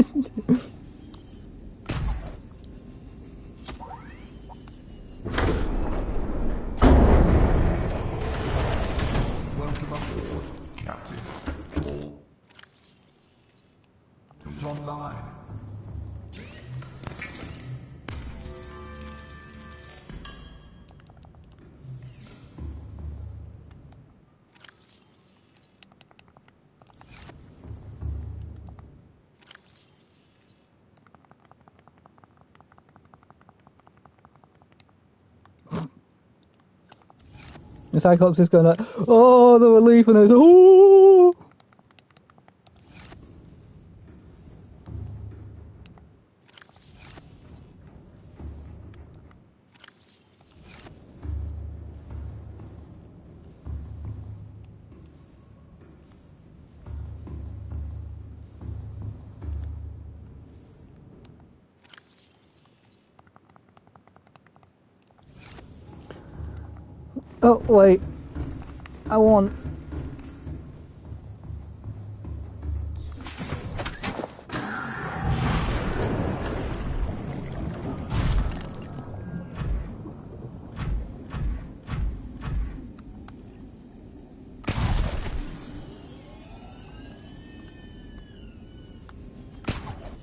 Welcome aboard, Captain. All systems online. The cyclopse is going like, oh, the relief, and there's, oh! Oh, wait. I want...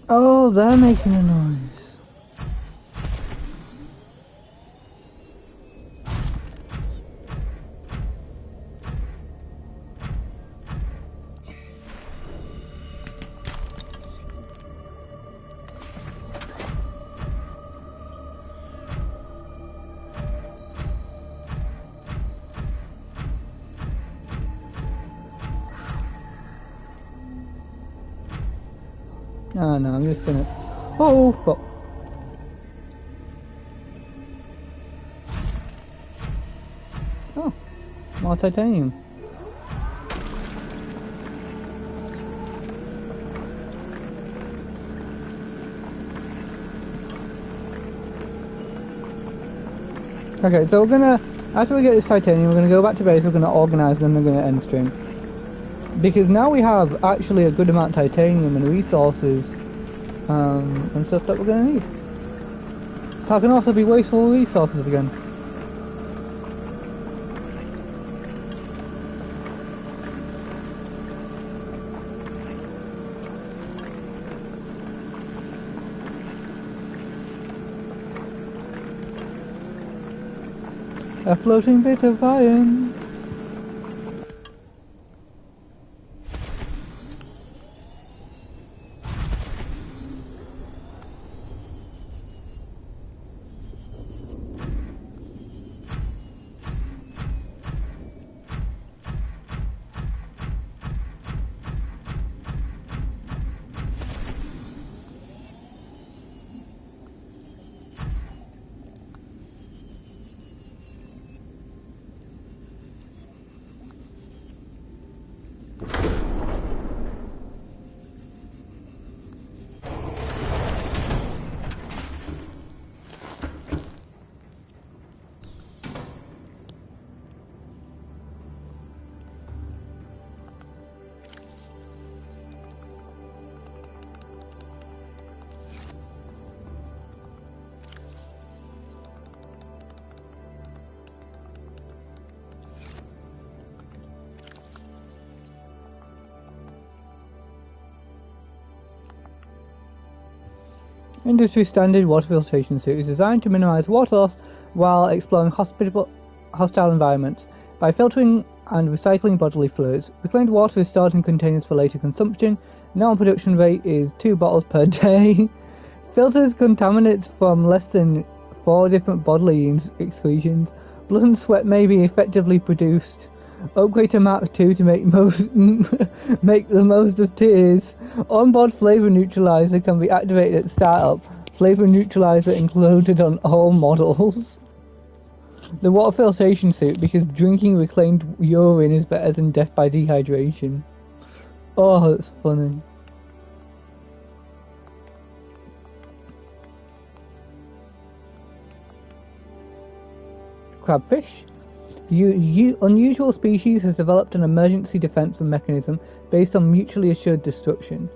Oh, they're making a noise. Oh no, I'm just gonna... Oh, fuck. Oh, more titanium. Okay, so we're gonna... After we get this titanium, we're gonna go back to base, we're gonna organise, then we're gonna end stream. Because now we have actually a good amount of titanium and resources and stuff that we're going to need. That can also be wasteful resources again. A floating bit of iron. Industry standard water filtration suit is designed to minimize water loss while exploring hostile environments. By filtering and recycling bodily fluids, reclaimed water is stored in containers for later consumption. Normal production rate is 2 bottles per day. Filters contaminants from less than 4 different bodily excretions. Blood and sweat may be effectively produced. Upgrade to Mark II to make the most of tears. Onboard flavor neutralizer can be activated at startup. Flavor neutralizer included on all models. The water filtration suit, because drinking reclaimed urine is better than death by dehydration. Oh, that's funny. Crabfish. The unusual species has developed an emergency defense mechanism based on mutually assured destruction.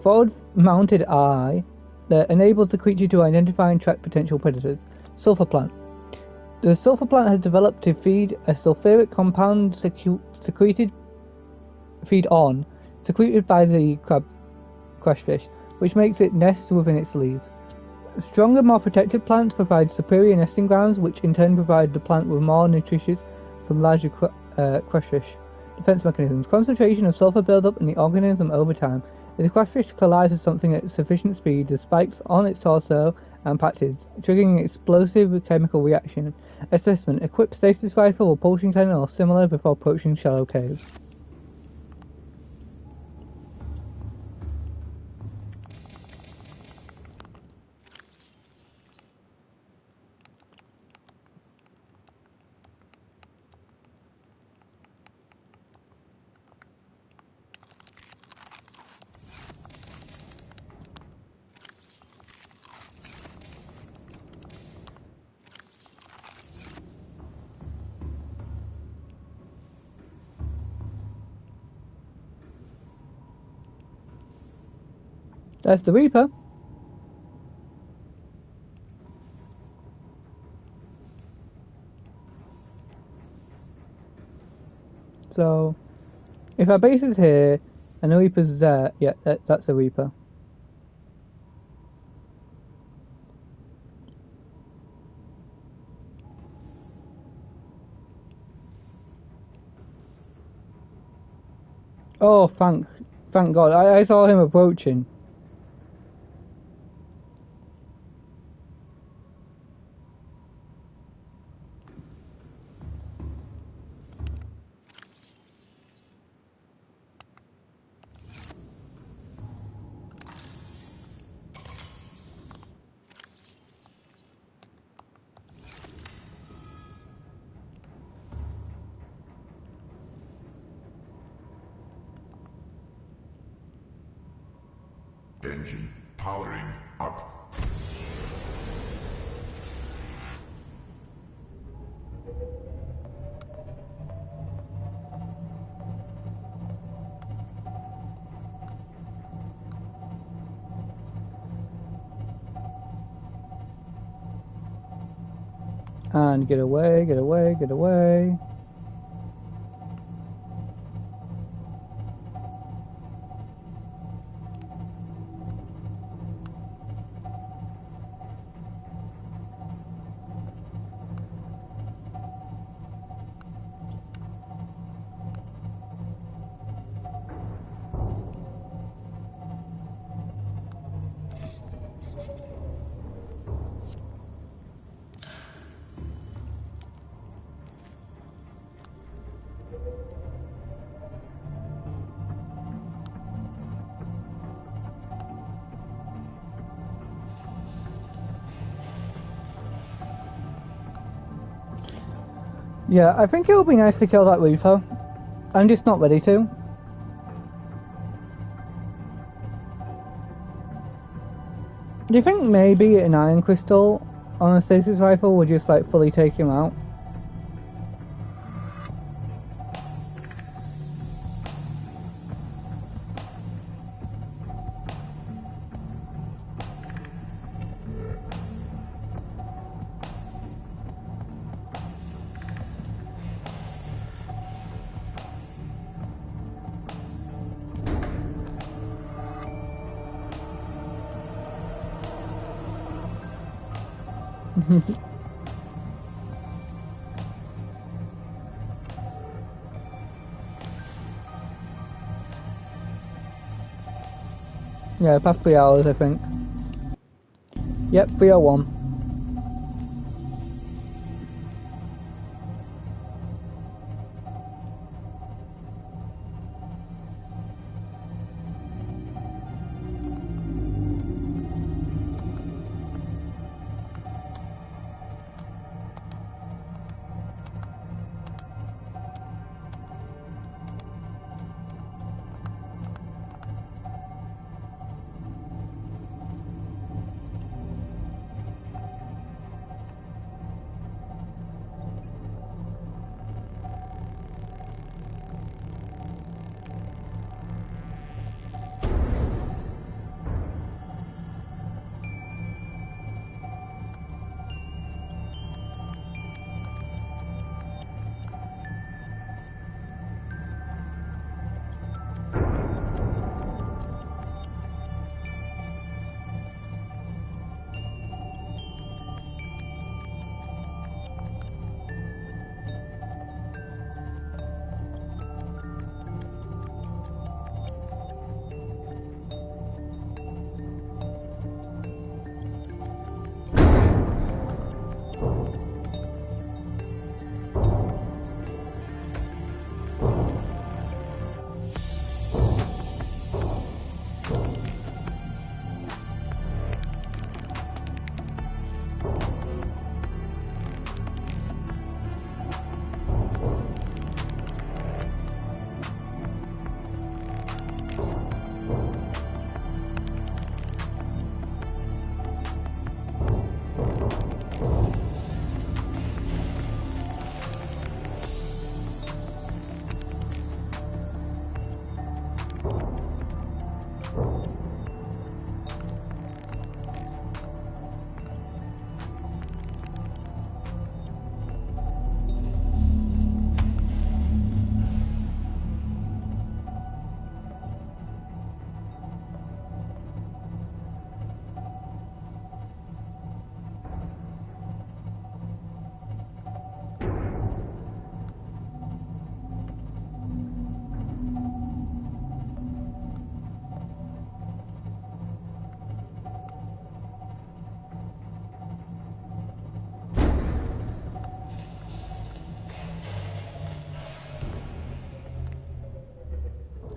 Forward-mounted eye that enables the creature to identify and track potential predators. Sulfur plant. The sulfur plant has developed to feed a sulfuric compound secreted by the crabfish, which makes it nest within its leaves. Stronger, more protected plants provide superior nesting grounds, which in turn provide the plant with more nutrition from larger crayfish. Defense mechanisms. Concentration of sulfur buildup in the organism over time. If the crayfish collides with something at sufficient speed, the spikes on its torso and patches, triggering an explosive chemical reaction. Assessment. Equip stasis rifle or poaching cannon or similar before approaching shallow caves. That's the Reaper. So, if our base is here and the Reaper's there, yeah, that's the Reaper. Oh, thank God! I saw him approaching. Engine powering up. And get away, get away, get away. Yeah, I think it would be nice to kill that Reaper. I'm just not ready to. Do you think maybe an iron crystal on a stasis rifle would just like fully take him out? Yeah, past 3 hours, I think. Yep, 3:01.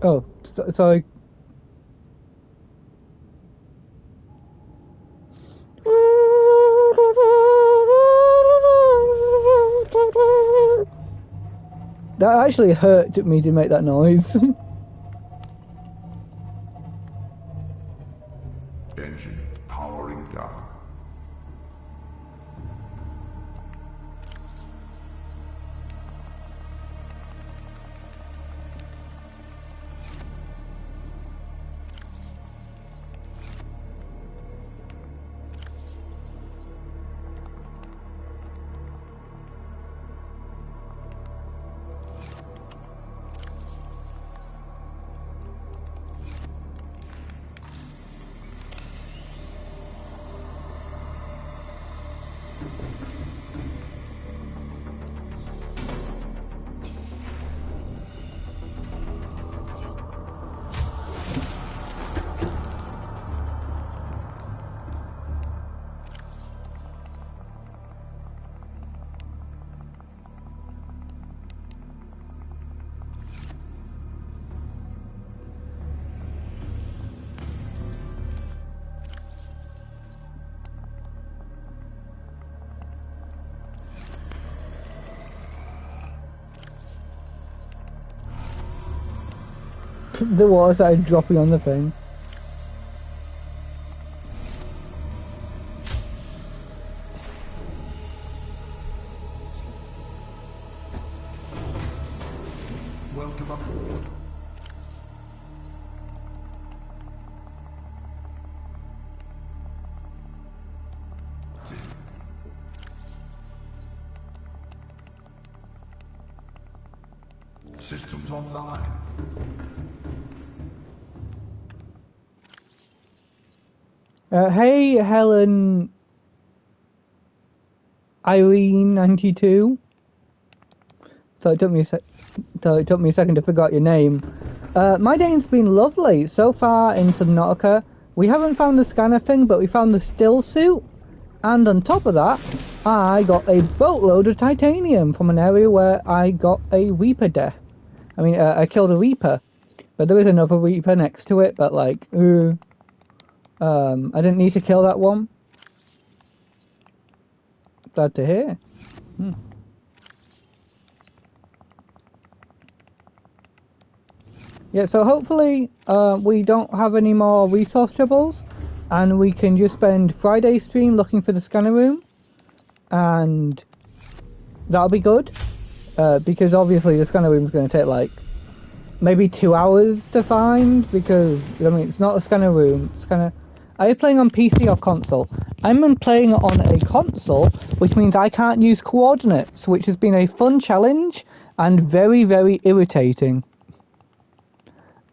Oh, sorry. That actually hurt me to make that noise. Engine powering down. The water started dropping on the thing. Welcome aboard. Systems online. Hey, Helen. Irene92. So it took me a second to figure out your name. My day's been lovely so far in Subnautica. We haven't found the scanner thing, but we found the still suit. And on top of that, I got a boatload of titanium from an area where I got a Reaper death. I mean, I killed a Reaper. But there is another Reaper next to it, but like, I didn't need to kill that one. Glad to hear. Yeah, so hopefully we don't have any more resource troubles, and we can just spend Friday's stream looking for the scanner room, and that'll be good, because obviously the scanner room is going to take like maybe 2 hours to find, because I mean it's not a scanner room. Are you playing on PC or console? I'm playing on a console, which means I can't use coordinates, which has been a fun challenge and very, very irritating.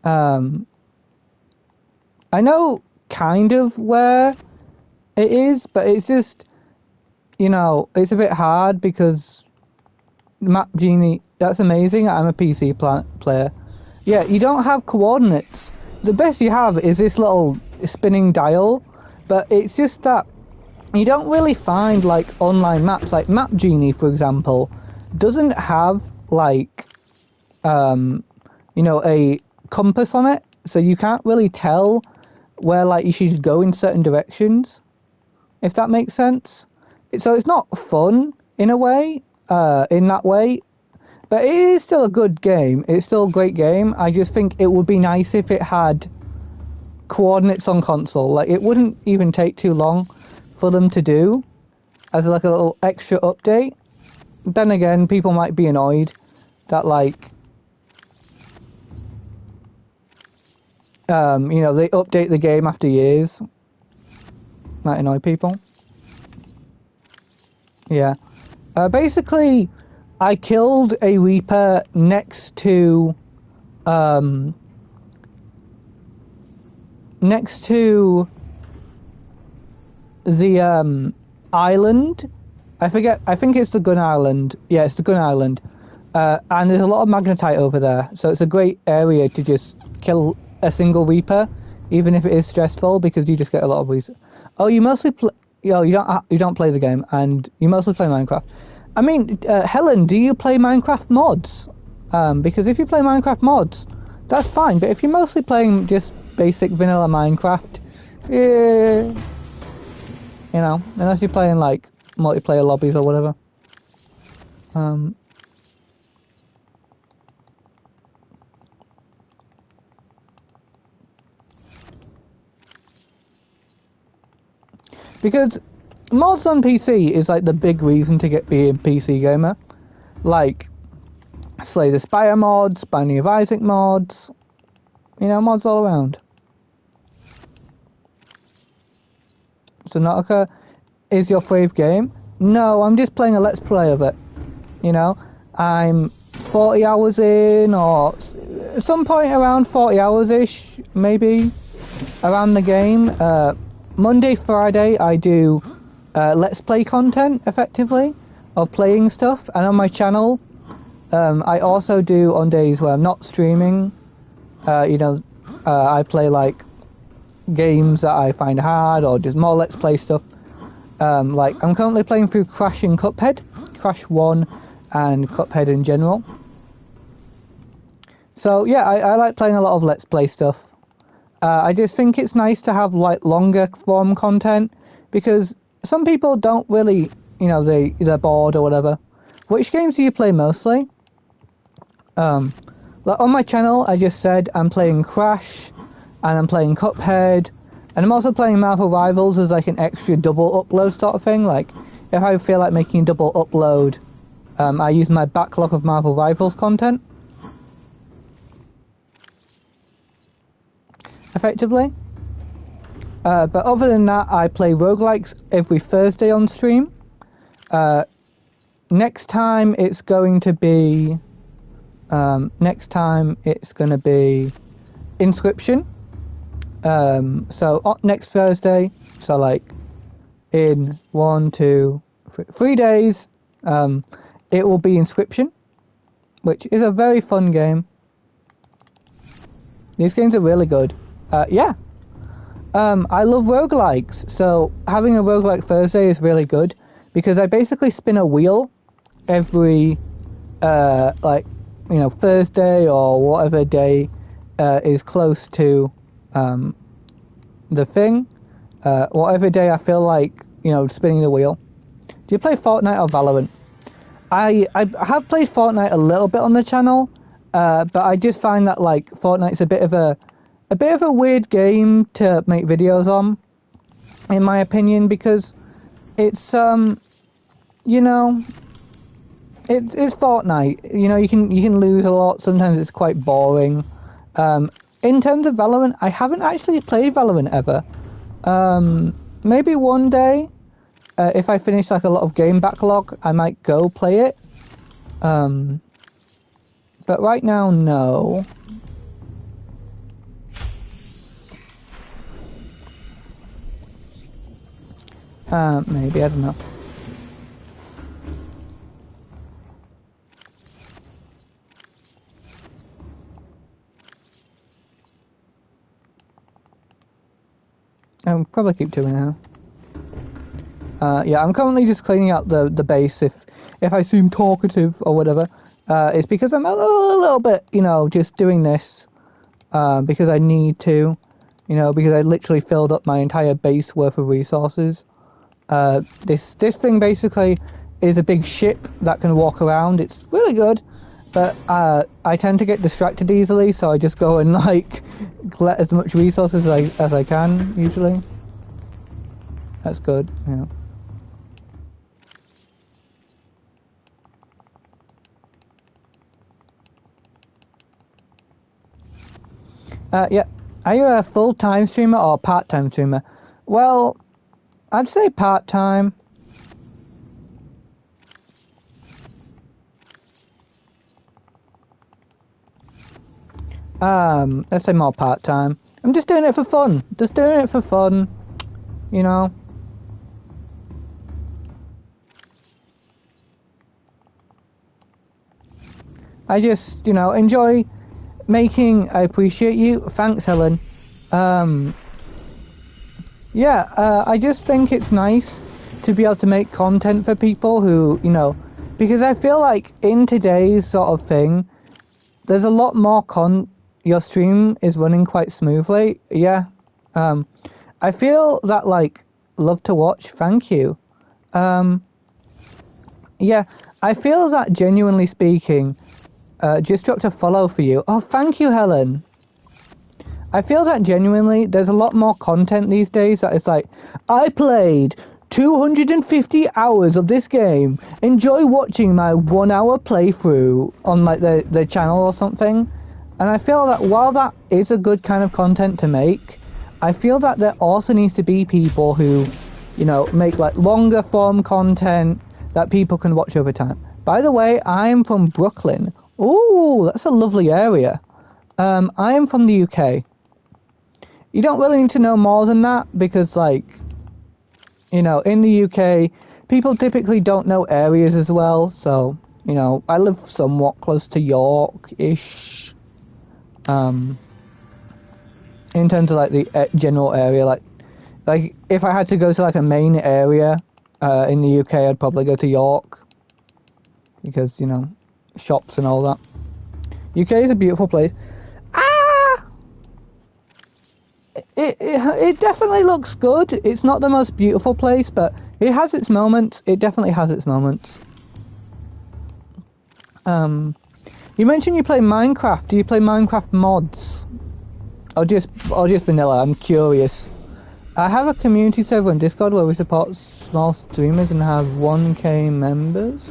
I know kind of where it is, but it's just, you know, it's a bit hard because Map Genie, that's amazing. I'm a PC player. Yeah, you don't have coordinates. The best you have is this little spinning dial, but it's just that you don't really find like online maps. Like Map Genie, for example, doesn't have like, you know, a compass on it, so you can't really tell where like you should go in certain directions, if that makes sense. So it's not fun in a way, in that way, but it is still a good game. It's still a great game. I just think it would be nice if it had coordinates on console. Like it wouldn't even take too long for them to do as like a little extra update. Then again, people might be annoyed that like you know, they update the game after years. Might annoy people. Yeah. Basically, I killed a Reaper next to the island. I forget. I think it's the Gun Island. Yeah, it's the Gun Island. And there's a lot of magnetite over there, so it's a great area to just kill a single Reaper, even if it is stressful, because you just get a lot of reasons. Oh, you mostly play. You don't play the game, and you mostly play Minecraft. I mean, Helen, do you play Minecraft mods? Because if you play Minecraft mods, that's fine. But if you're mostly playing just basic vanilla Minecraft, you know, unless you're playing like multiplayer lobbies or whatever. Because mods on PC is like the big reason to be a PC gamer. Like Slay the Spire mods, Binding of Isaac mods, you know, mods all around. Subnautica is your fave game? No, I'm just playing a let's play of it. You know, I'm 40 hours in, or at some point around 40 hours-ish, maybe, around the game. Monday, Friday, I do let's play content, effectively, of playing stuff. And on my channel, I also do, on days where I'm not streaming, you know, I play, like, games that I find hard, or just more let's play stuff. Like, I'm currently playing through Crash and Cuphead, Crash 1 and Cuphead in general. So, yeah, I like playing a lot of let's play stuff. I just think it's nice to have like longer form content, because some people don't really, you know, they're bored or whatever. Which games do you play mostly? Like on my channel, I just said I'm playing Crash, and I'm playing Cuphead, and I'm also playing Marvel Rivals as like an extra double upload sort of thing. Like if I feel like making a double upload, I use my backlog of Marvel Rivals content. Effectively. But other than that, I play roguelikes every Thursday on stream. Next time it's going to be Inscription. So next Thursday, so like in 1, 2, 3 days. It will be Inscription, which is a very fun game. These games are really good. Yeah. I love roguelikes, so having a roguelike Thursday is really good, because I basically spin a wheel every, Thursday or whatever day is close to the thing. Whatever day I feel like, spinning the wheel. Do you play Fortnite or Valorant? I have played Fortnite a little bit on the channel, but I just find that like Fortnite's a bit of a weird game to make videos on, in my opinion, because it's it's Fortnite. You can lose a lot. Sometimes it's quite boring. In terms of Valorant, I haven't actually played Valorant ever. Maybe one day, if I finish like a lot of game backlog, I might go play it. But right now, no. Maybe, I don't know. I'll probably keep doing it now. Yeah, I'm currently just cleaning out the base. If I seem talkative or whatever, it's because I'm a little bit, just doing this because I need to, because I literally filled up my entire base worth of resources. This thing basically is a big ship that can walk around. It's really good, but I tend to get distracted easily, so I just go and like collect as much resources as I can usually. That's good, Yeah. Are you a full-time streamer or part-time streamer? Well, I'd say part-time. Let's say more part-time. I'm just doing it for fun. I just, enjoy making. I appreciate you. Thanks, Helen. Yeah, I just think it's nice to be able to make content for people who, because I feel like in today's sort of thing, there's a lot more your stream is running quite smoothly. Yeah. I feel that, like, love to watch. Thank you. Yeah, I feel that, genuinely speaking, just dropped a follow for you. Oh, thank you, Helen. I feel that genuinely there's a lot more content these days that is like, I played 250 hours of this game. Enjoy watching my 1 hour playthrough on like the channel or something. And I feel that while that is a good kind of content to make, I feel that there also needs to be people who, make like longer form content that people can watch over time. By the way, I'm from Brooklyn. Ooh, that's a lovely area. I am from the UK. You don't really need to know more than that because, like, in the UK, people typically don't know areas as well. So, I live somewhat close to York-ish. In terms of, like, the general area, like if I had to go to, like, a main area in the UK, I'd probably go to York. Because, shops and all that. UK is a beautiful place. It definitely looks good. It's not the most beautiful place, but it has its moments. It definitely has its moments. You mentioned you play Minecraft. Do you play Minecraft mods? Or just vanilla? I'm curious. I have a community server on Discord where we support small streamers and have 1k members.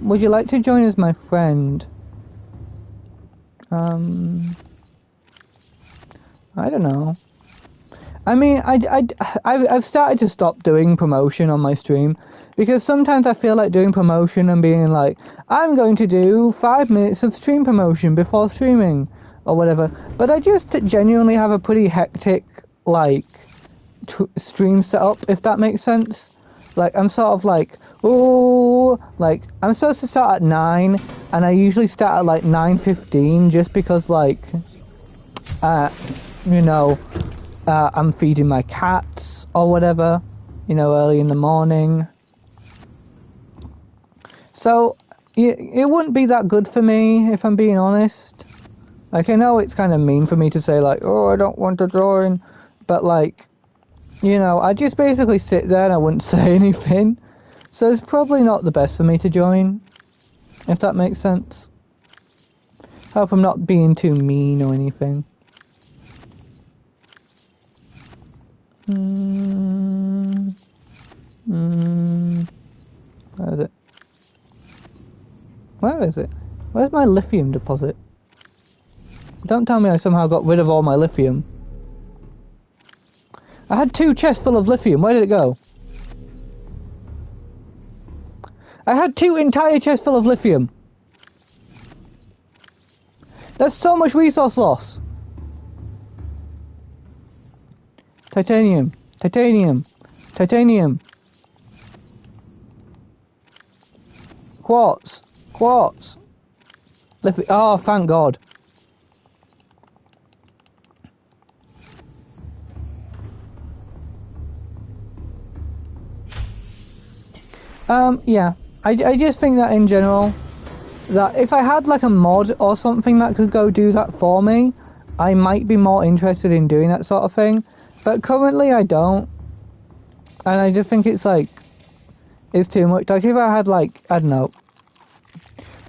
Would you like to join as my friend? I don't know. I mean, I've started to stop doing promotion on my stream because sometimes I feel like doing promotion and being like, I'm going to do 5 minutes of stream promotion before streaming or whatever. But I just genuinely have a pretty hectic, like, stream setup, if that makes sense. Like, I'm sort of like, oh, like, I'm supposed to start at 9, and I usually start at, like, 9:15, just because, like, you know, I'm feeding my cats, or whatever, you know, early in the morning. So, it wouldn't be that good for me, if I'm being honest. Like, I know it's kind of mean for me to say, like, oh, I don't want to join, but, like, you know, I just basically sit there and I wouldn't say anything. So it's probably not the best for me to join, if that makes sense. Hope I'm not being too mean or anything. Where is it? Where is it? Where's my lithium deposit? Don't tell me I somehow got rid of all my lithium. I had 2 chests full of lithium. Where did it go? I had 2 entire chests full of lithium. There's so much resource loss. Titanium. Titanium. Titanium. Quartz. Quartz. Lithium. Oh, thank God. Yeah. I just think that in general, that if I had like a mod or something that could go do that for me, I might be more interested in doing that sort of thing. But currently I don't. And I just think it's like, it's too much. Like if I had like, I don't know,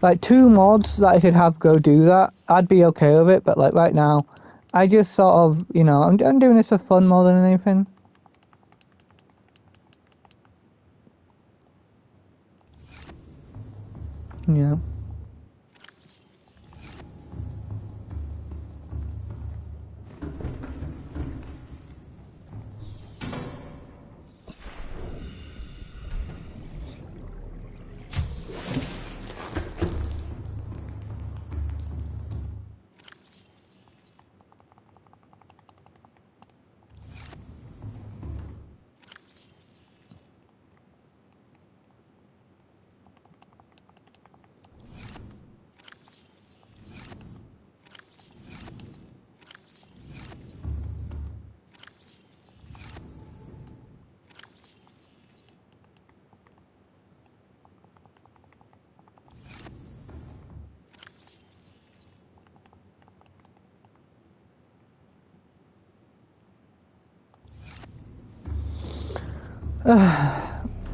like 2 mods that I could have go do that, I'd be okay with it. But like right now, I just sort of, you know, I'm doing this for fun more than anything. Yeah.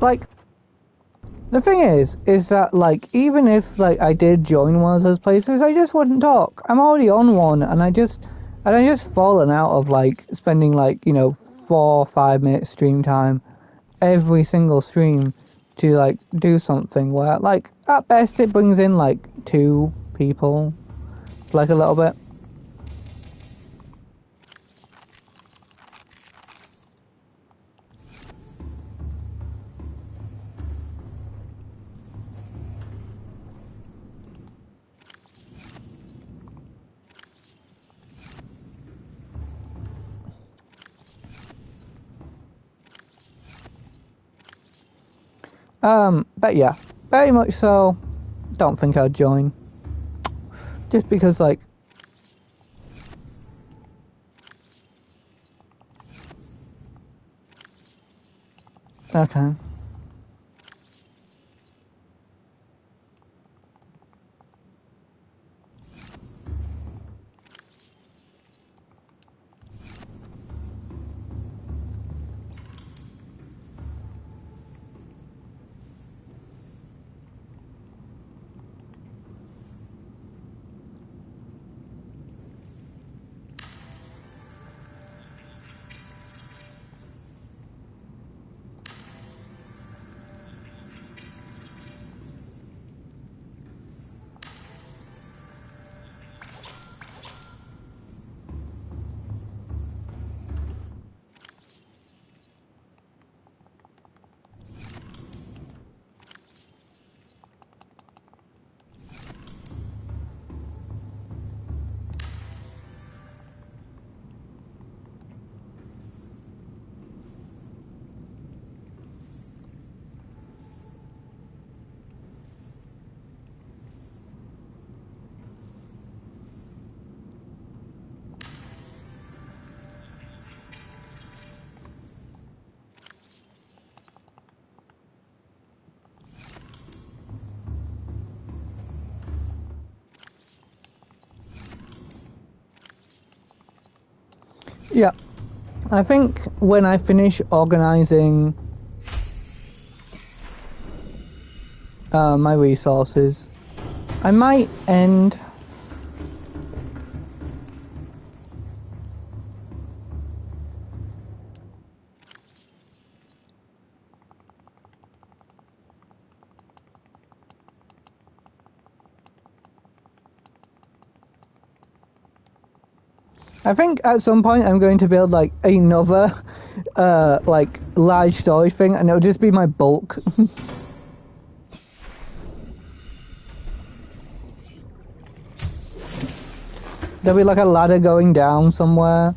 Like, the thing is that, like, even if, like, I did join one of those places, I just wouldn't talk. I'm already on one, and I just fallen out of, like, spending, like, you know, 4 or 5 minutes stream time every single stream to, like, do something where, like, at best it brings in, like, 2 people, like, a little bit. But yeah, very much so, don't think I'd join. Just because, like, okay. Yeah. I think when I finish organizing my resources, I might end I think at some point I'm going to build like another like large storage thing, and it'll just be my bulk. There'll be like a ladder going down somewhere,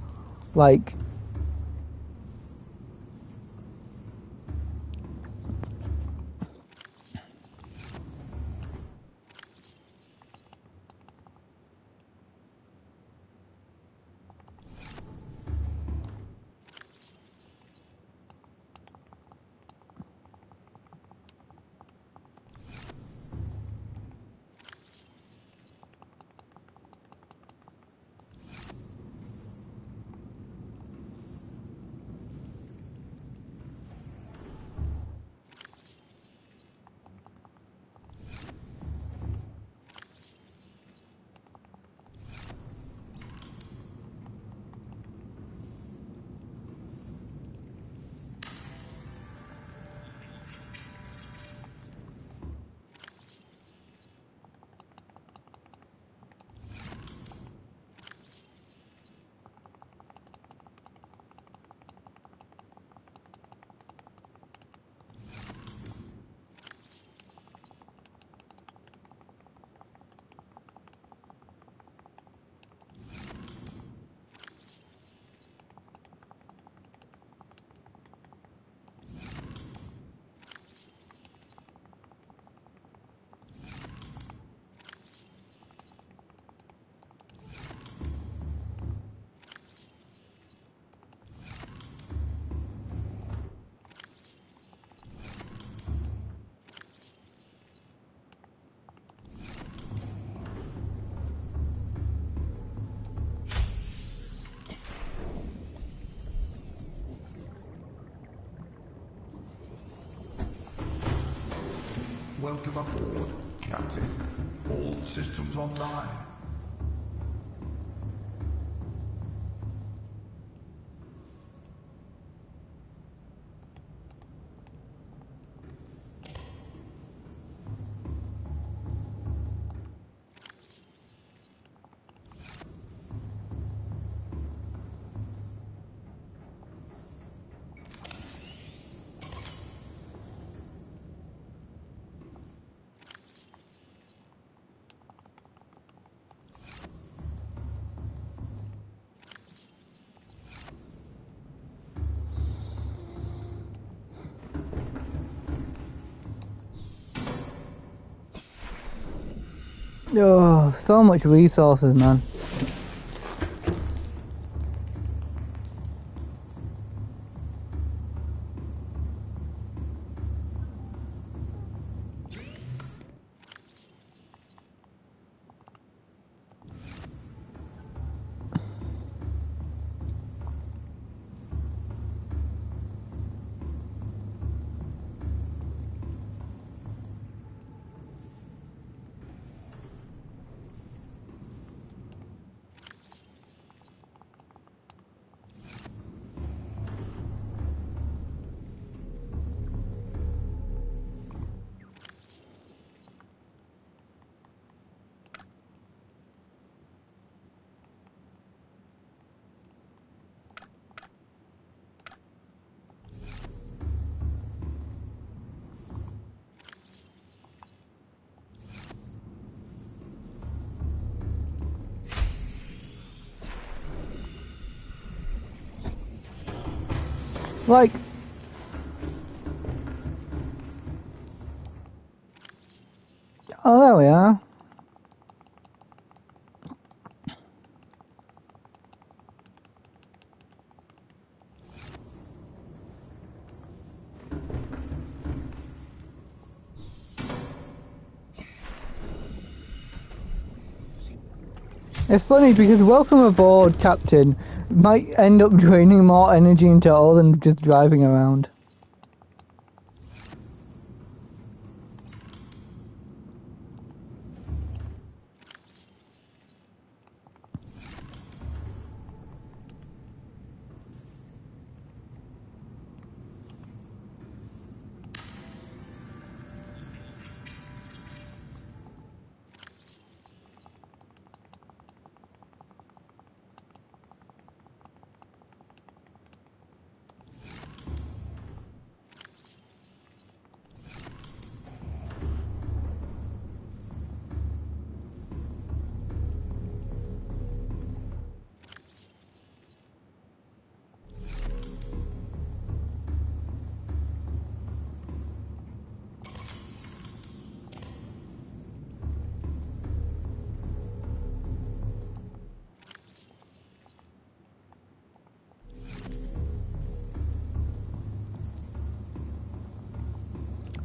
like. Welcome aboard, Captain. All systems online. Oh, so much resources, man. Like, oh, there we are. It's funny because welcome aboard, Captain, might end up draining more energy in total than just driving around.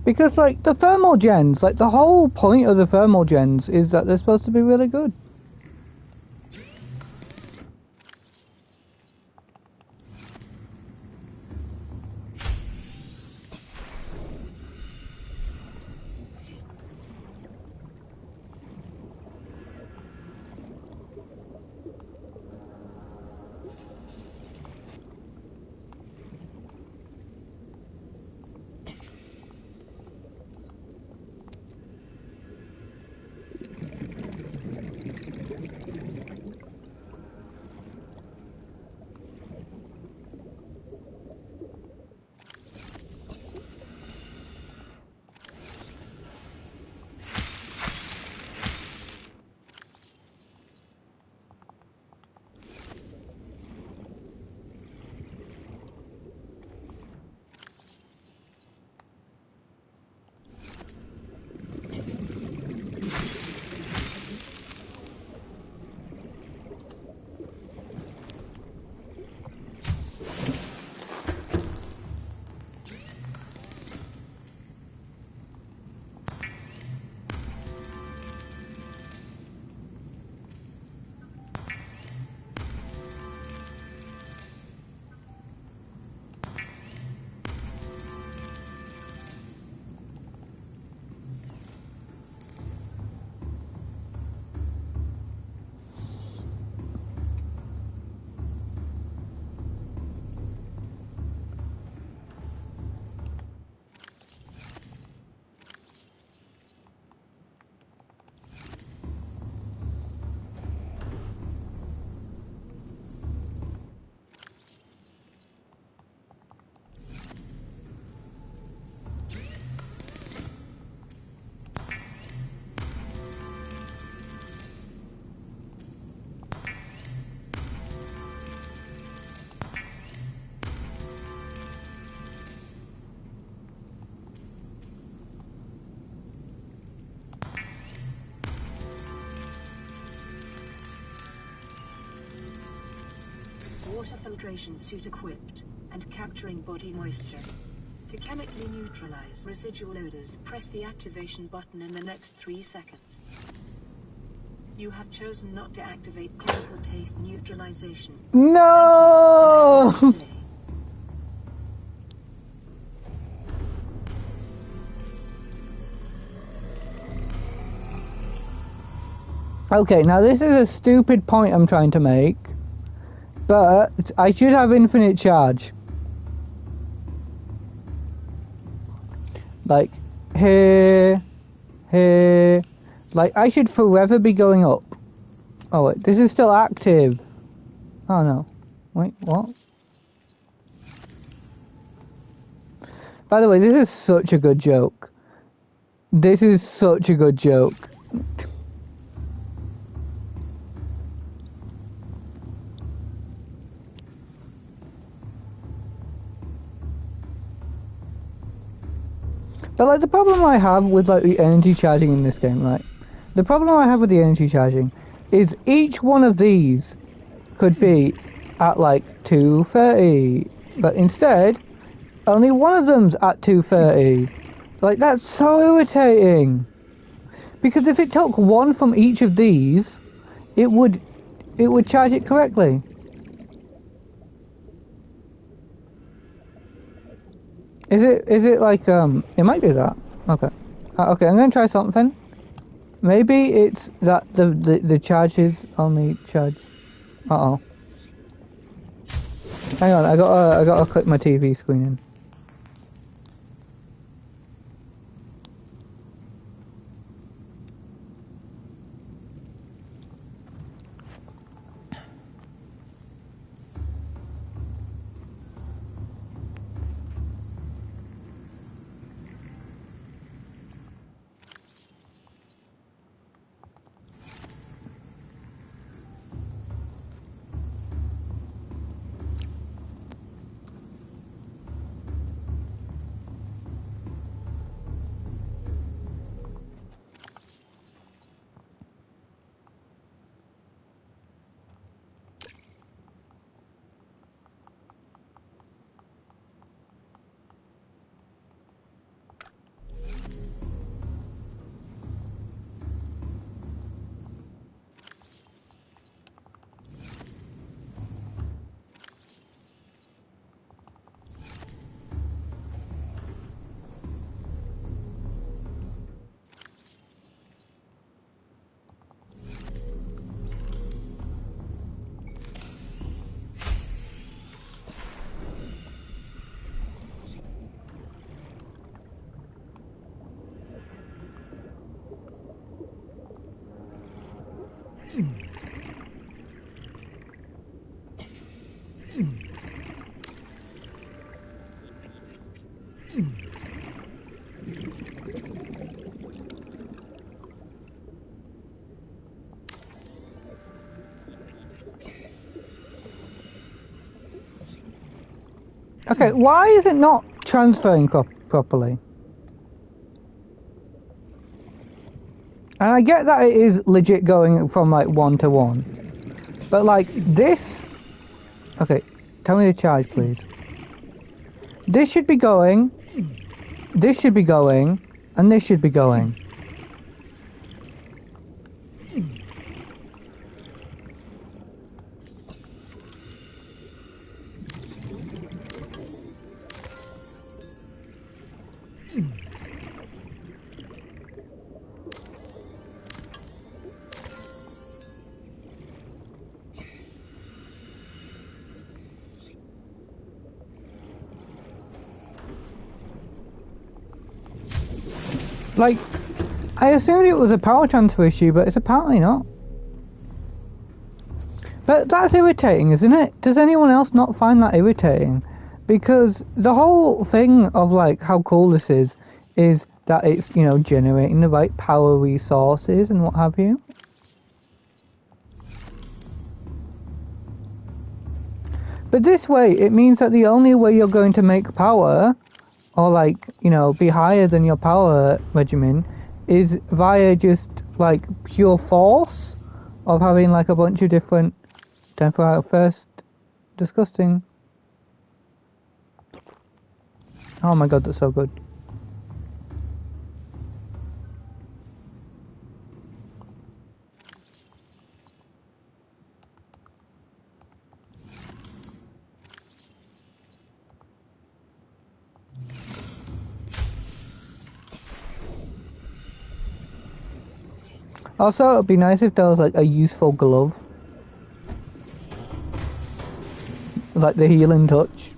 Because, like, the thermal gens, like, the whole point of the thermal gens is that they're supposed to be really good. Water filtration suit equipped and capturing body moisture. To chemically neutralize residual odors, press the activation button in the next 3 seconds. You have chosen not to activate chemical taste neutralization. No! Okay, now this is a stupid point I'm trying to make, but I should have infinite charge. Like, here, like, I should forever be going up. Oh wait, this is still active. Oh no. Wait, what? By the way, this is such a good joke. This is such a good joke. But like the problem I have with like the energy charging in this game, right? The problem I have with the energy charging is each one of these could be at like 230, but instead only one of them's at 230. Like that's so irritating. Because if it took one from each of these, it would it would charge it correctly. Is it like, it might be that. Okay. Okay, I'm gonna try something. Maybe it's that the charges only charge. Uh-oh. Hang on, I gotta click my TV screen in. Okay, why is it not transferring properly? And I get that it is legit going from like 1 to 1. But like this... Okay, tell me the charge please. This should be going, this should be going, and this should be going. Like, I assumed it was a power transfer issue, but it's apparently not. But that's irritating, isn't it? Does anyone else not find that irritating? Because the whole thing of like how cool this is that it's, you know, generating the right power resources and what have you. But this way, it means that the only way you're going to make power, or like, you know, be higher than your power regimen, is via just like pure force of having like a bunch of different 10 out first. Disgusting. Oh my god, that's so good. Also, it'd be nice if there was like a useful glove. Like the healing touch.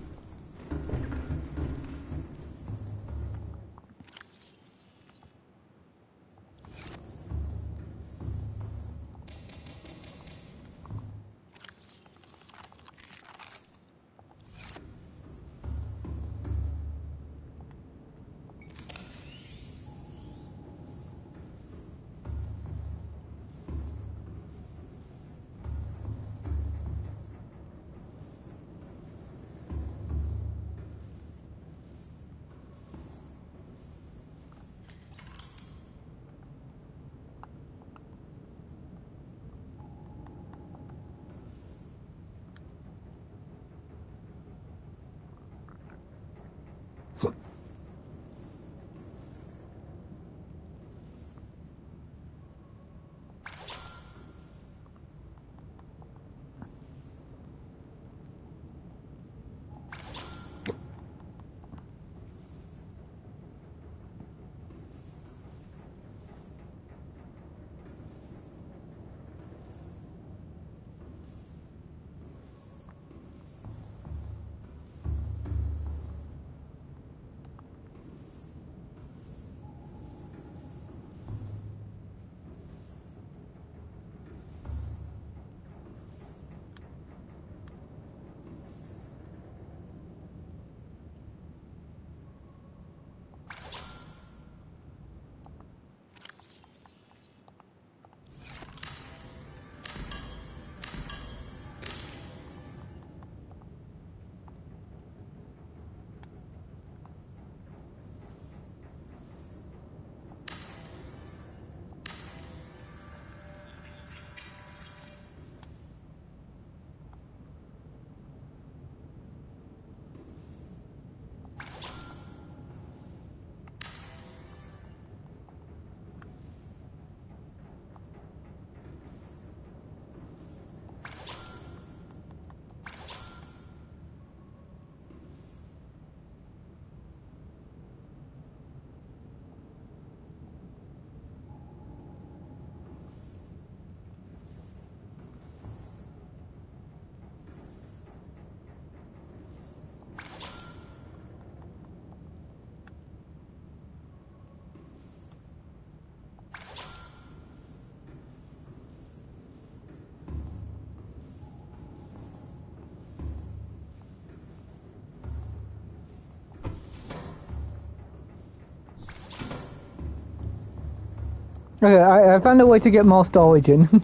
Okay, I found a way to get more storage in.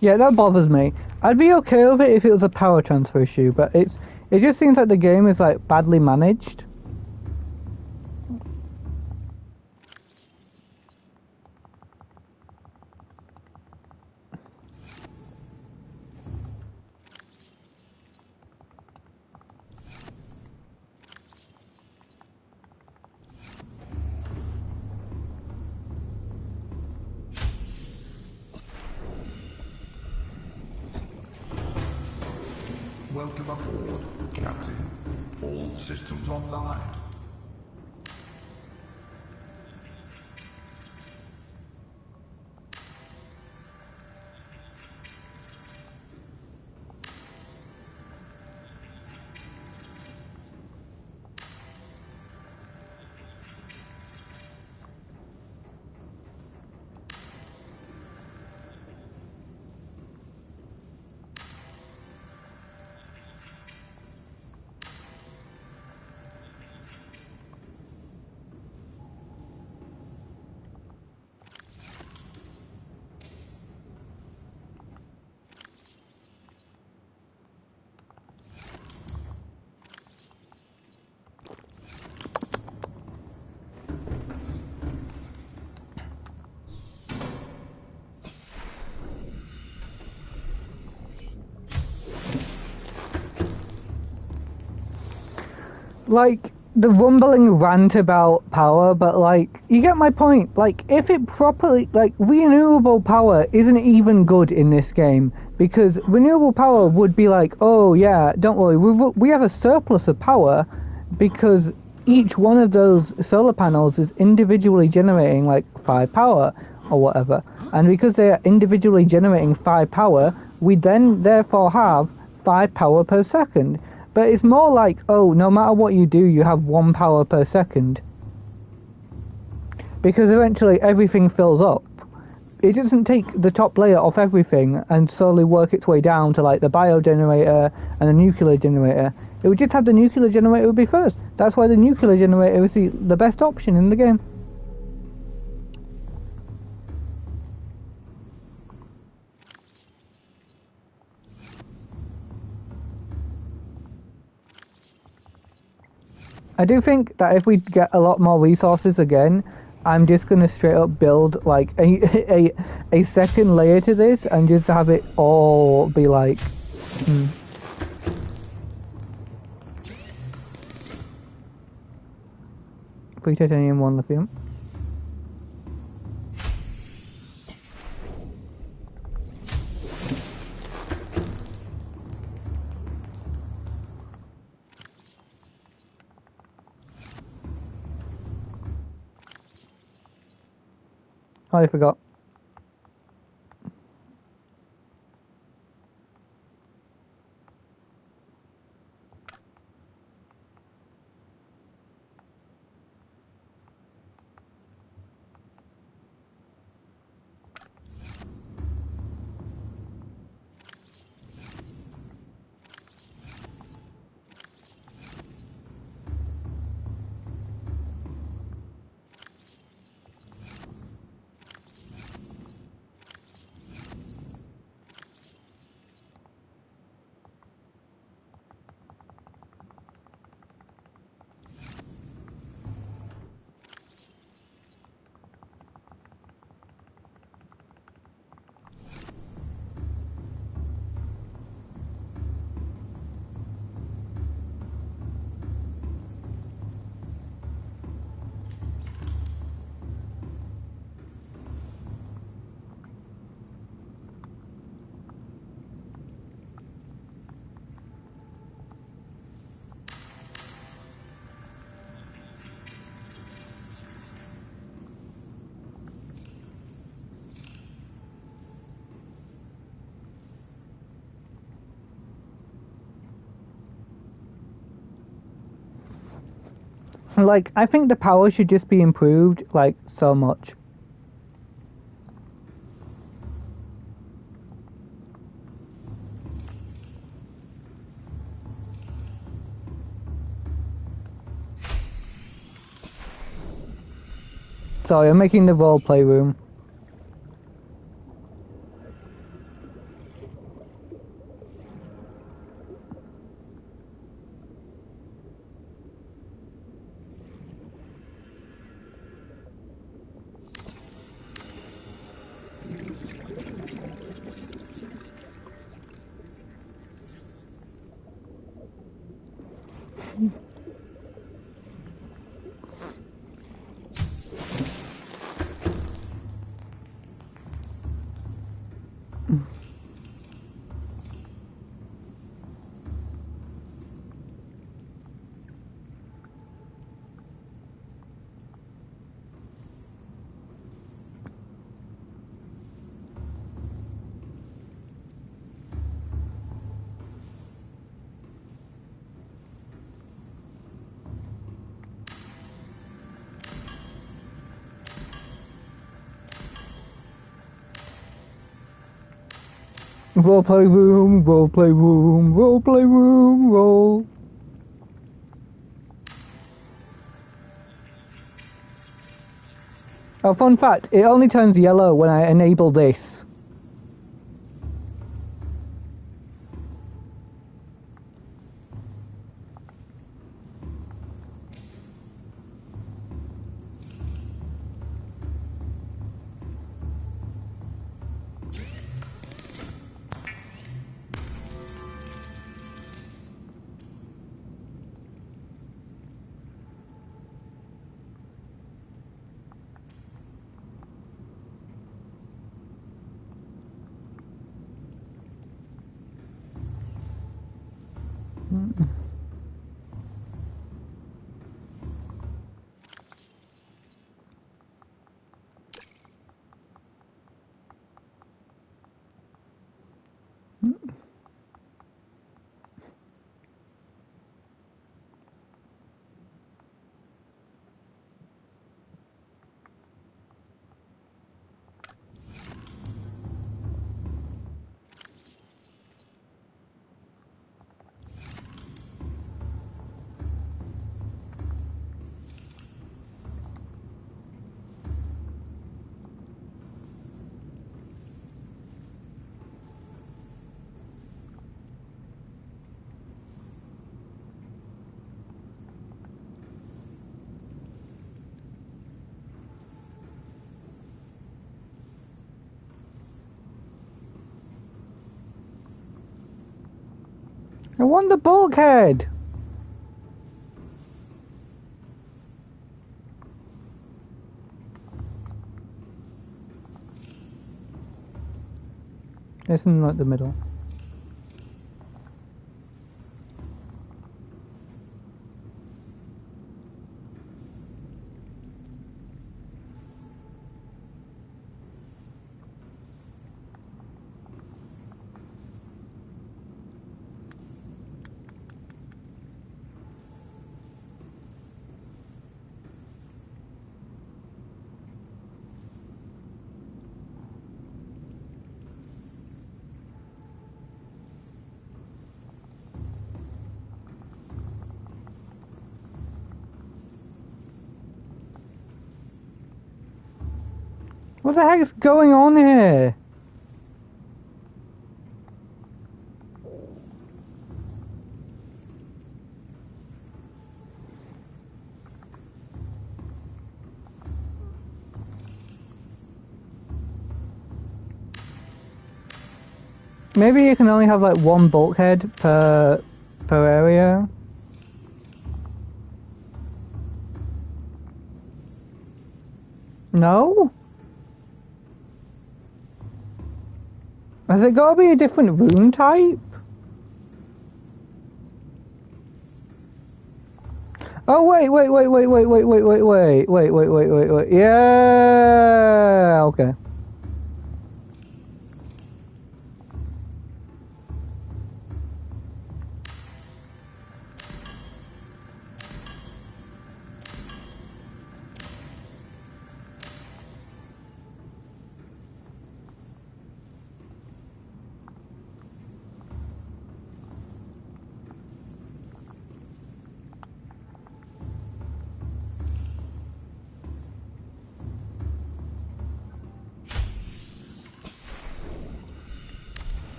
Yeah, that bothers me. I'd be okay with it if it was a power transfer issue, but it just seems like the game is like badly managed. Welcome aboard, Captain. All systems online. Like, the rumbling rant about power, but like, you get my point. Like, if it properly, like, renewable power isn't even good in this game, because renewable power would be like, oh yeah, don't worry, we have a surplus of power, because each one of those solar panels is individually generating like 5 power, or whatever, and because they are individually generating 5 power, we then therefore have 5 power per second. But it's more like, oh, no matter what you do, you have 1 power per second. Because eventually everything fills up. It doesn't take the top layer off everything and slowly work its way down to like the bio generator and the nuclear generator. It would just have the nuclear generator would be first. That's why the nuclear generator is the best option in the game. I do think that if we get a lot more resources again, I'm just gonna straight up build like a second layer to this and just have it all be like. Free titanium, 1 lithium. Oh, I forgot. Like, I think the power should just be improved, like, so much. Sorry, I'm making the roleplay room. Roleplay room, roleplay room, roleplay room, roll. Oh, fun fact, it only turns yellow when I enable this. I want the bulkhead! This is not the middle. What the heck is going on here? Maybe you can only have like one bulkhead per area. No? Has it got to be a different rune type? Oh wait. Yeah, okay.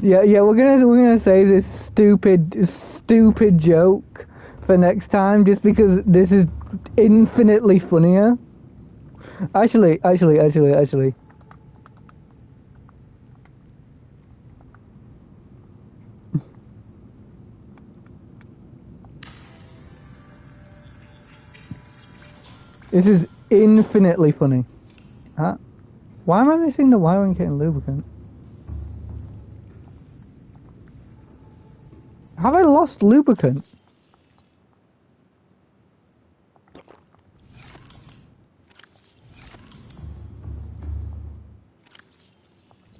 Yeah, we're gonna save this stupid joke for next time, just because this is infinitely funnier. Actually. This is infinitely funny. Huh? Why am I missing the wiring kit and lubricant? Have I lost lubricant?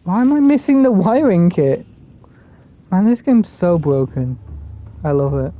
Why am I missing the wiring kit? Man, this game's so broken. I love it.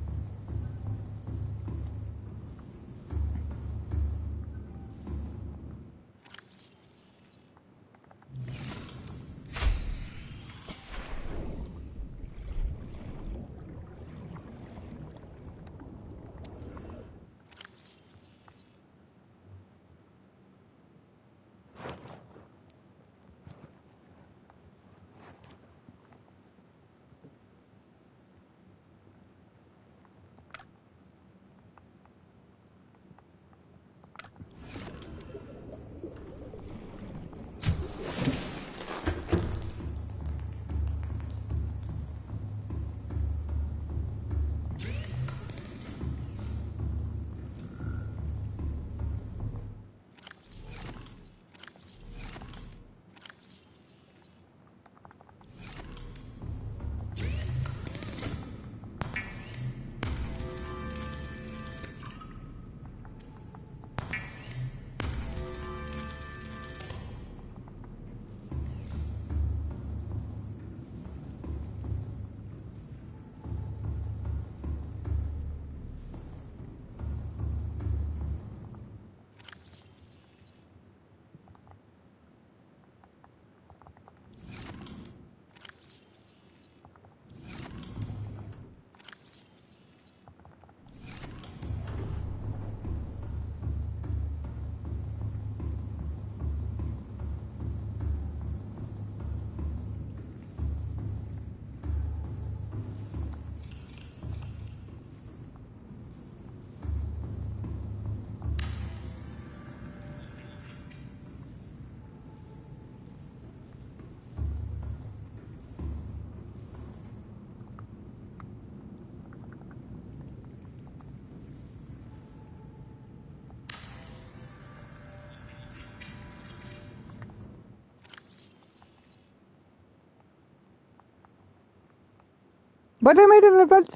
But I made an advance.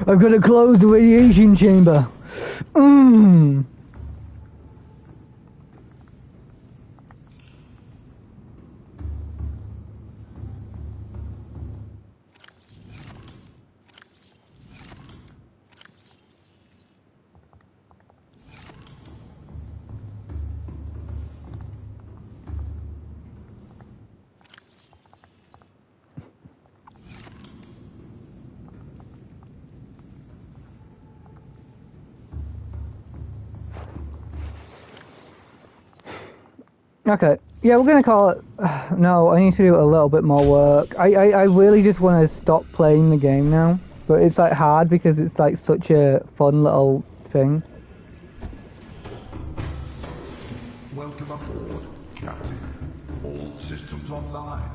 I've got to close the radiation chamber. Okay, yeah, we're gonna call it. No, I need to do a little bit more work. I really just want to stop playing the game now, but it's like hard because it's like such a fun little thing. Welcome aboard, Captain. All systems online.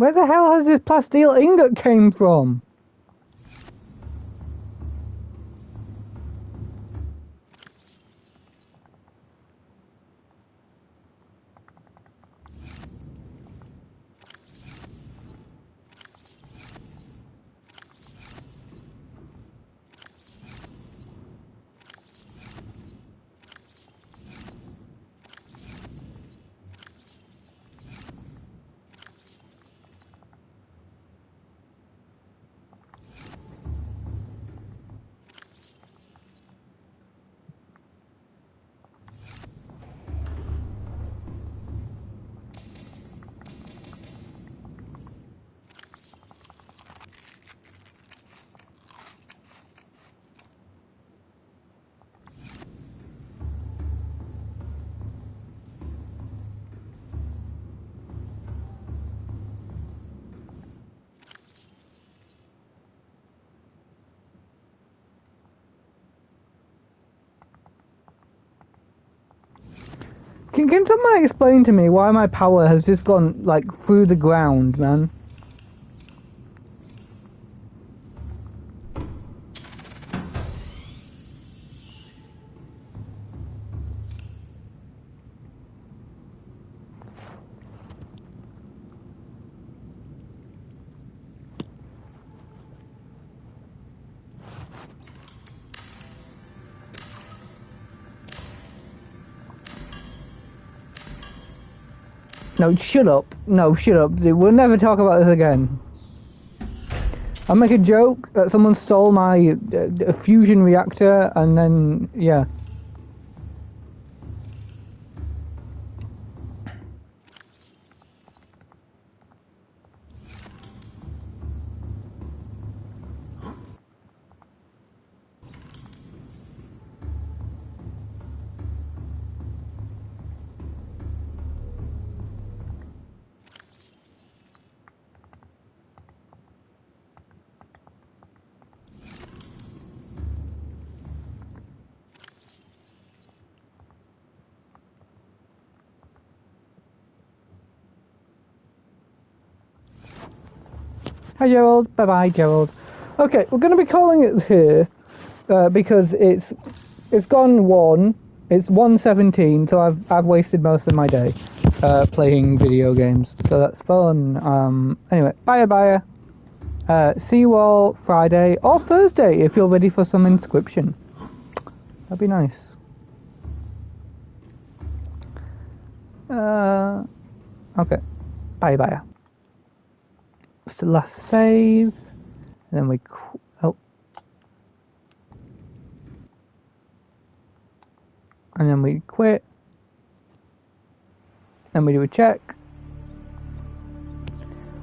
Where the hell has this plasteel ingot came from? Can someone explain to me why my power has just gone, like, through the ground, man? No, shut up. No, shut up. We'll never talk about this again. I'll make a joke that someone stole my fusion reactor and then, yeah. Hi Gerald, bye bye Gerald. Okay, we're going to be calling it here because it's gone 1. It's 1:17, so I've wasted most of my day playing video games. So that's fun. Anyway, bye. See you all Friday or Thursday if you're ready for some inscription. That'd be nice. Okay, bye. What's the last save? And then we and then we quit. Then we do a check.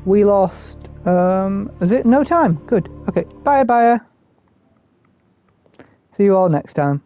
We lost. Is it no time? Good. Okay. Bye. See you all next time.